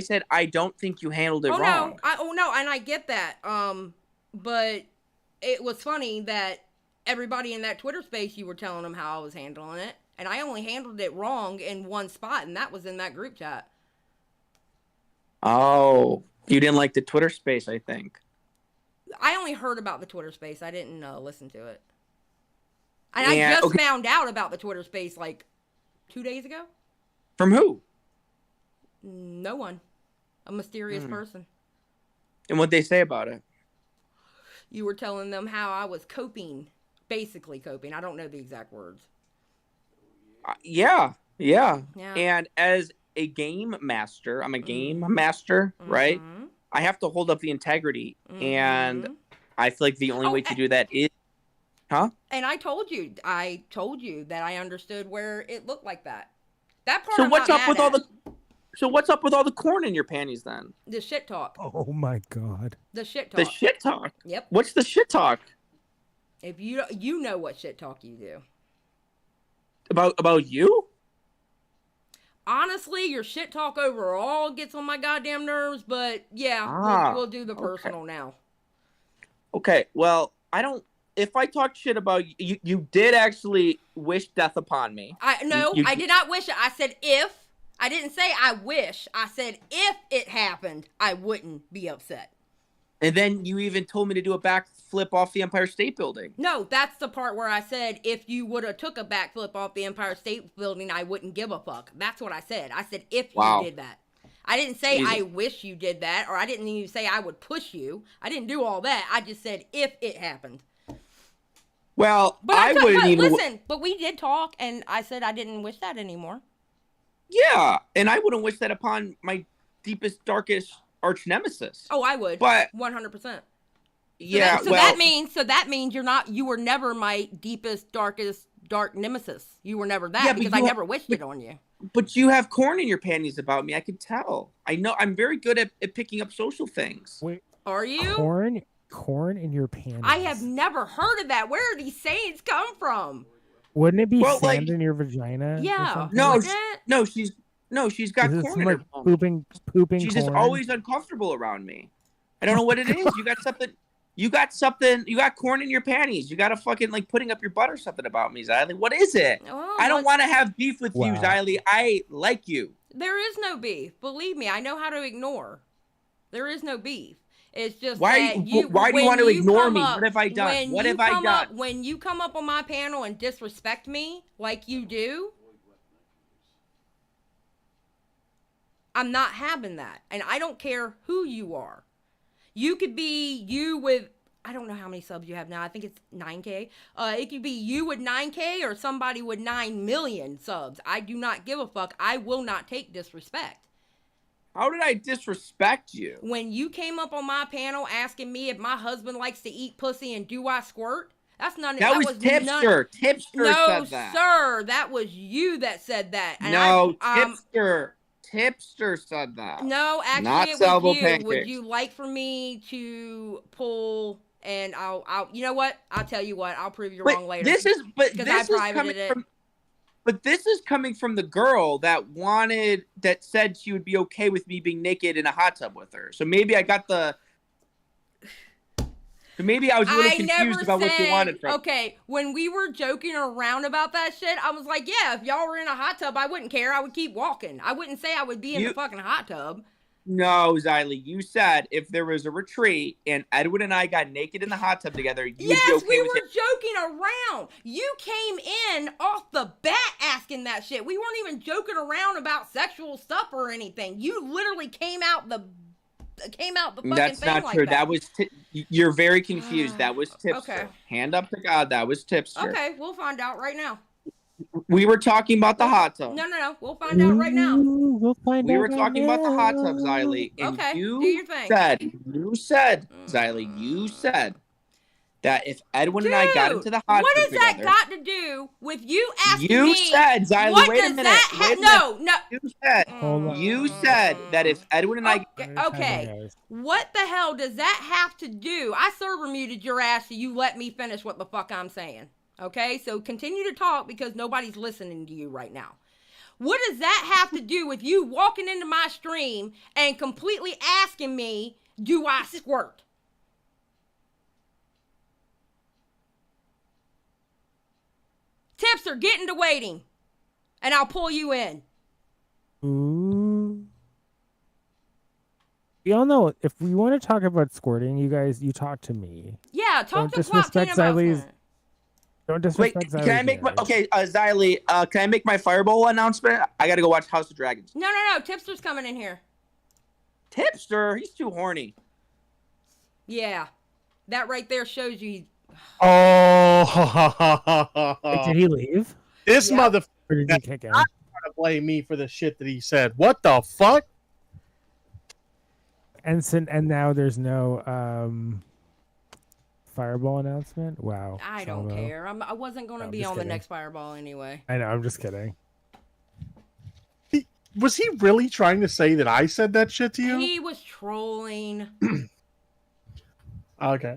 said I don't think you handled it wrong.
No, and I get that. But it was funny that everybody in that Twitter space, you were telling them how I was handling it, and I only handled it wrong in one spot, and that was in that group chat.
Oh, you didn't like the Twitter space, I think.
I only heard about the Twitter space. I didn't listen to it. And I just found out about the Twitter space like 2 days ago.
From who?
No one. A mysterious person.
And what'd they say about it?
You were telling them how I was coping. Basically coping. I don't know the exact words.
Yeah. And as a game master, I'm a game master, right? I have to hold up the integrity, and I feel like the only way to do that is, huh?
And I told you that I understood where it looked like that. That part.
So what's up with all the corn in your panties then?
The shit talk.
Oh my god.
The shit talk.
The shit talk.
Yep.
What's the shit talk?
If you know what shit talk you do.
About you?
Honestly, your shit talk overall gets on my goddamn nerves, but yeah, we'll do the personal now.
Okay, well, if I talk shit about you, you did actually wish death upon me.
I did not wish it. I said if. I didn't say I wish. I said if it happened, I wouldn't be upset.
And then you even told me to do a backflip off the Empire State Building.
No, that's the part where I said if you would have took a backflip off the Empire State Building, I wouldn't give a fuck. That's what I said. I said if you did that. I didn't say I wish you did that, or I didn't even say I would push you. I didn't do all that. I just said if it happened.
Well, but
we did talk, and I said I didn't wish that anymore.
Yeah, and I wouldn't wish that upon my deepest, darkest arch nemesis.
Oh, I would.
But
100%.
Yeah.
So that means you were never my deepest, darkest, dark nemesis. You were never that because I never wished it on you.
But you have corn in your panties about me. I could tell. I know. I'm very good at picking up social things.
Wait,
are you?
Corn in your panties.
I have never heard of that. Where do these sayings come from?
Wouldn't it be sand in your vagina?
Yeah.
She's got corn in her
pooping.
She's just always uncomfortable around me. I don't know what it is. You got something. You got corn in your panties. You got a fucking putting up your butt or something about me, Xylee. What is it?
Oh,
I don't want to have beef with you, Xylee. I like you.
There is no beef. Believe me, I know how to ignore. There is no beef. It's just
why
that
do you want to ignore me? What have I done? What have I done?
When you come up on my panel and disrespect me like you do, I'm not having that. And I don't care who you are. You could be you with, I don't know how many subs you have now. I think it's 9K. It could be you with 9K or somebody with 9 million subs. I do not give a fuck. I will not take disrespect.
How did I disrespect you?
When you came up on my panel asking me if my husband likes to eat pussy and do I squirt, that's none.
That was Tipster. Tipster said that.
No, sir, that was you that said that. And
Tipster said that.
No, actually,
not
it
Salvo
was you.
Pancakes.
Would you like for me to pull? And I'll. You know what? I'll tell you what. I'll prove you wrong later.
This is coming from the girl that said she would be okay with me being naked in a hot tub with her. So maybe I got the. Maybe I was a little confused about what you wanted from.
Okay, when we were joking around about that shit, I was like, yeah, if y'all were in a hot tub, I wouldn't care. I would keep walking. I wouldn't say I would be in the fucking hot tub.
No, Xylee, you said if there was a retreat and Edwin and I got naked in the hot tub together, you'd be okay with it.
Yes, we were joking around. You came in off the bat asking that shit. We weren't even joking around about sexual stuff or anything. You literally came out the fucking
That's
thing
not
like
true.
that
was you're very confused. That was Tipster.
Okay.
Hand up to God. That was Tipster.
Okay, we'll find out right now.
We were talking about the hot tub.
No. We'll find out right now.
We'll find out.
We were talking about the hot tub, Xylee. And
Okay, do your
you
thing.
said, Xylee, you said that if Edwin and I got into the hot
what
tub
has that
together,
got to do with you asking
you
me?
said, Xylee,
what
wait a
does
minute.
that
Wait a
no.
You said that if Edwin and I...
Okay, what the hell does that have to do? I server muted your ass so you let me finish what the fuck I'm saying. Okay, so continue to talk because nobody's listening to you right now. What does that have to do with you walking into my stream and completely asking me, do I squirt? Tipster, get into waiting, and I'll pull you in.
Ooh. Y'all know, if we want to talk about squirting, you talk to me.
Yeah, talk to
disrespect
Floptina
Xylee's. Don't disrespect
Wait, can I make my... Okay, Xylee, can I make my Fireball announcement? I gotta go watch House of Dragons.
No. Tipster's coming in here.
Tipster? He's too horny.
Yeah. That right there shows you...
Oh.
Wait, did he leave?
This motherfucker
did he kick out?
not trying to blame me for the shit that he said. What the fuck?
And now there's no Fireball announcement. Wow.
I don't care. I wasn't going to be on the next Fireball anyway.
I know. I'm just kidding.
Was he really trying to say that I said that shit to you?
He was trolling.
Okay.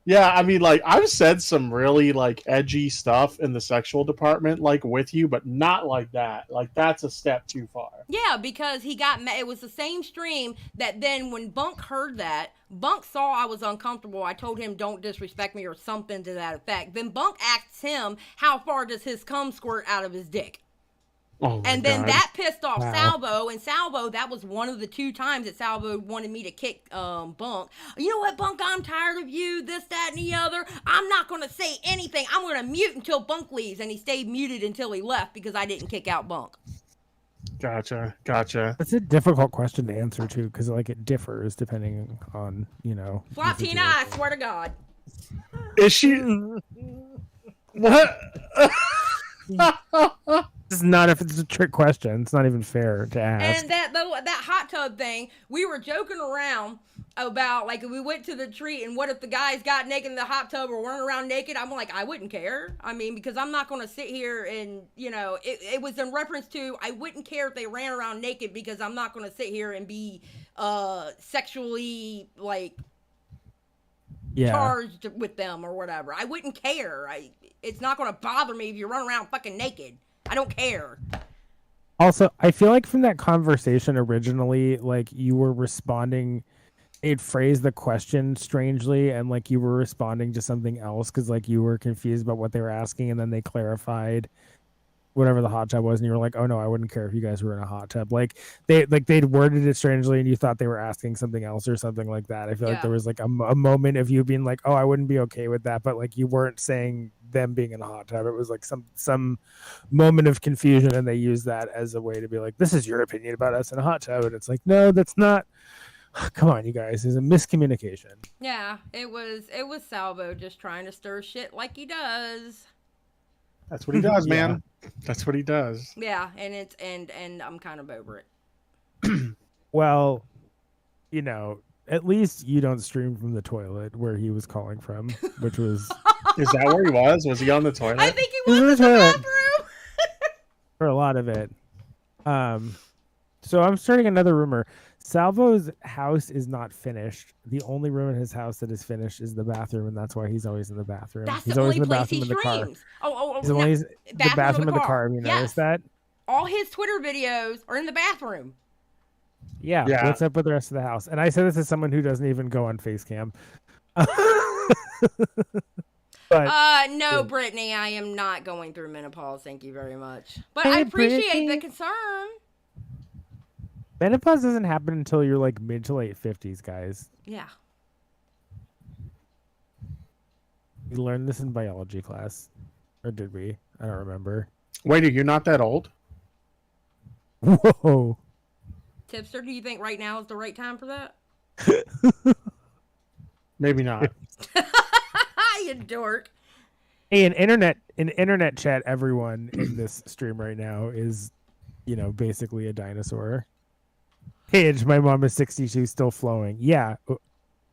Yeah, I mean, like, I've said some really, like, edgy stuff in the sexual department, like, with you, but not like that. Like, that's a step too far.
Yeah, because he got mad. It was the same stream that then when Bunk heard that, Bunk saw I was uncomfortable. I told him, don't disrespect me or something to that effect. Then Bunk asked him, how far does his cum squirt out of his dick?
Oh
and then
God.
that pissed off
Wow.
Salvo, and Salvo, that was one of the 2 times that Salvo wanted me to kick Bunk. You know what, Bunk, I'm tired of you, this, that, and the other. I'm not going to say anything. I'm going to mute until Bunk leaves, and he stayed muted until he left because I didn't kick out Bunk.
Gotcha.
That's a difficult question to answer, too, because, like, it differs depending on,
Floptina, I swear to God.
Is she... What?
This is not if it's a trick question. It's not even fair to ask.
And that hot tub thing, we were joking around about, like, we went to the tree, and what if the guys got naked in the hot tub or weren't around naked? I'm like, I wouldn't care. I mean, because I'm not going to sit here and, it was in reference to, I wouldn't care if they ran around naked because I'm not going to sit here and be sexually, like, charged with them or whatever. I wouldn't care. It's not going to bother me if you run around fucking naked. I don't care.
Also, I feel like from that conversation originally, like, you were responding, it phrased the question strangely, and, like, you were responding to something else because, like, you were confused about what they were asking, and then they clarified whatever the hot tub was, and you were like, "Oh no, I wouldn't care if you guys were in a hot tub." They'd worded it strangely, and you thought they were asking something else or something like that. I feel like there was like a moment of you being like, "Oh, I wouldn't be okay with that," but like you weren't saying them being in a hot tub. It was like some moment of confusion, and they used that as a way to be like, "This is your opinion about us in a hot tub," and it's like, no, that's not. Come on, you guys, there's a miscommunication.
Yeah, it was Salvo just trying to stir shit like he does.
That's what he does, man. That's what he does.
Yeah, and I'm kind of over it.
Well, at least you don't stream from the toilet where he was calling from, which was.
Is that where he was? Was he on the toilet?
I think he was in the bathroom.
For a lot of it. So I'm starting another rumor. Salvo's house is not finished. The only room in his house that is finished is the bathroom, and that's why he's always in the bathroom.
That's
he's
the
always
only
in the
place
bathroom
he
in the car.
streams. Oh,
He's always the bathroom of the car. Have you noticed that?
All his Twitter videos are in the bathroom.
Yeah. What's up with the rest of the house? And I say this as someone who doesn't even go on Facecam. But,
no, Brittany, I am not going through menopause. Thank you very much. But I appreciate the concern.
Menopause doesn't happen until you're like mid to late 50s, guys.
Yeah.
We learned this in biology class. Or did we? I don't remember.
Wait, you're not that old?
Whoa.
Tipster, do you think right now is the right time for that?
Maybe not.
You dork.
Hey, in internet chat, everyone in this stream right now is, basically a dinosaur. Paige, my mom is 62, still flowing. Yeah,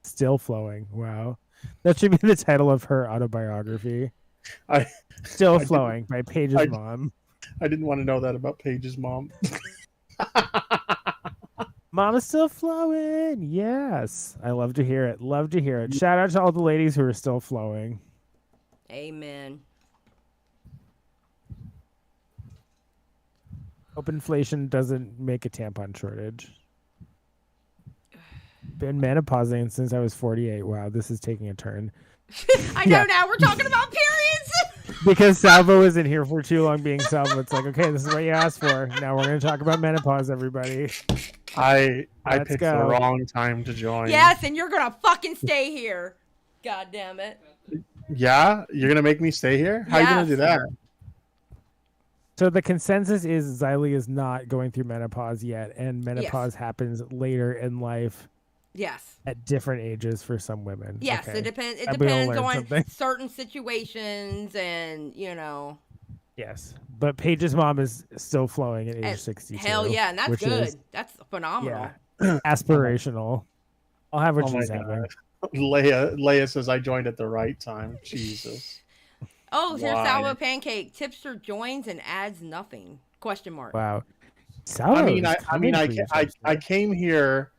still flowing. Wow. That should be the title of her autobiography. Still Flowing by Paige's mom.
I didn't want to know that about Paige's mom.
Mama's still flowing. Yes. I love to hear it. Love to hear it. Shout out to all the ladies who are still flowing.
Amen.
Hope inflation doesn't make a tampon shortage. Been menopausing since I was 48. Wow, this is taking a turn.
I know now we're talking about periods.
Because Salvo isn't here for too long being Salvo. It's like, okay, this is what you asked for. Now we're going to talk about menopause, everybody.
I picked the wrong time to join.
Yes, and you're going to fucking stay here. God damn it.
Yeah? You're going to make me stay here? How are you going to do that?
So the consensus is Xylee is not going through menopause yet, and menopause happens later in life.
Yes.
At different ages for some women.
Yes,
okay.
it depends. It depends on certain situations, and
Yes, but Paige's mom is still flowing at age 62.
Hell yeah, and that's good. That's phenomenal.
Yeah. Aspirational. I'll have what she's having.
Leia says I joined at the right time. Jesus.
Oh, here's Salvo Pancake. Tipster joins and adds nothing. Question mark.
Wow.
I came here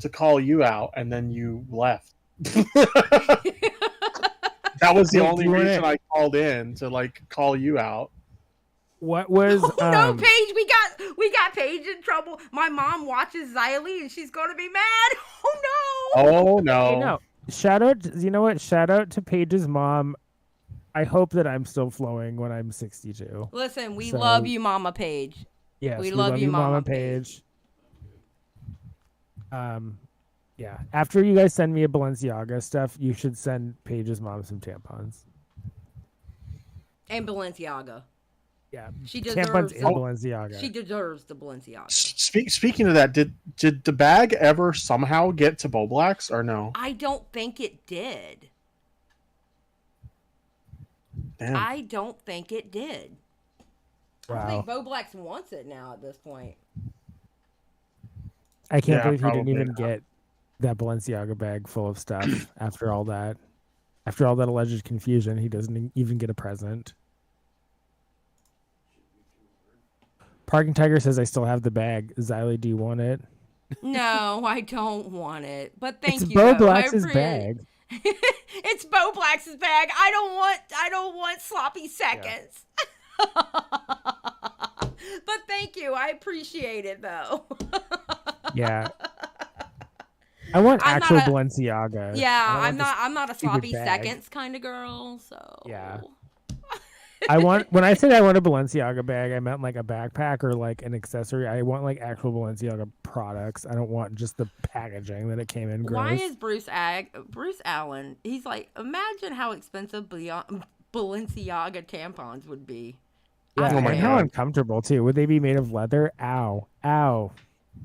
to call you out, and then you left. That was the only reason I called in, to call you out.
What was?
No, Paige, we got Paige in trouble. My mom watches Xylee, and she's gonna be mad. Oh no!
Oh no!
Hey, no. Shout out! You know what? Shout out to Paige's mom. I hope that I'm still flowing when I'm 62.
Listen, we love you, Mama Paige.
Yes, we love you, Mama Paige. Yeah. After you guys send me a Balenciaga stuff, you should send Paige's mom some tampons.
And Balenciaga.
Yeah.
She deserves
tampons and Balenciaga.
She deserves the Balenciaga.
Speaking of that, did the bag ever somehow get to Beau Blacks or no?
I don't think it did.
Damn.
I don't think it did.
Wow.
I don't think Beau Blacks wants it now at this point.
I can't believe he didn't even get that Balenciaga bag full of stuff after all that. After all that alleged confusion, he doesn't even get a present. Parking Tiger says, I still have the bag. Xylee, do you want it?
No, I don't want it. But thank
it's
you.
Beau Blacks' bag.
It's Beau Blacks' bag. I don't want sloppy seconds. Yeah. But thank you. I appreciate it though.
Yeah. I want actual Balenciaga.
Yeah, I'm not a sloppy seconds kind of girl, so.
Yeah. When I said I want a Balenciaga bag, I meant like a backpack or like an accessory. I want like actual Balenciaga products. I don't want just the packaging that it came in. Gross.
Why is Bruce Allen? He's like, imagine how expensive Balenciaga tampons would be.
Yeah, and how uncomfortable too. Would they be made of leather? Ow.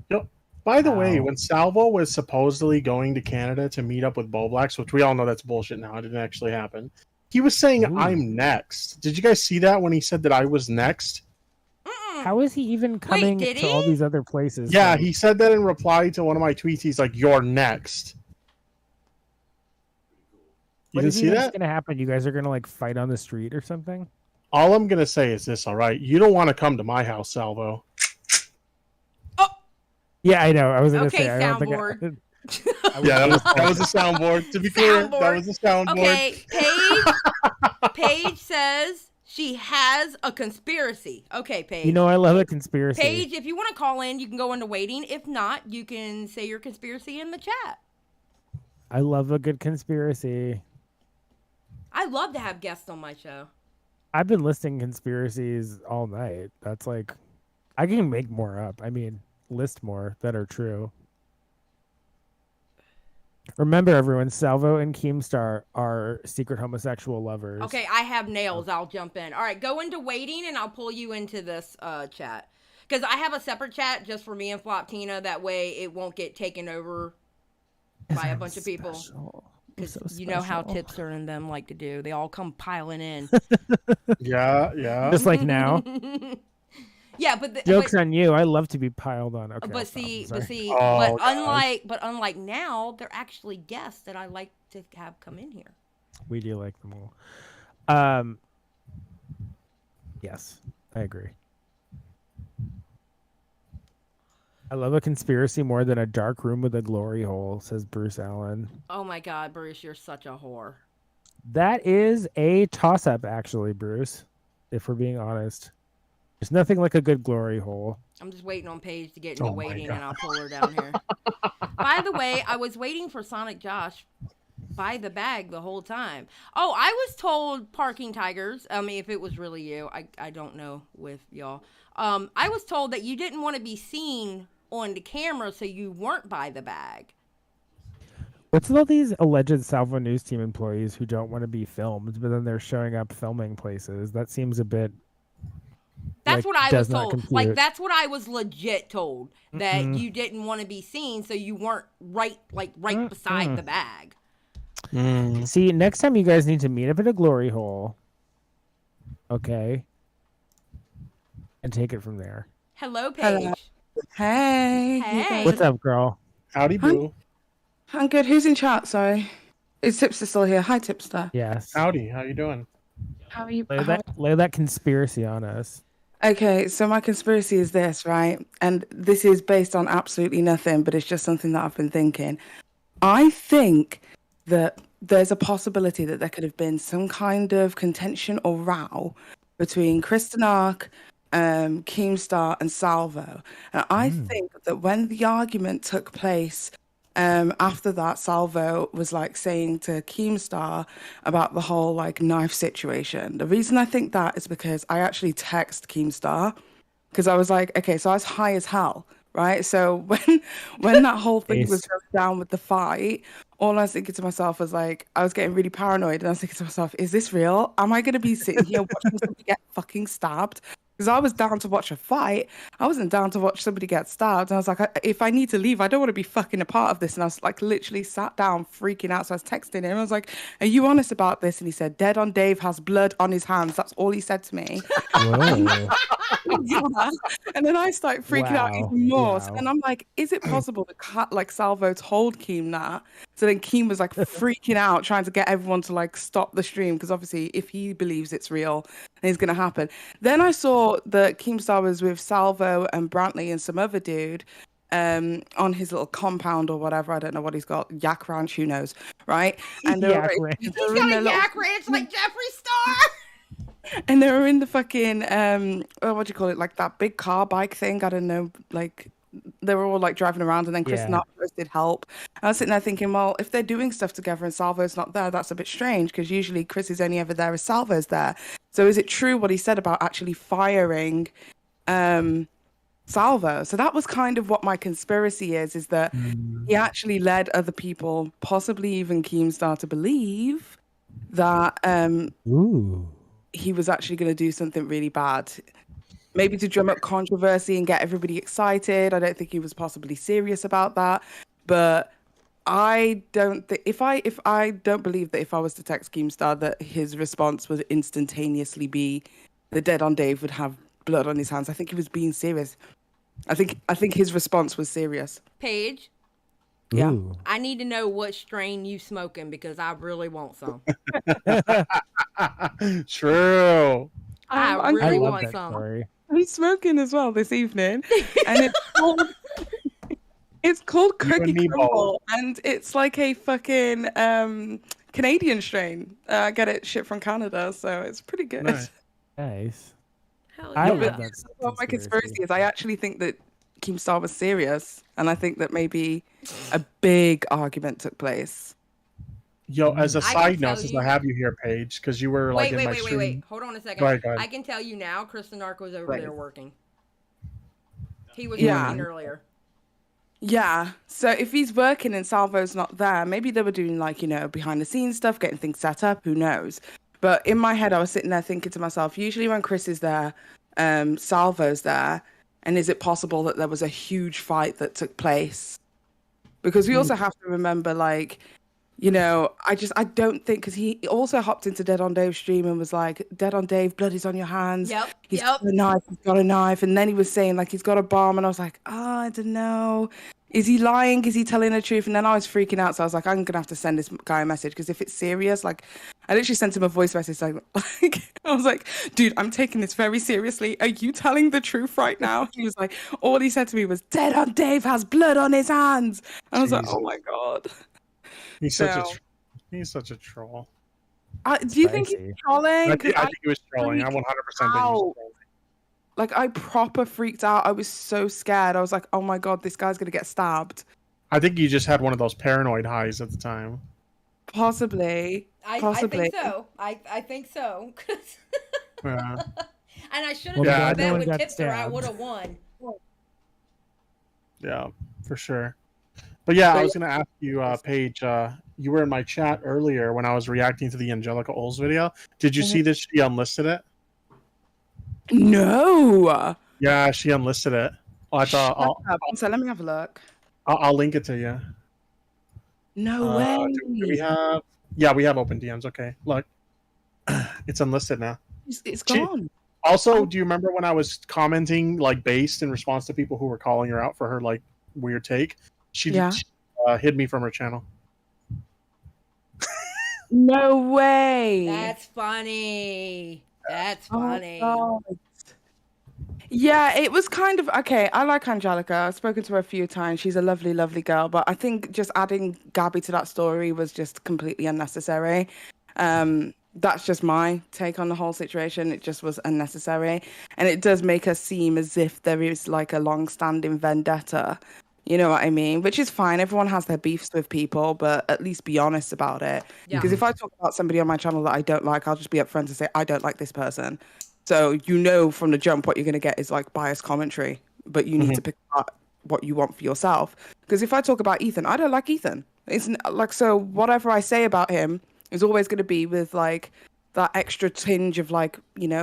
Yep. By the way, when Salvo was supposedly going to Canada to meet up with Beau Blacks, which we all know that's bullshit now, it didn't actually happen. He was saying, I'm next. Did you guys see that when he said that I was next?
How is he even coming to all these other places?
Yeah, he said that in reply to one of my tweets. He's like, you're next. You didn't see that?
What's going to happen? You guys are going to like fight on the street or something?
All I'm going to say is this, all right? You don't want to come to my house, Salvo.
Yeah, I know. I was going to
Okay,
say, I don't think
soundboard.
Yeah, that was a soundboard. To be clear, that was a soundboard.
Okay, Paige says she has a conspiracy. Okay, Paige.
You know I love a conspiracy.
Paige, if you want to call in, you can go into waiting. If not, you can say your conspiracy in the chat.
I love a good conspiracy.
I love to have guests on my show.
I've been listing conspiracies all night. That's like, I can make more up. I mean, list more that are true. Remember, everyone, Salvo and Keemstar are secret homosexual lovers.
Okay, I have nails. I'll jump in. All right, go into waiting, and I'll pull you into this chat. Because I have a separate chat just for me and Floptina. That way it won't get taken over by a bunch of people. Because you know how Tipster and them like to do. They all come piling in.
Yeah.
Just like now.
Yeah, but
joke's on you. I love to be piled on. Okay,
unlike now, they're actually guests that I like to have come in here.
We do like them all. Yes, I agree. I love a conspiracy more than a dark room with a glory hole, says Bruce Allen.
Oh my God, Bruce, you're such a whore.
That is a toss-up, actually, Bruce. If we're being honest. There's nothing like a good glory hole.
I'm just waiting on Paige to get into waiting, and I'll pull her down here. By the way, I was waiting for Sonic Josh by the bag the whole time. Oh, I was told, Parking Tigers, I mean, if it was really you, I don't know with y'all. I was told that you didn't want to be seen on the camera, so you weren't by the bag.
What's with all these alleged Salvo News Team employees who don't want to be filmed, but then they're showing up filming places? That seems a bit...
That's what I was told. Like, that's what I was legit told. That you didn't want to be seen, so you weren't right beside the bag.
See, next time you guys need to meet up at a glory hole. Okay. And take it from there.
Hello, Paige.
Hello. Hey.
Hey.
What's up, girl?
Howdy, boo.
I'm good. Who's in chat? Sorry. Is Tipster still here? Hi, Tipster.
Yes.
Howdy. How you doing?
How are you?
Lay that conspiracy on us.
Okay, so my conspiracy is this, right? And this is based on absolutely nothing, but it's just something that I've been thinking. I think that there's a possibility that there could have been some kind of contention or row between Kristen Ark, Keemstar, and Salvo. And I think that when the argument took place, after that, Salvo was like saying to Keemstar about the whole like knife situation. The reason I think that is because I actually text Keemstar because I was like, okay, so I was high as hell, right? So when that whole thing was going down with the fight, all I was thinking to myself was like, I was getting really paranoid, and I was thinking to myself, is this real? Am I going to be sitting here watching somebody get fucking stabbed? Because I was down to watch a fight. I wasn't down to watch somebody get stabbed. And I was like, if I need to leave, I don't want to be fucking a part of this. And I was like, literally sat down, freaking out. So I was texting him. I was like, are you honest about this? And he said, dead on Dave has blood on his hands. That's all he said to me. And then I started freaking out even more. So then I'm like, is it possible that like Salvo told Keem that? So then Keem was like freaking out, trying to get everyone to like stop the stream. Because obviously if he believes it's real, then it's going to happen. Then I saw that Keemstar was with Salvo and Brantley and some other dude on his little compound or whatever. I don't know what he's got. Yak Ranch, who knows, right? And
He's got a yak ranch like Jeffree Star.
And they were in the fucking what do you call it? Like that big car bike thing. I don't know, like They were all like driving around, and then Chris
Yeah.
and I posted help. I was sitting there thinking, well, if they're doing stuff together and Salvo's not there, that's a bit strange because usually Chris is only ever there if Salvo's there. So is it true what he said about actually firing Salvo? So that was kind of what my conspiracy is that he actually led other people, possibly even Keemstar, to believe that he was actually going to do something really bad. Maybe to drum up controversy and get everybody excited. I don't think he was possibly serious about that. But I don't think if I don't believe that if I was to text Keemstar that his response would instantaneously be the dead on Dave would have blood on his hands. I think he was being serious. I think his response was serious.
Paige,
yeah,
I need to know what strain you smoking because I really want some.
True.
I really want some.
Story.
I'm smoking as well this evening, and it's called Cookie Crumble, and it's like a fucking Canadian strain. I get it shipped from Canada, so it's pretty good.
Nice.
Hell
I
yeah.
love that.
What my conspiracy is, I actually think that Keemstar was serious, and I think that maybe a big argument took place.
Yo, as a side note, since I have you here, Paige, because you were like in my stream.
Wait. Hold on a second.
Go ahead.
I can tell you now, Kristen Ark was over there working. He was
Yeah.
working earlier.
Yeah. So if he's working and Salvo's not there, maybe they were doing like, behind the scenes stuff, getting things set up, who knows? But in my head, I was sitting there thinking to myself, usually when Chris is there, Salvo's there. And is it possible that there was a huge fight that took place? Because we also have to remember, like, I don't think, because he also hopped into Dead on Dave's stream and was like, Dead on Dave, blood is on your hands.
Yep.
He's got a knife. And then he was saying, like, he's got a bomb. And I was like, I don't know. Is he lying? Is he telling the truth? And then I was freaking out. So I was like, I'm going to have to send this guy a message. Because if it's serious, like, I literally sent him a voice message. Like, I was like, dude, I'm taking this very seriously. Are you telling the truth right now? He was like, all he said to me was, Dead on Dave has blood on his hands. And I was like, oh my God.
He's such a troll.
Do you think he's trolling?
I think he was trolling. I 100% think he was trolling.
Like, I proper freaked out. I was so scared. I was like, oh my God, this guy's going to get stabbed.
I think you just had one of those paranoid highs at the time.
Possibly.
I think so. I think so.
Yeah.
And I should have done that with Tipster. I
stabbed.
would have won.
Yeah, for sure. But yeah, I was going to ask you, Paige, you were in my chat earlier when I was reacting to the Angelica Oles video. Did you see that she unlisted it?
No.
Yeah, she unlisted it.
So let me have a look.
I'll link it to you.
No way.
Do we have? Yeah, we have open DMs. Okay, look, it's unlisted now.
It's gone.
Also, do you remember when I was commenting like based in response to people who were calling her out for her like weird take? She hid me from her channel.
No way.
That's funny. That's funny.
Oh, yeah, it was kind of okay. I like Angelica. I've spoken to her a few times. She's a lovely, lovely girl. But I think just adding Gabby to that story was just completely unnecessary. That's just my take on the whole situation. It just was unnecessary. And it does make us seem as if there is like a long-standing vendetta. You know what I mean? Which is fine. Everyone has their beefs with people, but at least be honest about it.
Yeah.
Because if I talk about somebody on my channel that I don't like, I'll just be upfront and say, I don't like this person. So from the jump, what you're going to get is like biased commentary, but you need to pick up what you want for yourself. Because if I talk about Ethan, I don't like Ethan. It's like, so whatever I say about him is always going to be with like that extra tinge of like,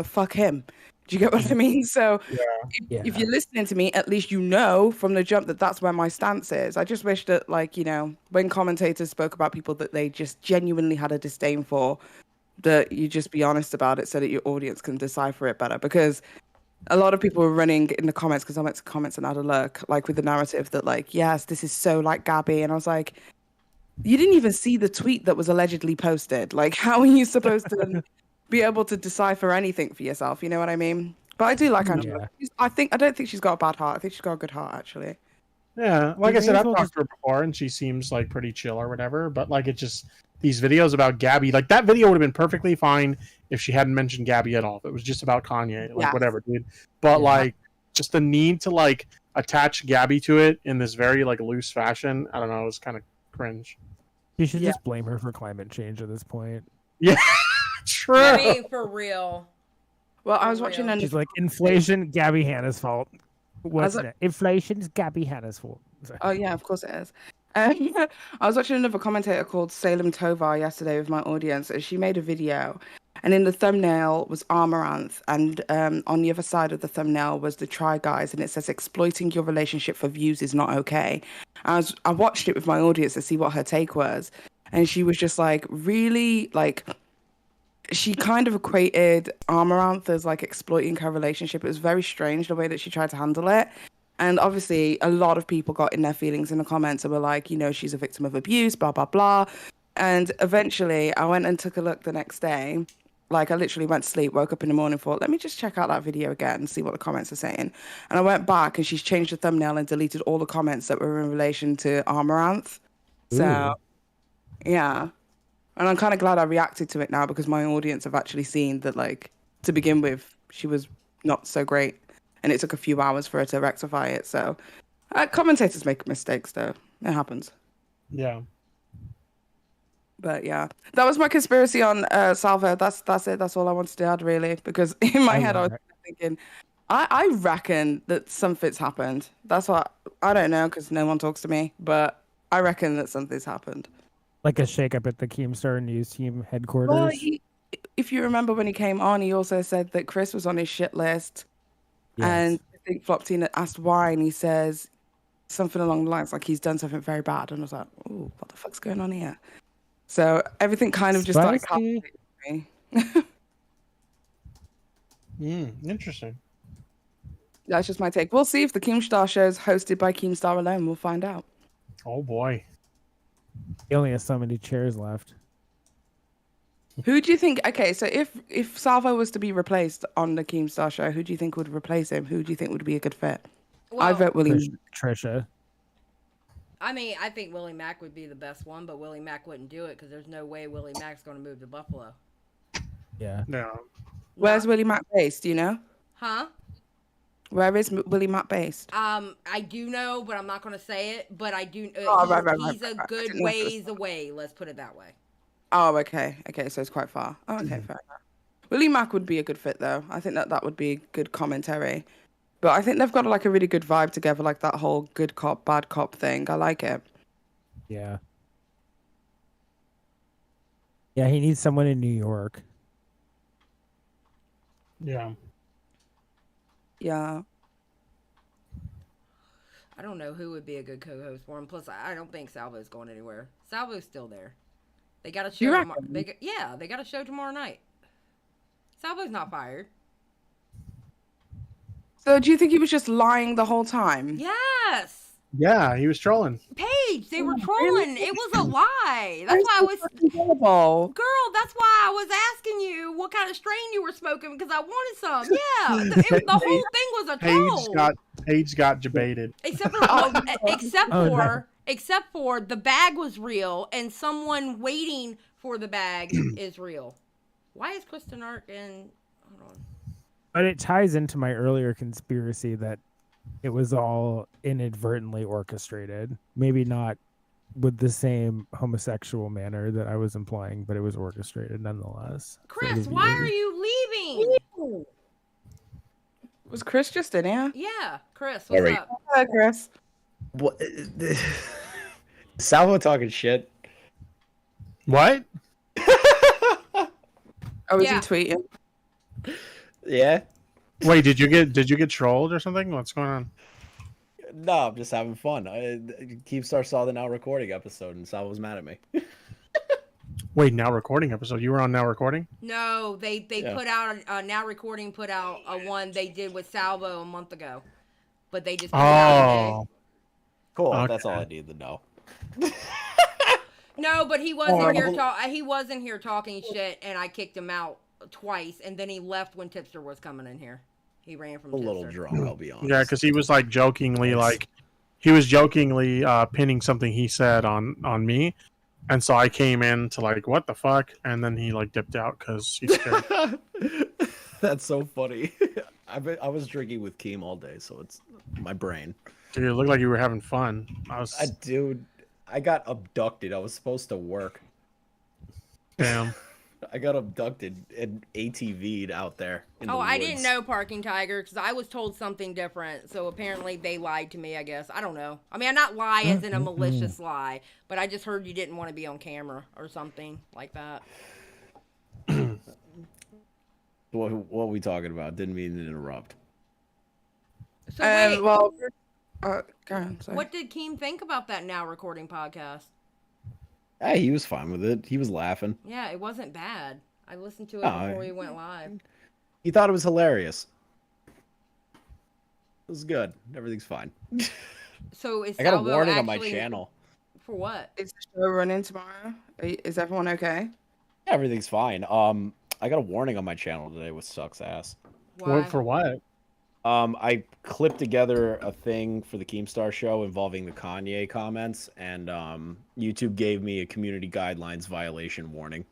fuck him. Do you get what I mean? So if you're listening to me, at least you know from the jump that that's where my stance is. I just wish that like, when commentators spoke about people that they just genuinely had a disdain for, that you just be honest about it so that your audience can decipher it better. Because a lot of people were running in the comments, because I went to comments and had a look, like with the narrative that like, yes, this is so like Gabby. And I was like, you didn't even see the tweet that was allegedly posted. Like, how are you supposed to be able to decipher anything for yourself? You know what I mean? But I do like Angela. I don't think she's got a bad heart. I think she's got a good heart, actually.
Yeah, like I said, I've talked to her before, and she seems like pretty chill or whatever. But like, it just these videos about Gabby, like that video would have been perfectly fine if she hadn't mentioned Gabby at all. If it was just about Kanye, like whatever, dude. But like, just the need to like attach Gabby to it in this very like loose fashion. I don't know. It was kind of cringe.
You should just blame her for climate change at this point.
Yeah, true.
I mean, for real.
Well, I was watching.
She's like, inflation, Gabby Hanna's fault. What's
like,
that? Inflation's Gabby Hanna's fault.
Oh yeah, of course it is. I was watching another commentator called Salem Tovar yesterday with my audience, and she made a video, and in the thumbnail was Amaranth, and on the other side of the thumbnail was the Try Guys, and it says exploiting your relationship for views is not okay. I watched it with my audience to see what her take was, and she was just like, really, like, she kind of equated Amaranth as like exploiting her relationship. It was very strange the way that she tried to handle it. And obviously, a lot of people got in their feelings in the comments and were like, you know, she's a victim of abuse, blah, blah, blah. And eventually, I went and took a look the next day. Like, I literally went to sleep, woke up in the morning, thought, let me just check out that video again and see what the comments are saying. And I went back, and she's changed the thumbnail and deleted all the comments that were in relation to Amaranth. So, yeah. And I'm kind of glad I reacted to it now because my audience have actually seen that, like, to begin with, she was not so great. And it took a few hours for her to rectify it. So commentators make mistakes, though. It happens.
Yeah.
But yeah, that was my conspiracy on Salvo. That's it. That's all I wanted to add, really. Because in my head, I was thinking, I reckon that something's happened. That's what, I don't know because no one talks to me. But I reckon that something's happened.
Like a shakeup at the Keemstar News Team headquarters?
Well, if you remember when he came on, he also said that Chris was on his shit list. Yes. And I think Floptina asked why, and he says something along the lines like he's done something very bad. And I was like, "Ooh, what the fuck's going on here?" So everything kind of just started happening to
me. Interesting.
That's just my take. We'll see if the Keemstar show is hosted by Keemstar alone. We'll find out.
Oh boy,
he only has so many chairs left.
Who do you think? Okay, so if Salvo was to be replaced on the Keemstar show, who do you think would replace him? Who do you think would be a good fit?
Well,
I vote Willie.
Trisha.
I mean, I think Willie Mack would be the best one, but Willie Mack wouldn't do it because there's no way Willie Mack's going to move to Buffalo.
Yeah.
No.
Where's Willie Mack based? Do you know?
Huh?
Where is Willie Mack based?
I do know, but I'm not going to say it. But I do. He's a good ways away. Let's put it that way.
Oh, okay. Okay, so it's quite far. Oh, okay, fair enough. Willie Mack would be a good fit, though. I think that would be good commentary. But I think they've got like a really good vibe together, like that whole good cop, bad cop thing. I like it.
Yeah. Yeah, he needs someone in New York.
Yeah.
Yeah.
I don't know who would be a good co-host for him. Plus, I don't think Salvo's going anywhere. Salvo's still there. They got a show tomorrow. They got a show tomorrow night. Salvo's not fired.
So do you think he was just lying the whole time?
Yes.
Yeah, he was trolling.
Paige, they were trolling. It was a lie. That's why I was. Girl, that's why I was asking you what kind of strain you were smoking because I wanted some. Yeah, the whole thing was a troll.
Paige got debated.
Except for the bag was real and someone waiting for the bag is real. Why is Kristen Ark in? Hold on.
But it ties into my earlier conspiracy that it was all inadvertently orchestrated. Maybe not with the same homosexual manner that I was implying, but it was orchestrated nonetheless.
Chris, why are you leaving?
Was Chris just in here?
Yeah, Chris, what's up?
Hi, Chris.
What? Salvo talking shit.
What?
Oh, was he tweeting?
Yeah.
Wait, did you get trolled or something? What's going on?
No, I'm just having fun. Keemstar saw the Now Recording episode and Salvo was mad at me.
Wait, Now Recording episode? You were on Now Recording?
No, they put out Now Recording put out a one they did with Salvo a month ago, but they just put it out today.
Cool. Okay. That's all I need to know.
No, but he wasn't here. He wasn't here talking shit, and I kicked him out twice, and then he left when Tipster was coming in here. He ran from Tipster.
Little drunk, I'll be honest.
Yeah, because he was like jokingly pinning something he said on me, and so I came in to like, what the fuck, and then he like dipped out because he's scared.
That's so funny. I was drinking with Keem all day, so it's my brain.
Dude, it looked like you were having fun.
Dude, I got abducted. I was supposed to work.
Damn.
I got abducted and ATV'd out there.
Oh, I didn't know, Parking Tiger, because I was told something different. So apparently they lied to me, I guess. I don't know. I mean, I'm not lie as in a malicious lie, but I just heard you didn't want to be on camera or something like that.
What are we talking about? Didn't mean to interrupt.
So wait,
go on, sorry.
what did Keem think about that Now Recording podcast?
Hey, he was fine with it. He was laughing.
Yeah, it wasn't bad. I listened to it before we went live.
He thought it was hilarious. It was good. Everything's fine.
So is
I got a
Salvo
warning on my
actually-
channel.
For what?
Is the show running tomorrow? Is everyone okay?
Everything's fine. I got a warning on my channel today, which sucks ass.
Why?
For what?
I clipped together a thing for the Keemstar show involving the Kanye comments, and YouTube gave me a community guidelines violation warning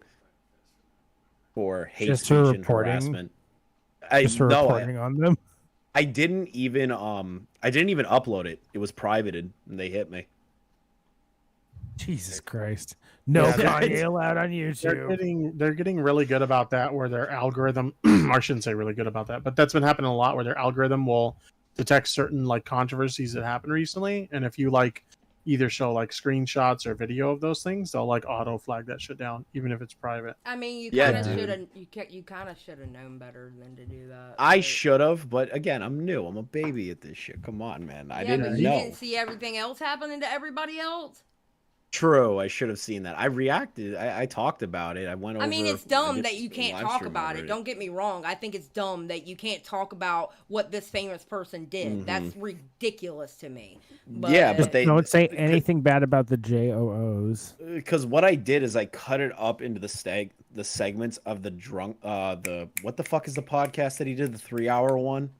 for hate
Just
speech
for
and
reporting?
harassment.
Just for reporting on them?
I didn't even upload it. It was privated, and they hit me.
Jesus Christ. No Kanye allowed on YouTube.
They're getting really good about that, where their algorithm, I shouldn't say really good about that, but that's been happening a lot, where their algorithm will detect certain like controversies that happened recently, and if you like either show like screenshots or video of those things, they'll like auto flag that shit down, even if it's private.
I mean, you
Yeah,
kind of
dude.
should have. You kind of should have known better than to do that.
I should have, but again, I'm new. I'm a baby at this shit. Come on, man. I
Yeah,
didn't
but you
know.
didn't see everything else happening to everybody else.
True, I should have seen that. I reacted. I talked about it. I went over.
I mean, it's
I
dumb
did
that you
a
can't
live
talk
stream
about
over
it. Don't get me wrong. I think it's dumb that you can't talk about what this famous person did.
Mhm.
That's ridiculous to me. But,
Yeah, but they
Don't say anything bad about the JOOs.
because what I did is I cut it up into the segments of the what the fuck is the podcast that he did, the 3-hour one,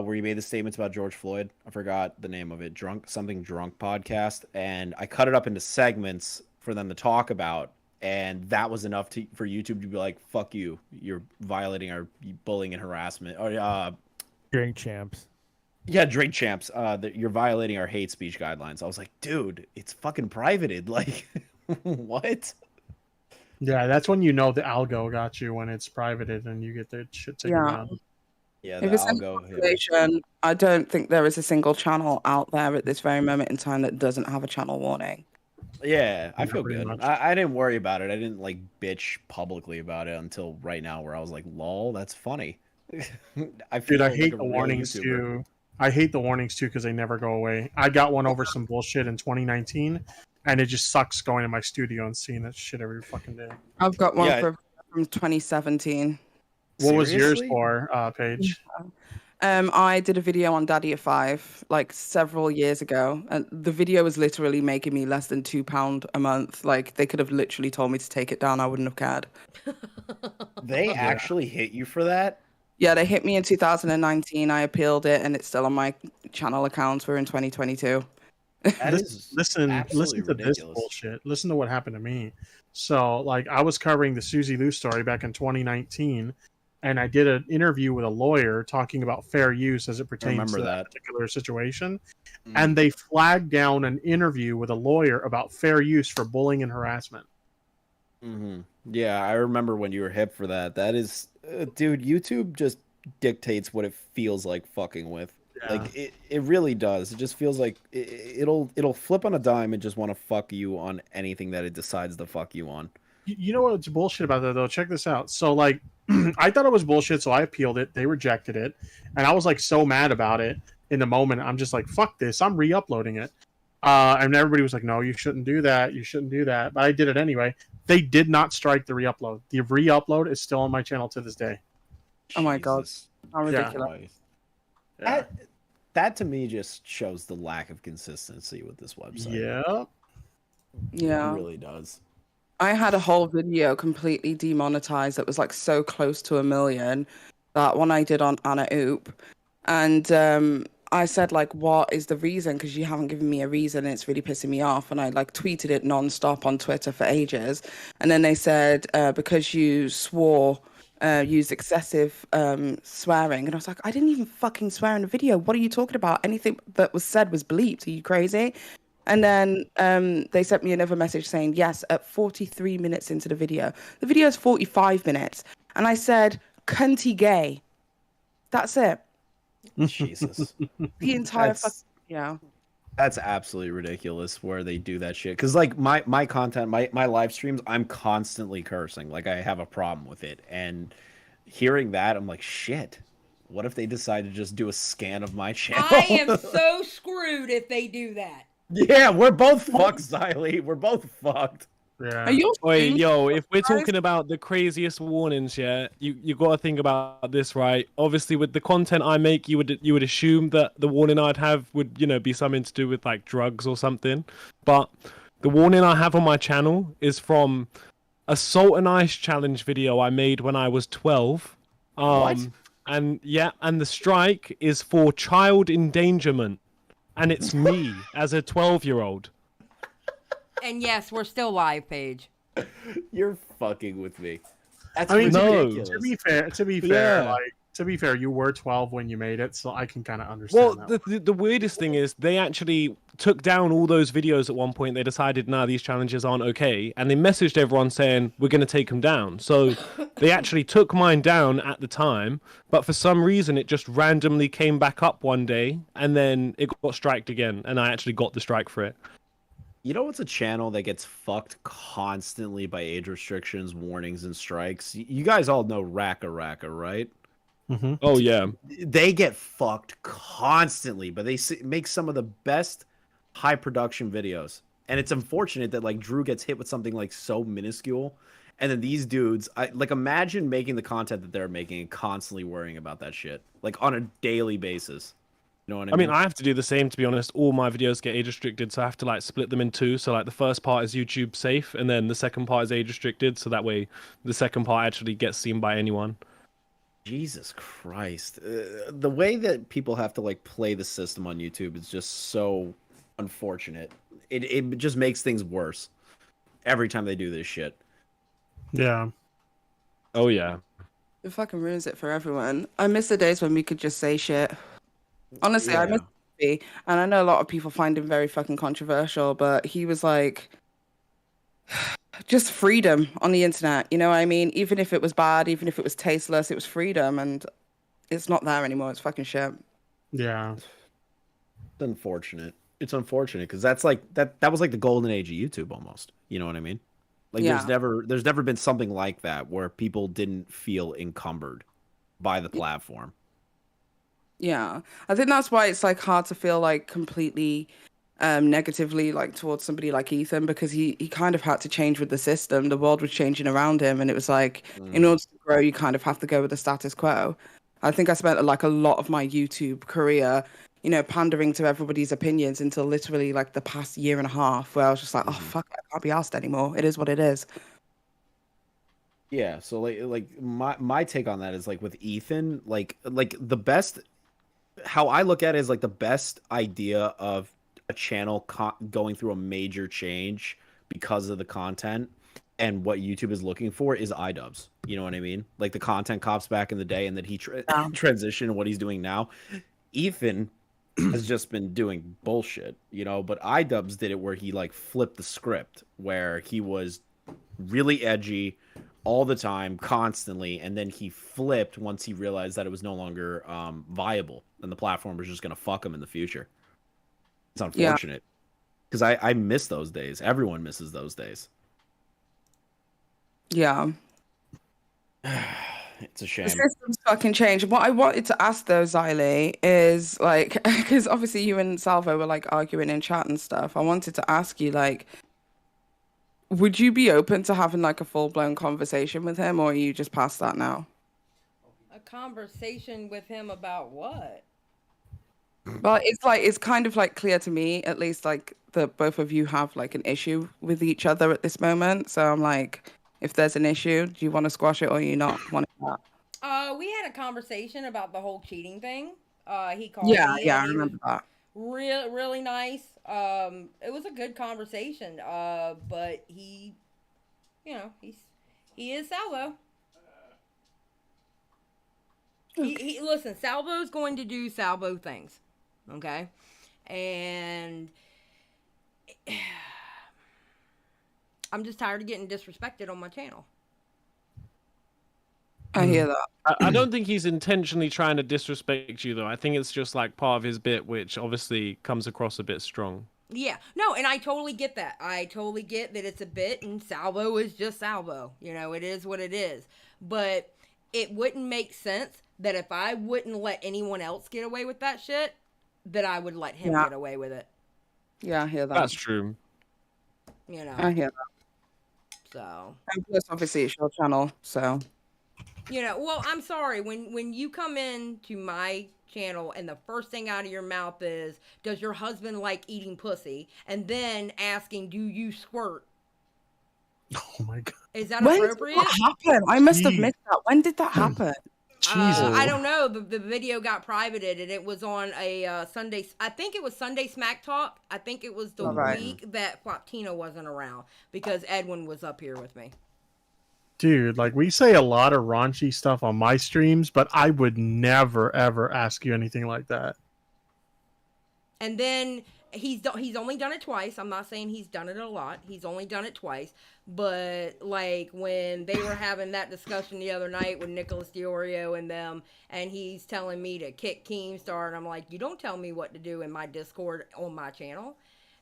where he made the statements about George Floyd. I forgot the name of it. Drunk podcast, and I cut it up into segments for them to talk about, and that was enough for YouTube to be like, "Fuck you! You're violating our bullying and harassment." Or
Drink champs.
yeah, drink champs. That you're violating our hate speech guidelines. I was like, dude, it's fucking privated. Like, what?
Yeah, that's when you know the algo got you, when it's privated and you get the shit taken
Yeah.
down.
Yeah,
If it's any population, I don't think there is a single channel out there at this very moment in time that doesn't have a channel warning.
Yeah, I feel
pretty
good.
much.
I didn't worry about it. I didn't like bitch publicly about it until right now, where I was like, "Lol, that's funny." I feel
Dude, I
like
hate
a
the
real
warnings
YouTuber.
too. I hate the warnings too because they never go away. I got one over some bullshit in 2019, and it just sucks going to my studio and seeing that shit every fucking day.
I've got one
Yeah.
from 2017.
What was yours
Seriously?
for, Paige?
I did a video on Daddy of Five like several years ago, and the video was literally making me less than £2 a month. Like they could have literally told me to take it down. I wouldn't have cared.
They actually hit you for that?
Yeah, they hit me in 2019. I appealed it, and it's still on my channel accounts. We're in 2022.
That is
Listen
absolutely
to this
ridiculous.
bullshit. Listen to what happened to me. So, like, I was covering the Susie Lou story back in 2019, and I did an interview with a lawyer talking about fair use as it pertains
remember
to
that.
particular situation.
Mm.
And they flagged down an interview with a lawyer about fair use for bullying and harassment.
Mm-hmm. Yeah, I remember when you were hip for that. That is, dude, YouTube just dictates what it feels like fucking with.
Yeah.
Like it really does. It just feels like it'll flip on a dime and just want to fuck you on anything that it decides to fuck you on.
You know what's bullshit about that though? Check this out. So like, I thought it was bullshit, so I appealed it. They rejected it, and I was like so mad about it in the moment. I'm just like, fuck this. I'm re-uploading it. And everybody was like, no, you shouldn't do that. You shouldn't do that. But I did it anyway. They did not strike the re-upload. The re-upload is still on my channel to this day.
Oh my god,
Jesus
how
Yeah.
ridiculous!
Christ.
Yeah.
That to me just shows the lack of consistency with this website.
Yeah.
Yeah.
It really does.
I had a whole video completely demonetized that was like so close to 1 million. That one I did on Anna Oop. And I said like, what is the reason? Because you haven't given me a reason. And it's really pissing me off. And I like tweeted it nonstop on Twitter for ages. And then they said, because you swore used excessive swearing. And I was like, I didn't even fucking swear in the video. What are you talking about? Anything that was said was bleeped. Are you crazy? And then they sent me another message saying, yes, at 43 minutes into the video is 45 minutes. And I said, cunty gay. That's it.
Jesus.
The entire fucking
That's absolutely ridiculous where they do that shit. Because, like, my content, my live streams, I'm constantly cursing. Like, I have a problem with it. And hearing that, I'm like, shit. What if they decide to just do a scan of my channel?
I am so screwed if they do that.
Yeah, we're both fucked, Xylee. We're both fucked.
Yeah.
Are you
Wait, yo, if we're talking about the craziest warnings, yeah, you got to think about this, right? Obviously, with the content I make, you would assume that the warning I'd have would, be something to do with like drugs or something. But the warning I have on my channel is from a salt and ice challenge video I made when I was 12.
What?
And the strike is for child endangerment, and it's me as a 12-year-old.
And yes, we're still live, Paige.
You're fucking with me. That's
ridiculous.
To be fair, you were 12 when you made it, so I can kind of understand that.
Well, the weirdest thing is they actually took down all those videos at one point. They decided, these challenges aren't okay, and they messaged everyone saying, we're going to take them down. So they actually took mine down at the time, but for some reason it just randomly came back up one day, and then it got striked again, and I actually got the strike for it.
You know what's a channel that gets fucked constantly by age restrictions, warnings, and strikes? You guys all know Raka, right?
Mm-hmm. Oh, yeah.
They get fucked constantly, but they make some of the best high production videos. And it's unfortunate that like Drew gets hit with something like so minuscule. And then these dudes, imagine making the content that they're making and constantly worrying about that shit. Like on a daily basis. You know what I mean?
I have to do the same, to be honest. All my videos get age restricted, so I have to like split them in two. So like the first part is YouTube safe, and then the second part is age restricted, so that way the second part actually gets seen by anyone.
Jesus Christ. The way that people have to like play the system on YouTube is just so unfortunate. It just makes things worse every time they do this shit.
Yeah.
Oh yeah.
It fucking ruins it for everyone. I miss the days when we could just say shit. Honestly, I miss Stevie, and I know a lot of people find him very fucking controversial, but he was like just freedom on the internet. You know what I mean? Even if it was bad, even if it was tasteless, it was freedom, and it's not there anymore. It's fucking shit.
Yeah.
It's unfortunate. It's unfortunate because that's like that was like the golden age of YouTube almost. You know what I mean? Like there's never been something like that where people didn't feel encumbered by the platform.
Yeah, I think that's why it's like hard to feel like completely negatively like towards somebody like Ethan, because he kind of had to change with the system. The world was changing around him, and it was like in order to grow, you kind of have to go with the status quo. I think I spent like a lot of my YouTube career, pandering to everybody's opinions until literally like the past year and a half, where I was just like, oh fuck, I can't be asked anymore. It is what it is.
Yeah, so like my take on that is like with Ethan, like the best. How I look at it is like the best idea of a channel going through a major change because of the content and what YouTube is looking for is iDubbbz. You know what I mean? Like the content cops back in the day, and then he transitioned to what he's doing now. Ethan has just been doing bullshit, but iDubbbz did it where he like flipped the script, where he was really edgy all the time, constantly, and then he flipped once he realized that it was no longer viable, and the platform was just going to fuck him in the future. It's unfortunate, because I miss those days. Everyone misses those days.
Yeah.
It's a shame.
The system's fucking changed. What I wanted to ask though, Xylee, is like, because obviously you and Salvo were like arguing in chat and stuff. I wanted to ask you, like, would you be open to having like a full-blown conversation with him, or are you just past that now?
A conversation with him about what?
Well, it's kind of like clear to me, at least, like that both of you have like an issue with each other at this moment. So I'm like, if there's an issue, do you want to squash it, or you not want that?
We had a conversation about the whole cheating thing. He called
me.
Yeah,
I remember that.
Really nice. It was a good conversation. But he is Salvo. Listen, Salvo's going to do Salvo things, okay? And I'm just tired of getting disrespected on my channel.
I hear that.
I don't think he's intentionally trying to disrespect you, though. I think it's just like part of his bit, which obviously comes across a bit strong.
Yeah, no, and I totally get that. I totally get that it's a bit, and Salvo is just Salvo. You know, it is what it is. But it wouldn't make sense that if I wouldn't let anyone else get away with that shit, that I would let him get away with it.
Yeah, I hear that.
That's true.
You know.
I hear that.
So.
And plus, obviously, it's your channel, so.
You know, well, I'm sorry. When you come in to my channel and the first thing out of your mouth is, does your husband like eating pussy? And then asking, do you squirt?
Oh my God.
Is that
when
appropriate?
When did that happen? I must have missed that. When did that happen?
I don't know. The video got privated and it was on a Sunday. I think it was Sunday Smacktalk. I think it was the week that Floptina wasn't around because Edwin was up here with me.
Dude, like we say a lot of raunchy stuff on my streams, but I would never ever ask you anything like that.
And then he's only done it twice. I'm not saying he's done it a lot. He's only done it twice. But like when they were having that discussion the other night with Nicholas Diorio and them, and he's telling me to kick Keemstar, and I'm like, you don't tell me what to do in my Discord on my channel.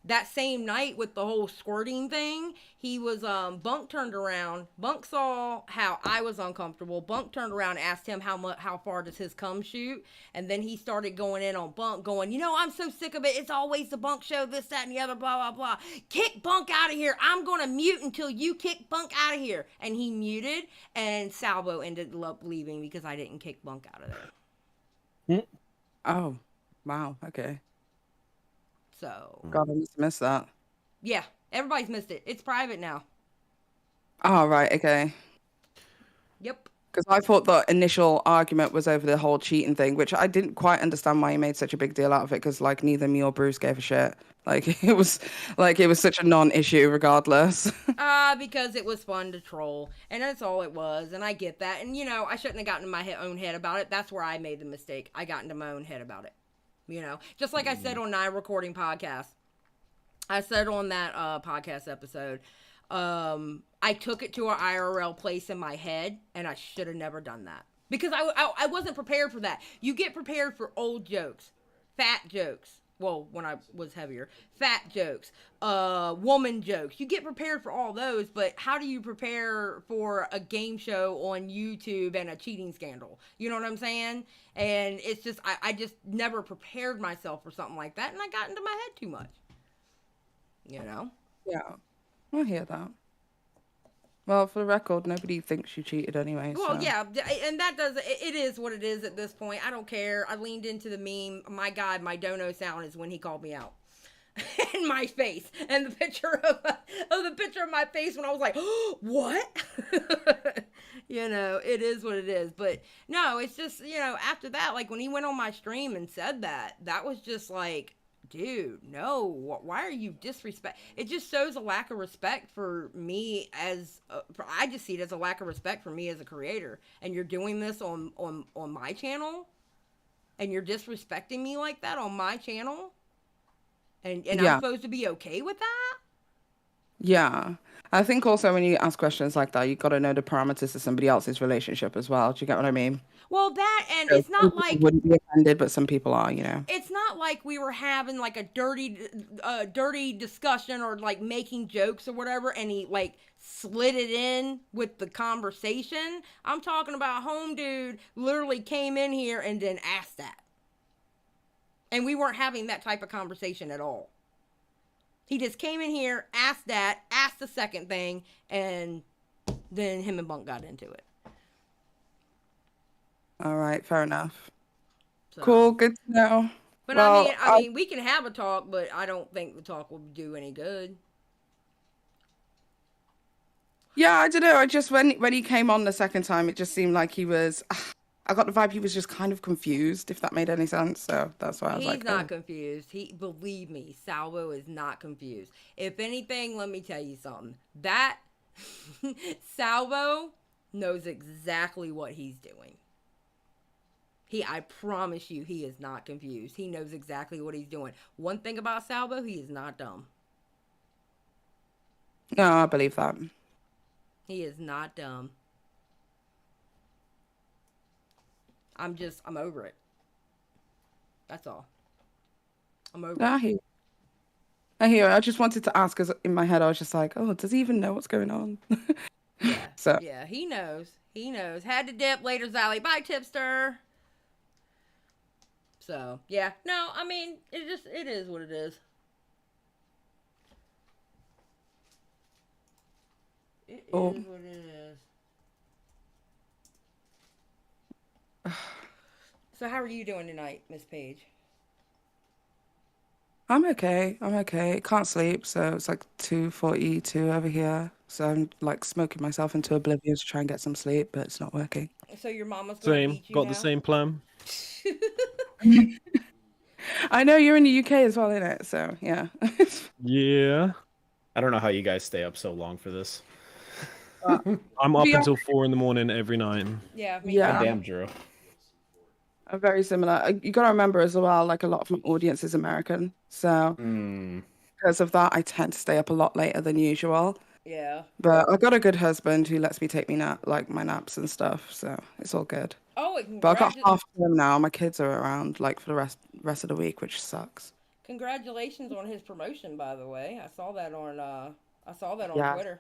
That same night with the whole squirting thing, he was, Bunk turned around. Bunk saw how I was uncomfortable. Bunk turned around and asked him how far does his cum shoot. And then he started going in on Bunk going, you know, I'm so sick of it. It's always the Bunk show, this, that, and the other, blah, blah, blah. Kick Bunk out of here. I'm going to mute until you kick Bunk out of here. And he muted, and Salvo ended up leaving because I didn't kick Bunk out of there.
Oh, wow. Okay.
So.
God, I must have missed that.
Yeah, everybody's missed it. It's private now.
Oh, right. Okay.
Yep.
Because I thought the initial argument was over the whole cheating thing, which I didn't quite understand why he made such a big deal out of it. Because like neither me or Bruce gave a shit. Like it was such a non-issue regardless.
Because it was fun to troll, and that's all it was. And I get that. And you know, I shouldn't have gotten in my own head about it. That's where I made the mistake. I got into my own head about it. You know, just like I said on Nine Recording Podcast. I said on that podcast episode, I took it to an IRL place in my head, and I should have never done that. Because I wasn't prepared for that. You get prepared for old jokes, fat jokes. Well, when I was heavier, fat jokes, woman jokes. You get prepared for all those, but how do you prepare for a game show on YouTube and a cheating scandal? You know what I'm saying? And it's just, I just never prepared myself for something like that, and I got into my head too much. You know?
Yeah, I hear that. Well, for the record, nobody thinks you cheated anyway.
Well,
so.
yeah, and that does, it is what it is at this point. I don't care. I leaned into the meme. My God, my dono sound is when he called me out. In my face. And the picture of my face when I was like, oh, what? You know, it is what it is. But no, it's just, you know, after that, like when he went on my stream and said that was just like, dude, no, why are you disrespect? It just shows a lack of respect for me I just see it as a lack of respect for me as a creator. And you're doing this on my channel, and you're disrespecting me like that on my channel, and I'm supposed to be okay with that?
Yeah. I think also when you ask questions like that, you got to know the parameters of somebody else's relationship as well. Do you get what I mean?
Well, that, and
So
it's not like...
wouldn't be offended, but some people are, you know.
It's not like we were having like a dirty discussion or like making jokes or whatever, and he like slid it in with the conversation. I'm talking about home dude literally came in here and then asked that. And we weren't having that type of conversation at all. He just came in here, asked the second thing, and then him and Bunk got into it.
All right, fair enough.
So.
Cool, good to know.
But
well,
I mean, we can have a talk, but I don't think the talk will do any good.
Yeah, I don't know. I just when he came on the second time, it just seemed like he was. I got the vibe he was just kind of confused, if that made any sense. So that's why I was
He's not confused. Believe me, Salvo is not confused. If anything, let me tell you something. That Salvo knows exactly what he's doing. I promise you, he is not confused. He knows exactly what he's doing. One thing about Salvo, he is not dumb.
No, I believe that.
He is not dumb. I'm over it. That's all. I'm over it.
I hear. I just wanted to ask, because in my head I was just like, oh, does he even know what's going on?
Yeah.
So
Yeah, he knows. He knows. Had to dip. Later, Zally. Bye, tipster. So, yeah. No, I mean, it is what it is. It is what it is. So, how are you doing tonight, Miss Paige?
I'm okay. Can't sleep, so it's like 2:42 over here. So I'm like smoking myself into oblivion to try and get some sleep, but it's not working.
So your mama's gonna beat you
Got
now?
the same plan.
I know you're in the UK as well, innit? So yeah.
Yeah.
I don't know how you guys stay up so long for this.
I'm up until 4 a.m. every night.
Yeah.
Yeah.
Damn, Drew.
I'm very similar. You got to remember as well, like a lot of my audience is American, so because of that, I tend to stay up a lot later than usual.
Yeah.
But I got a good husband who lets me take my naps and stuff, so it's all good.
Oh,
But I got half term now. My kids are around like for the rest of the week, which sucks.
Congratulations on his promotion, by the way. I saw that on
Yeah.
Twitter.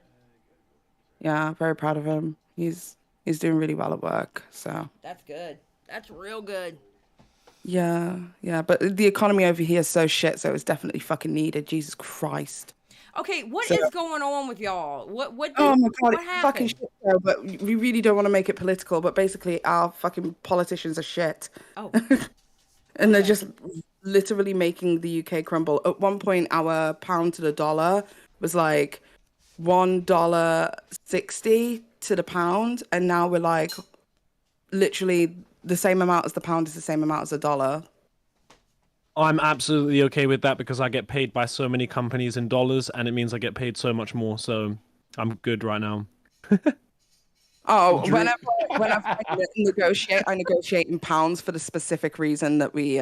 Yeah, very proud of him. He's doing really well at work, so.
That's good. That's real good.
Yeah, but the economy over here is so shit, so it's definitely fucking needed. Jesus Christ.
Okay, what is going on with y'all? What
Oh my God,
what
it's fucking
happened?
shit show, but we really don't want to make it political, but basically our fucking politicians are shit.
Oh.
And they're just literally making the UK crumble. At one point, our pound to the dollar was like $1.60 to the pound, and now we're like literally the same amount as the pound is the same amount as the dollar.
I'm absolutely okay with that because I get paid by so many companies in dollars, and it means I get paid so much more. So I'm good right now.
Oh, whenever I negotiate, I negotiate in pounds for the specific reason that we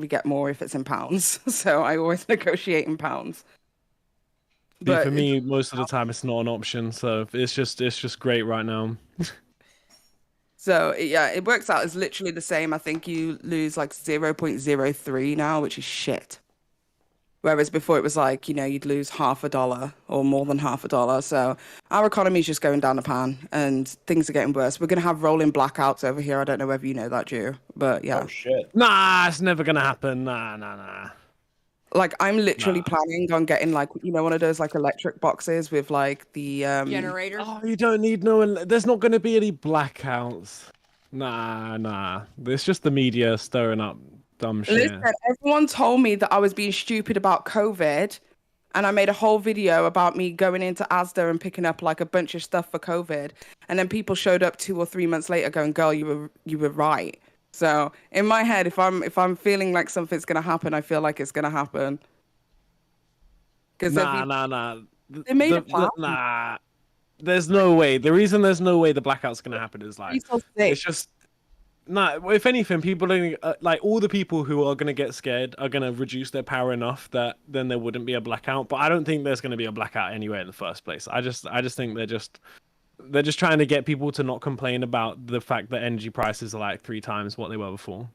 get more if it's in pounds. So I always negotiate in pounds.
But for me, most of the time it's not an option. So it's just great right now.
So yeah, it works out as literally the same. I think you lose like 0.03 now, which is shit. Whereas before it was like, you'd lose $0.50 or more than $0.50. So our economy is just going down the pan and things are getting worse. We're going to have rolling blackouts over here. I don't know whether you know that, Drew, but yeah.
Oh, shit.
Nah, it's never going to happen. Nah.
Like I'm literally planning on getting like, one of those like electric boxes with like the
generators.
Oh, you don't need there's not going to be any blackouts. Nah. It's just the media stirring up dumb shit.
Listen, everyone told me that I was being stupid about COVID, and I made a whole video about me going into Asda and picking up like a bunch of stuff for COVID, and then people showed up 2 or 3 months later going, "Girl, you were right." So in my head, if I'm feeling like something's gonna happen, I feel like it's gonna happen.
Nah.
They made a plan.
Nah. There's no way. The reason there's no way the blackout's gonna happen is like it's just if anything, people are like all the people who are gonna get scared are gonna reduce their power enough that then there wouldn't be a blackout. But I don't think there's gonna be a blackout anyway in the first place. I just think they're just trying to get people to not complain about the fact that energy prices are like 3 times what they were before.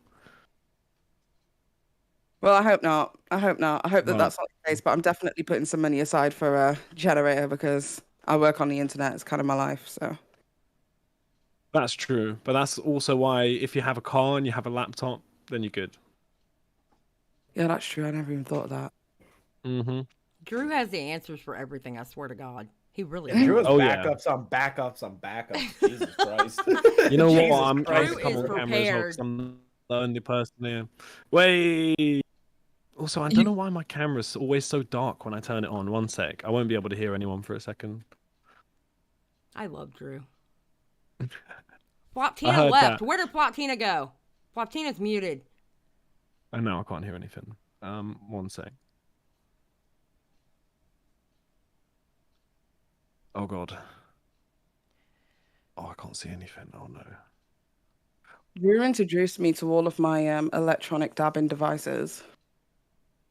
Well, I hope not. I hope that that's not the case. But I'm definitely putting some money aside for a generator because I work on the internet. It's kind of my life. So.
That's true, but that's also why if you have a car and you have a laptop, then you're good.
Yeah, that's true. I never even thought of that.
Mm-hmm.
Drew has the answers for everything. I swear to God, he really.
Drew has
does.
backups on backups on backups. Jesus Christ.
You know
Jesus
what? I'm
Christ.
a couple of cameras. I'm the only person here. Wait. Also, I don't know why my camera's always so dark when I turn it on. One sec. I won't be able to hear anyone for a second.
I love Drew. Floptina left. Where did Floptina go? Floptina's muted.
Oh no, I can't hear anything. One sec. Oh god. Oh, I can't see anything. Oh no.
Drew introduced me to all of my electronic dabbing devices.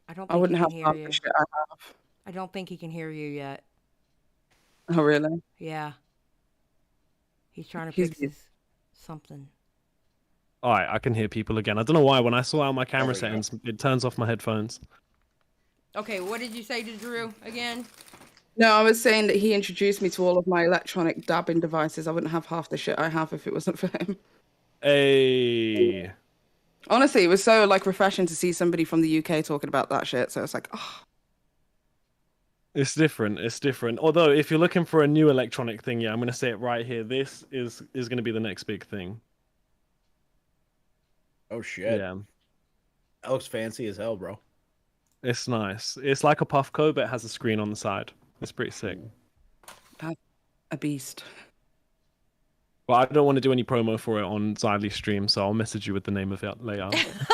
I don't
I
think
wouldn't
he
have
can hear
half
you.
the shit I have.
I don't think he can hear you yet.
Oh, really?
Yeah. He's trying to
He's
fix his something.
All right, I can hear people again. I don't know why. When I sort out my camera
we go.
settings, it turns off my headphones.
Okay, what did you say to Drew again?
No, I was saying that he introduced me to all of my electronic dabbing devices. I wouldn't have half the shit I have if it wasn't for him.
Hey.
Honestly, it was so like refreshing to see somebody from the UK talking about that shit. So it's like, oh,
It's different. It's different. Although, if you're looking for a new electronic thing, yeah, I'm going to say it right here. This is going to be the next big thing.
Oh shit.
Yeah.
That looks fancy as hell, bro.
It's nice. It's like a Puffco, but it has a screen on the side. It's pretty sick.
that's a beast.
Well, I don't want to do any promo for it on Xylee's stream, so I'll message you with the name of it later.
It's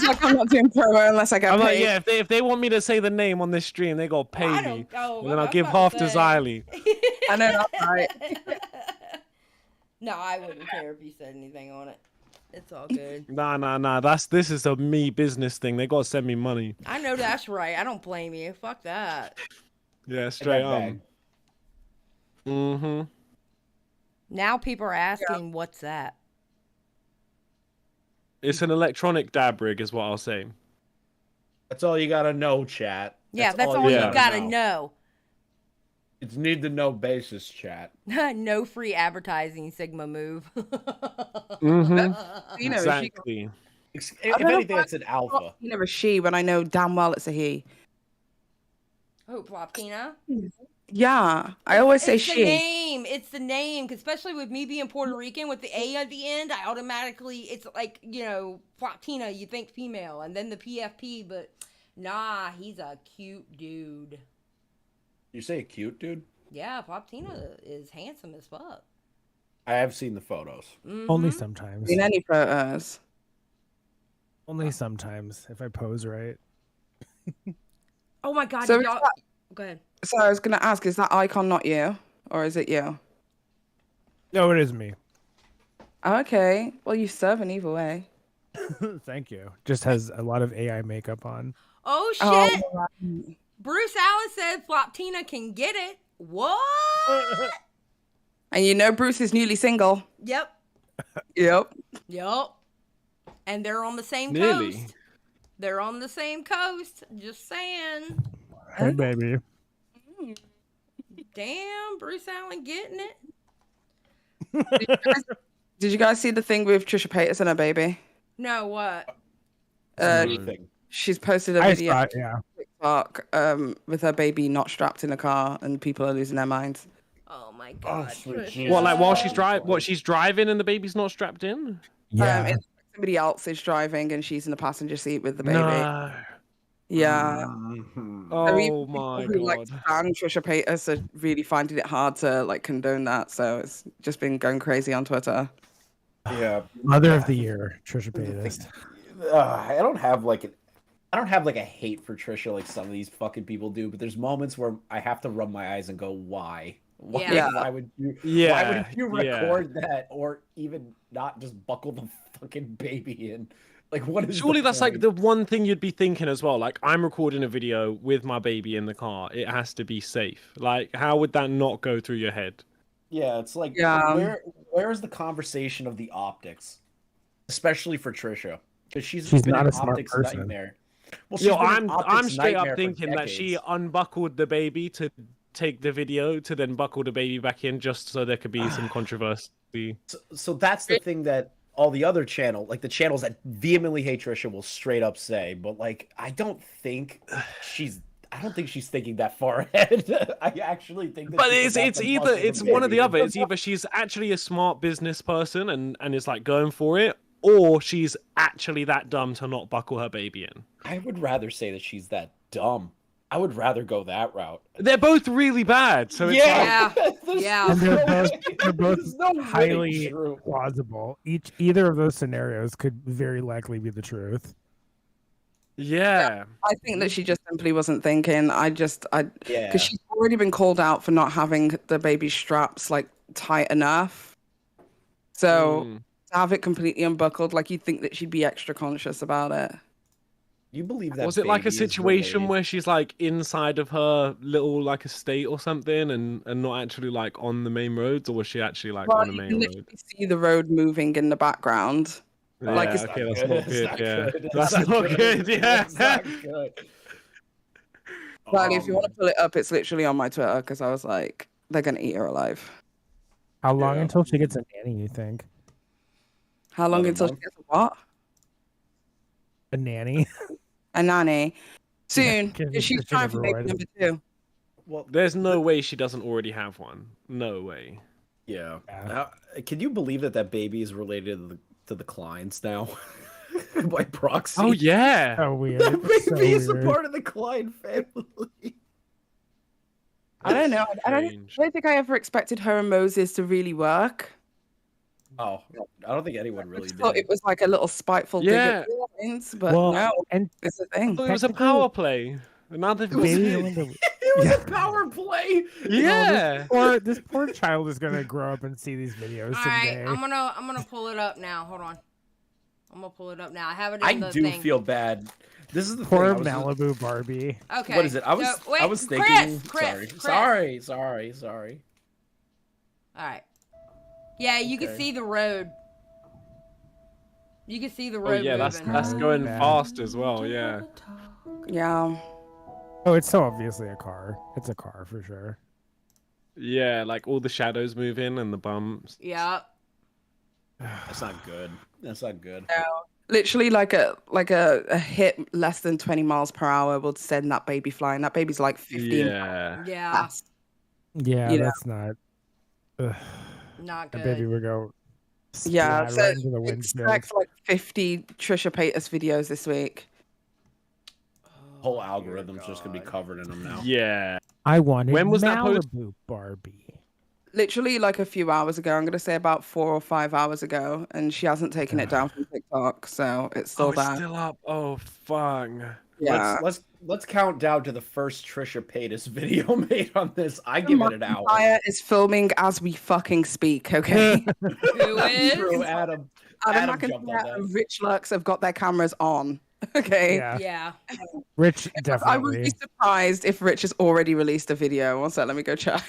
like I'm not doing promo unless I get
I'm
paid.
like, yeah, if they want me to say the name on this stream, they got to pay me. And then I'll give half to Xylee.
I know that's right.
No, I wouldn't care if you said anything on it. It's all good.
Nah. This is a me business thing. They got to send me money.
I know that's right. I don't blame you. Fuck that.
Yeah, straight on. Mm-hmm.
Now people are asking, what's that?
It's an electronic dab rig, is what I'll say.
That's all you gotta know, chat.
Yeah, that's all you gotta know.
It's need to know basis, chat.
No free advertising, Sigma move.
Mm-hmm. Exactly.
If anything, it's an alpha.
You know, a she when I know damn well it's a he.
Oh, Floptina?
Yeah, I always say
it's
she.
The name. It's the name, especially with me being Puerto Rican with the A at the end. I automatically, it's like, you know, Floptina, you think female, and then the PFP, but nah, he's a cute dude.
You say cute, dude?
Yeah, Floptina is handsome as fuck.
I have seen the photos.
Mm-hmm.
Only sometimes.
Seen any photos?
Only sometimes, if I pose right.
Oh my god,
So
y'all... Go ahead.
So I was gonna ask, is that icon not you, or is it you?
No, it is me.
Okay, well you serve in either way.
Thank you. Just has a lot of AI makeup on.
Oh shit! Bruce Allen said Floptina can get it. What?
And you know Bruce is newly single.
Yep.
Yep.
And they're on the same
Nearly.
coast. They're on the same coast. Just saying.
Hey, baby.
Damn, Bruce Allen getting it.
Did you guys see the thing with Trisha Paytas and her baby?
No, what?
She's posted a
I
video
saw it, yeah.
on TikTok with her baby not strapped in a car, and people are losing their minds.
Oh my god.
What, like while she's driving? What, she's driving and the baby's not strapped in?
Yeah.
It's somebody else is driving and she's in the passenger seat with the baby.
No.
Yeah.
Oh my
Who like
god.
stand Trisha Paytas are really finding it hard to like condone that, so it's just been going crazy on Twitter.
Yeah.
Mother of the year, Trisha Paytas.
I don't have like a hate for Trisha like some of these fucking people do, but there's moments where I have to rub my eyes and go, why? Why,
Yeah.
why would you?
Yeah,
Why would you
yeah.
record that, or even not just buckle the fucking baby in? Like, what is?
Surely
the
that's
point?
like the one thing you'd be thinking as well. Like, I'm recording a video with my baby in the car. It has to be safe. Like, how would that not go through your head?
Yeah, it's like where is the conversation of the optics, especially for Trisha, because she's been
not
an
a smart
optics
person.
nightmare. Well,
Yo,
she's been an
I'm
optics
straight
nightmare
up
for
thinking that she
decades.
unbuckled the baby to take the video to then buckle the baby back in just so there could be some controversy.
So that's the thing that all the other the channels that vehemently hate Trisha will straight up say, but like I don't think she's thinking that far ahead. I actually think that
But
she's about
it's
to
either
buckle
it's
the
one or the
baby.
other. It's either she's actually a smart business person and is like going for it, or she's actually that dumb to not buckle her baby in.
I would rather say that she's that dumb. I would rather go that route.
They're both really bad. So it's
Yeah.
There's
Yeah.
And they're both
There's no winning
highly
true.
plausible. Either of those scenarios could very likely be the truth.
yeah.
I think that she just simply wasn't thinking.
Yeah.
Because she's already been called out for not having the baby straps like tight enough. So to have it completely unbuckled, like you'd think that she'd be extra conscious about it.
You believe that?
Was it like a
baby is
situation
related?
where she's like inside of her little like estate or something, and not actually like on the main roads, or was she actually like
Well,
on the
you
main
can
road?
literally see the road moving in the background.
Yeah,
Like it's
okay, that's not good. Yeah,
It's
that's not good. Yeah,
That's not good.
Well, if you want to pull it up, it's literally on my Twitter because I was like, they're gonna eat her alive.
How long until she gets a nanny, you think?
How long
Another
until she
month?
gets a what?
A nanny?
A nanny. Soon.
can-
'Cause she's
can
trying for baby
everyone-
number 2.
Well,
there's no way she doesn't already have one. No way.
Yeah. Can you believe that baby is related to the Kleins now? By proxy.
Oh yeah.
So weird.
That baby
So
is a
weird.
part of the Klein family.
I don't know. I don't think I ever expected her and Moses to really work.
Oh, I don't think anyone really
I thought
did.
it was like a little spiteful dig
Yeah.
at Kleins, but
Well,
no,
and
it's a thing.
It was a power play. Another
Baby
it
Linda-
It was a power play.
Yeah.
This poor child is gonna grow up and see these videos
All right,
someday.
I'm gonna pull it up now. Hold on. I'm gonna pull it up now. I have it in
I
the
do
thing.
feel bad. This is the
Poor
thing.
Malibu Barbie.
Okay.
What is it? I was
so, wait,
I was thinking.
Chris.
Sorry.
All right. Yeah, you can
Okay.
see the road. You can see the
Oh
road
yeah,
moving.
that's going
bad.
fast as well. Yeah.
Yeah.
Oh, it's so obviously a car. It's a car for sure.
Yeah, like all the shadows moving and the bumps.
Yeah.
That's not good. That's not good.
No. Literally like a hit less than 20 miles per hour will send that baby flying. That baby's like 15.
Yeah.
Yeah.
Yeah,
You know.
that's not. Ugh.
Not
That
good.
baby would go.
Yeah,
splat
so
right into the windshield.
expect like 50 Trisha Paytas videos this week.
Whole algorithm's just gonna be covered in them now.
Yeah.
I wanted
When was that
Malibu
post?
Barbie.
Literally like a few hours ago. I'm going to say about 4 or 5 hours ago. And she hasn't taken it down from TikTok. So it's still
Oh, it's
there.
still up. Oh fuck.
Yeah.
Let's count down to the first Trisha Paytas video made on this. I give it an hour.
Maya is filming as we fucking speak, okay?
Who is?
True, Adam.
Adam
Adam jumped on
McIntyre
that.
and Rich Lux have got their cameras on. Okay.
Yeah.
Yeah.
Rich
I would
definitely.
be surprised if Rich has already released a video. One sec, let me go check.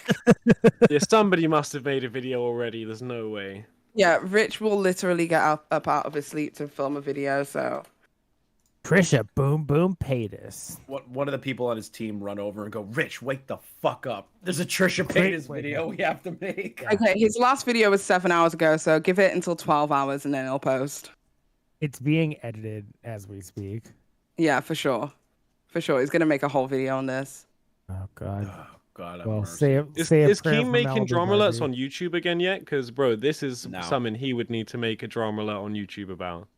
Yeah, somebody must have made a video already. There's no way.
Yeah, Rich will literally get up out of his sleep to film a video, so.
Trisha Boom Boom Paytas.
One of the people on his team run over and go, Rich, wake the fuck up. There's a Trisha Paytas video we have to make.
Okay, his last video was 7 hours ago, so give it until 12 hours and then he'll post.
It's being edited as we speak.
Yeah, for sure. For sure. He's going to make a whole video on this.
Oh God.
Oh, God,
Well,
mercy.
say a
Is
prayer
Keen
for
making
Malibu
drama alerts
Barbie.
on YouTube again yet? Because bro, this is
No.
something he would need to make a drama alert on YouTube about.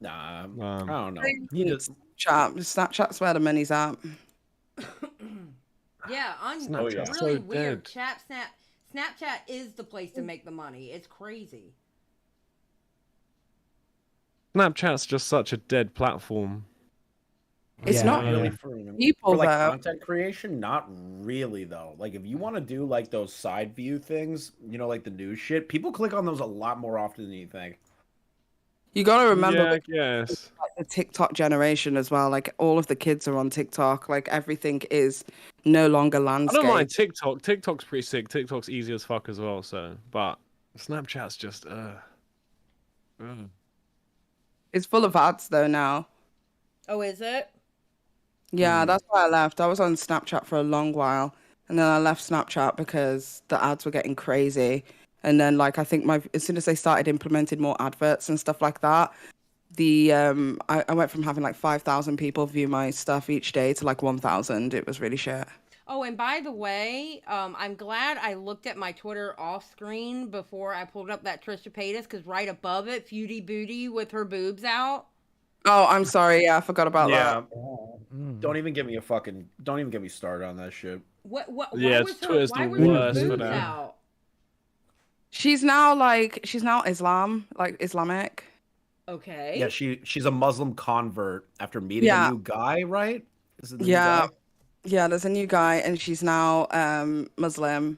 Nah, I don't know.
He does. Snapchat's where the money's at.
Yeah,
Snapchat's
really
so
weird.
dead.
Snapchat is the place to make the money. It's crazy.
Snapchat's just such a dead platform.
It's
Yeah.
not
Really
really
for
people,
like
though.
content creation, not really though. Like if you want to do like those side view things, you know, like the news shit, people click on those a lot more often than you think.
You got to remember
Yeah, I
like,
guess.
the TikTok generation as well. Like all of the kids are on TikTok. Like everything is no longer
I
landscape.
don't mind TikTok. TikTok's pretty sick. TikTok's easy as fuck as well. So, but Snapchat's just
It's full of ads though now.
Oh, is it?
Yeah, that's why I left. I was on Snapchat for a long while, and then I left Snapchat because the ads were getting crazy. And then, like, I think as soon as they started implementing more adverts and stuff like that, I went from having like 5,000 people view my stuff each day to like 1,000. It was really shit.
Oh, and by the way, I'm glad I looked at my Twitter off screen before I pulled up that Trisha Paytas, because right above it, Feudy Booty with her boobs out.
Oh, I'm sorry. Yeah, I forgot about that.
Don't even get me started on that shit.
Why
Yeah,
was her,
Twitter's
why
the
were her
worst for
boobs
that.
out?
She's now Islam, like Islamic.
Okay.
Yeah, she's a Muslim convert after meeting
Yeah.
a new guy, right? Is it the new
Yeah.
guy?
Yeah, there's a new guy, and she's now Muslim.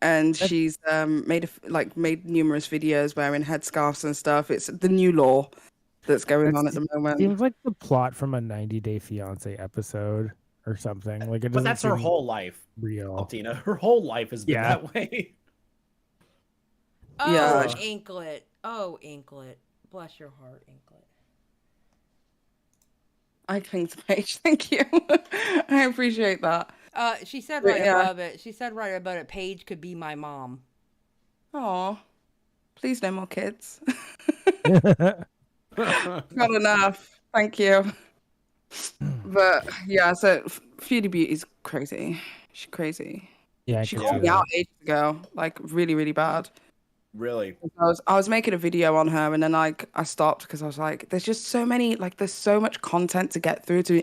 and she's made numerous videos wearing headscarves and stuff. It's the new law that's going on at the moment.
Seems like the plot from a 90 Day Fiance episode or something. Like it
But
doesn't
that's her
seem
whole life.
real.
Floptina. Her whole life has been that way.
Oh,
Yeah.
Inklet. Oh, Inklet. Bless your heart, Inklet.
I think Paige, thank you. I appreciate that.
She said
But,
right
yeah.
above it. She said right above it. Paige could be my mom.
Oh, please no more kids. Not enough. Thank you. But yeah, so Foodie Beauty's crazy. She's crazy.
Yeah,
She called me out ages ago, like really, really bad.
Really?
I was making a video on her, and then I stopped because I was like, there's just so many, like there's so much content to get through to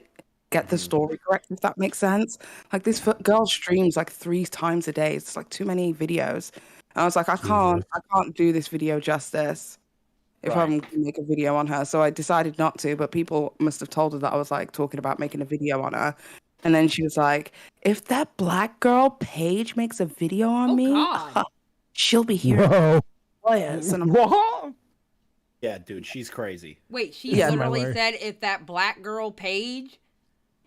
get the story correct, if that makes sense. Like this girl streams like 3 times a day. It's like too many videos. And I was like, I can't do this video justice if I'm going to make a video on her. So I decided not to, but people must have told her that I was like talking about making a video on her. And then she was like, if that black girl Paige makes a video on me, she'll be here.
Whoa.
And I'm
Yeah, dude, she's crazy.
Wait, she literally said if that black girl Paige.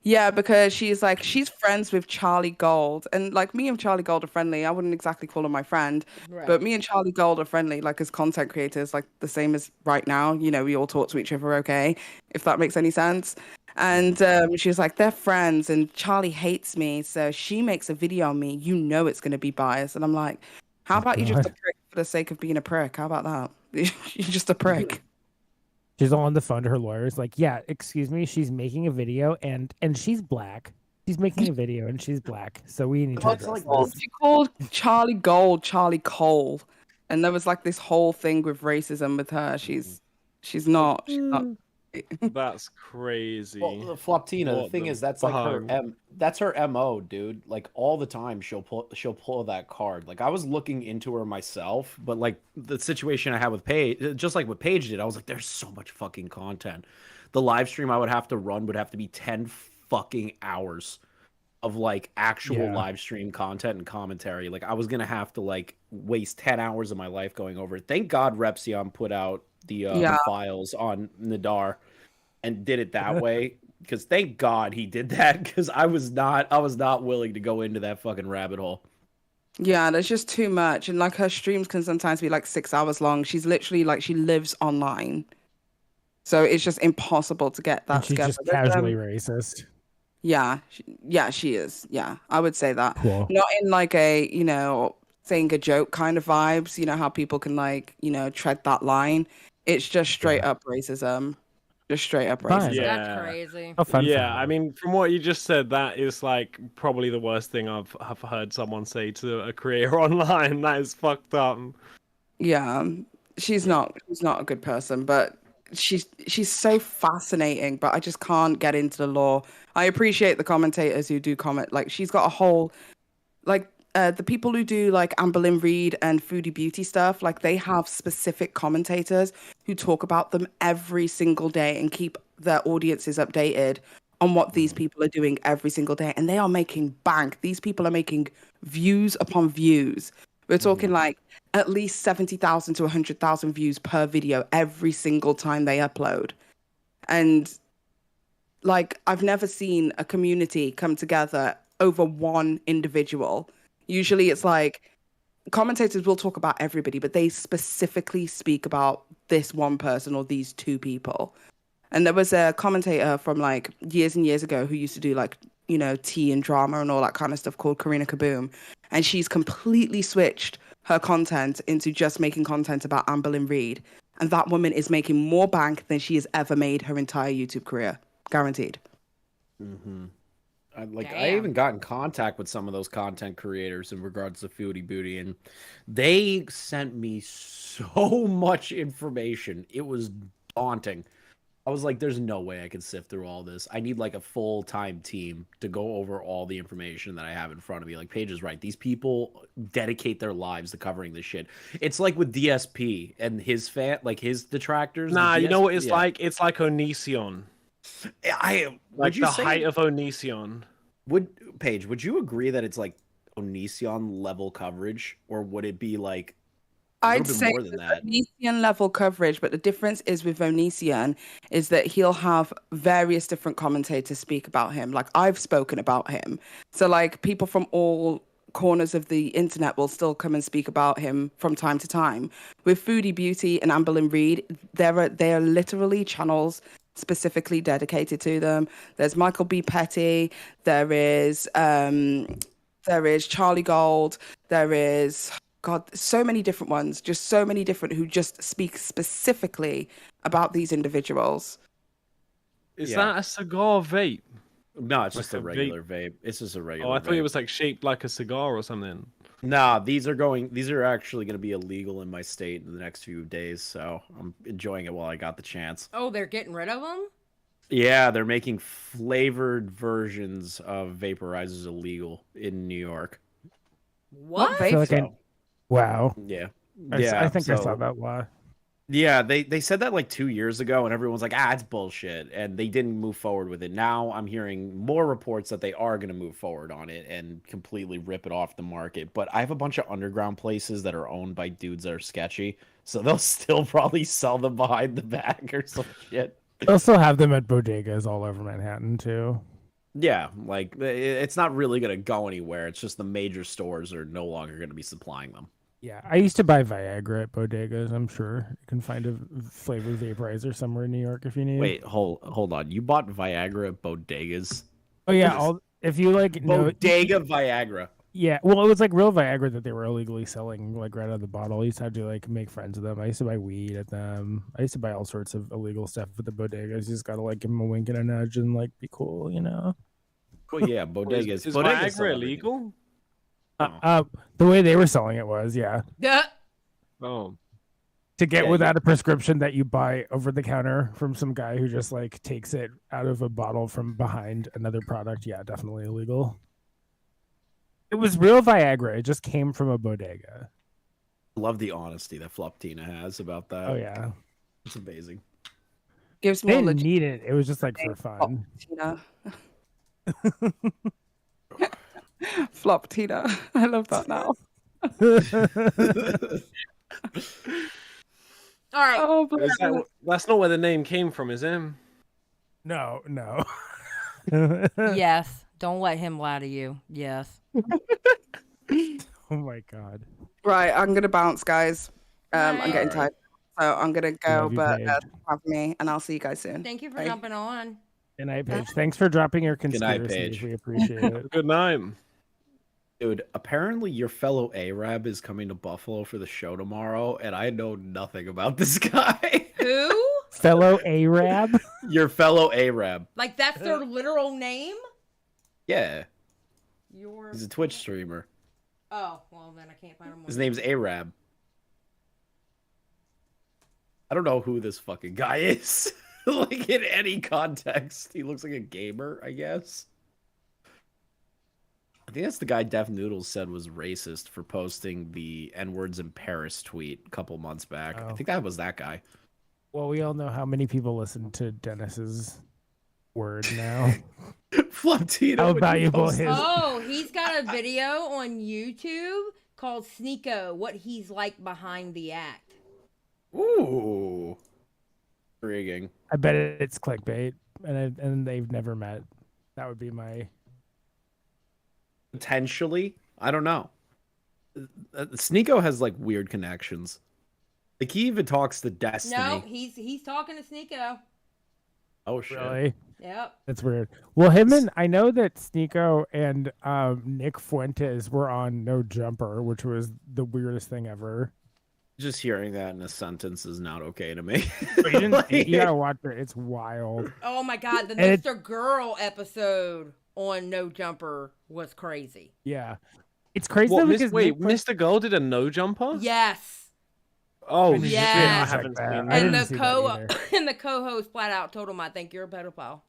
Yeah, because she's friends with Charlie Gold, and like me and Charlie Gold are friendly. I wouldn't exactly call her my friend, but me and Charlie Gold are friendly, like as content creators, like the same as right now. You know, we all talk to each other, okay, if that makes any sense. And she was like, they're friends, and Charlie hates me, so she makes a video on me. You know, it's going to be biased, and I'm like, how about you just a prick for the sake of being a prick? How about that? You're just a prick.
She's on the phone to her lawyers, like, yeah, excuse me, she's making a video and she's black. She's making a video and she's black, so we need to address this.
She called Charlie Gold Charlie Cole, and there was like this whole thing with racism with her. She's not.
That's crazy.
Well, Floptina, the thing is, that's like that's her MO, dude. Like all the time, she'll pull that card. Like I was looking into her myself, but like the situation I had with Paige, just like what Paige did, I was like, there's so much fucking content. The live stream I would have to run would have to be 10 fucking hours of like actual live stream content and commentary. Like I was gonna have to like waste 10 hours of my life going over it. Thank God Repsion put out the files on Nadar and did it that way, because thank God he did that, because I was not willing to go into that fucking rabbit hole.
Yeah, there's just too much, and like her streams can sometimes be like 6 hours long. She's literally like, she lives online, so it's just impossible to get that
And she's
together.
just casually racist.
Yeah, she is. Yeah, I would say that.
Cool.
Not in like a, you know, saying a joke kind of vibes, you know, how people can like, you know, tread that line. It's just straight up racism. Just straight up racism.
Yeah.
That's crazy.
Yeah, I mean, from what you just said, that is like probably the worst thing I've heard someone say to a creator online. That is fucked up.
Yeah, she's not a good person, but she's so fascinating, but I just can't get into the law. I appreciate the commentators who do comment. Like she's got a whole, like the people who do like Amberlynn Reid and Foodie Beauty stuff, like they have specific commentators who talk about them every single day and keep their audiences updated on what these people are doing every single day. And they are making bank. These people are making views upon views. We're talking like at least 70,000 to 100,000 views per video every single time they upload. And like, I've never seen a community come together over one individual. Usually it's like commentators will talk about everybody, but they specifically speak about this one person or these two people. And there was a commentator from like years and years ago who used to do like, you know, tea and drama and all that kind of stuff called Karina Kaboom. And she's completely switched her content into just making content about Amberlynn Reid. And that woman is making more bank than she has ever made her entire YouTube career. Guaranteed.
Mm-hmm. I even got in contact with some of those content creators in regards to Foodie Booty, and they sent me so much information. It was daunting. I was like, there's no way I can sift through all this. I need like a full-time team to go over all the information that I have in front of me. Like Paige is right. These people dedicate their lives to covering this shit. It's like with DSP and his his detractors.
Nah, you know what it's like? It's like Onision.
Like
the height of Onision.
Paige, would you agree that it's like Onision level coverage, or would it be like
I'd
bit
say
more than that?
Onision level coverage, but the difference is with Onision is that he'll have various different commentators speak about him. Like I've spoken about him, so like people from all corners of the internet will still come and speak about him from time to time. With Foodie Beauty and Amberlynn Reid, they are literally channels specifically dedicated to them. There's Michael B. Petty. There is Charlie Gold. There is God, so many different ones, just so many different who just speak specifically about these individuals.
Is that a cigar vape?
No, it's
Like
just a regular vape. It's just a regular.
Oh, I thought
vape.
it was like shaped like a cigar or something.
Nah, these are actually going to be illegal in my state in the next few days, so I'm enjoying it while I got the chance.
Oh, they're getting rid of them?
Yeah, they're making flavored versions of vaporizers illegal in New York.
What?
I feel like wow.
Yeah.
I think I saw
so-
that law.
Yeah, they said that like 2 years ago, and everyone's like, it's bullshit, and they didn't move forward with it. Now I'm hearing more reports that they are going to move forward on it and completely rip it off the market. But I have a bunch of underground places that are owned by dudes that are sketchy, so they'll still probably sell them behind the back or some shit.
They'll still have them at bodegas all over Manhattan too.
Yeah, like it's not really going to go anywhere. It's just the major stores are no longer going to be supplying them.
Yeah, I used to buy Viagra at bodegas. I'm sure you can find a flavored vaporizer somewhere in New York if you need.
Wait, hold on. You bought Viagra at bodegas?
Oh yeah, if you like
bodega Viagra.
Yeah, well, it was like real Viagra that they were illegally selling, like right out of the bottle. I used to have to like make friends with them. I used to buy weed at them. I used to buy all sorts of illegal stuff at the bodegas. You just gotta like give them a wink and a nudge and like be cool, you know.
Well, yeah, bodegas.
Is
bodegas
Viagra illegal?
The way they were selling it was, yeah.
Oh.
To get
Yeah,
without a prescription that you buy over the counter from some guy who just like takes it out of a bottle from behind another product, yeah, definitely illegal. It was real Viagra. It just came from a bodega.
I love the honesty that Floptina has about that.
Oh yeah,
it's amazing.
Gives
they
more
didn't need it. It was just like for fun.
Floptina. I love that now.
All right.
Oh,
That's not where the name came from, is it?
No.
Yes. Don't let him lie to you. Yes.
Oh my god.
Right, I'm gonna bounce, guys. I'm getting
Right.
tired, so I'm gonna go.
Love you,
But
Paige.
have me, and I'll see you guys soon.
Thank you for
Bye.
jumping on.
Good night, Paige. Thanks for dropping your
Good night,
conspiracies.
Paige.
We appreciate it.
Good night.
Dude, apparently your fellow Arab is coming to Buffalo for the show tomorrow, and I know nothing about this guy.
Who?
Fellow Arab?
Your fellow Arab.
Like that's their literal name?
Yeah.
Your.
He's a Twitch streamer.
Oh, well then I can't find him.
His name's Arab. I don't know who this fucking guy is. Like in any context. He looks like a gamer, I guess. I think that's the guy Def Noodles said was racist for posting the N-words in Paris tweet a couple months back. I think that was that guy.
Well, we all know how many people listen to Dennis's word now.
Floptina.
How
when you
valuable
post-
his.
Oh, he's got a video on YouTube called Sneeko, what he's like behind the act.
Ooh. Intriguing.
I bet it's clickbait, and they've never met. That would be my.
Potentially. I don't know. Sneeko has like weird connections. Like he even talks to Destiny.
No, he's talking to Sneeko.
Oh shit.
Really?
Yep.
That's weird. Well, I know that Sneeko and Nick Fuentes were on No Jumper, which was the weirdest thing ever.
Just hearing that in a sentence is not okay to me.
But you didn't see it? You gotta watch it. It's wild.
Oh my god, the
And
Mr. Girl episode on No Jumper was crazy.
Yeah, it's crazy
What,
though because
wait, Mr. Girl did a no jumper?
Yes.
Oh,
Yes.
shit, I haven't seen that.
And the co-host flat out told him, "I think you're a pedophile."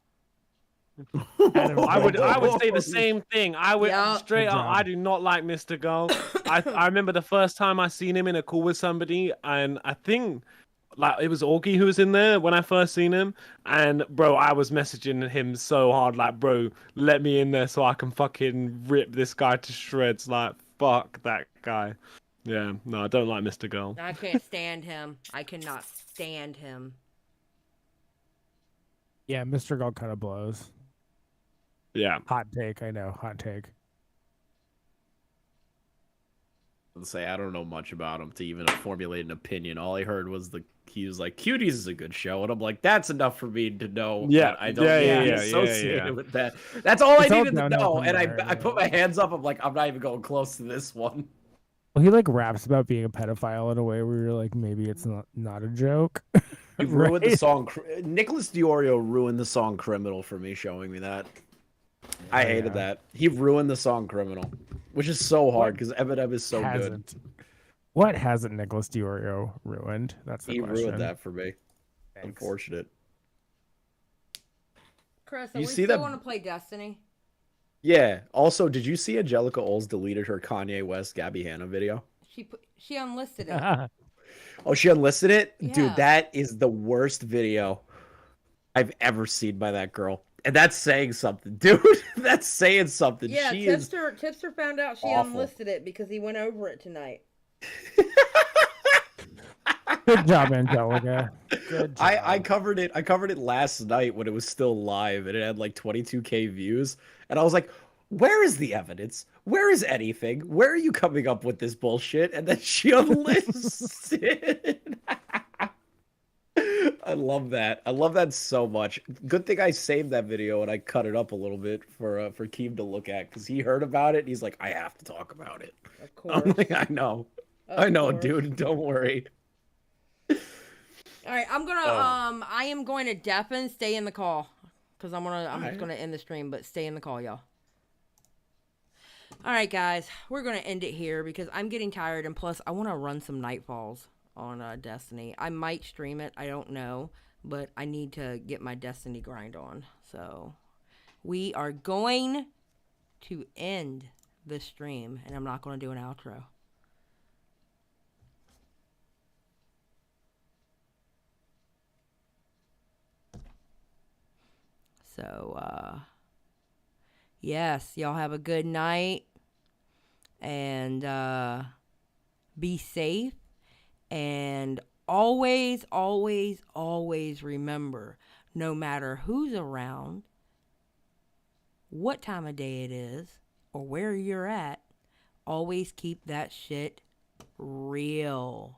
I would say the same thing. I would
Yeah.
straight
Good
up.
job.
I do not like Mr. Girl. I remember the first time I seen him in a call with somebody, and I think like it was Augie who was in there when I first seen him, and bro, I was messaging him so hard, like, bro, let me in there so I can fucking rip this guy to shreds. Like, fuck that guy. Yeah, no, I don't like Mr. Girl.
I can't stand him. I cannot stand him.
Yeah, Mr. Gold kind of blows.
Yeah.
Hot take, I know. Hot take.
Let's say I don't know much about him to even formulate an opinion. All I heard was he was like, Cuties is a good show. And I'm like, that's enough for me to know.
Yeah.
That I don't need to be associated with that. That's all I needed to know. And I put my hands up. I'm like, I'm not even going close to this one.
Well, he like raps about being a pedophile in a way where you're like, maybe it's not a joke.
He ruined the song. Nicholas DiOrio ruined the song "Criminal" for me, showing me that. I hated that. He ruined the song "Criminal," which is so hard because Eminem is so good.
What hasn't Nicholas DiOrio ruined? That's the question.
He ruined that for me. Thanks. Unfortunate.
Chris, you see that? Want to play Destiny?
Yeah. Also, did you see Angelica Oles deleted her Kanye West Gabby Hanna video?
She unlisted it.
Oh, she unlisted it?
Yeah.
Dude, that is the worst video I've ever seen by that girl. And that's saying something, dude. That's saying something.
Yeah, Tipster found out she
awful.
unlisted it because he went over it tonight.
Good job, Angelica. Good job.
I covered it last night when it was still live and it had like 22K views. And I was like, where is the evidence? Where is anything? Where are you coming up with this bullshit? And then she unlisted. I love that. I love that so much. Good thing I saved that video and I cut it up a little bit for Keem to look at because he heard about it and he's like, I have to talk about it.
Of course.
I'm like, I know. I know, dude. Don't worry.
All right, I am going to deafen. Stay in the call because I'm just gonna end the stream, but stay in the call, y'all. All right, guys, we're gonna end it here because I'm getting tired, and plus I want to run some Nightfalls on Destiny. I might stream it, I don't know, but I need to get my Destiny grind on. So we are going to end the stream, and I'm not going to do an outro. So, yes, y'all have a good night, and be safe. And always, always, always remember, no matter who's around, what time of day it is, or where you're at, always keep that shit real.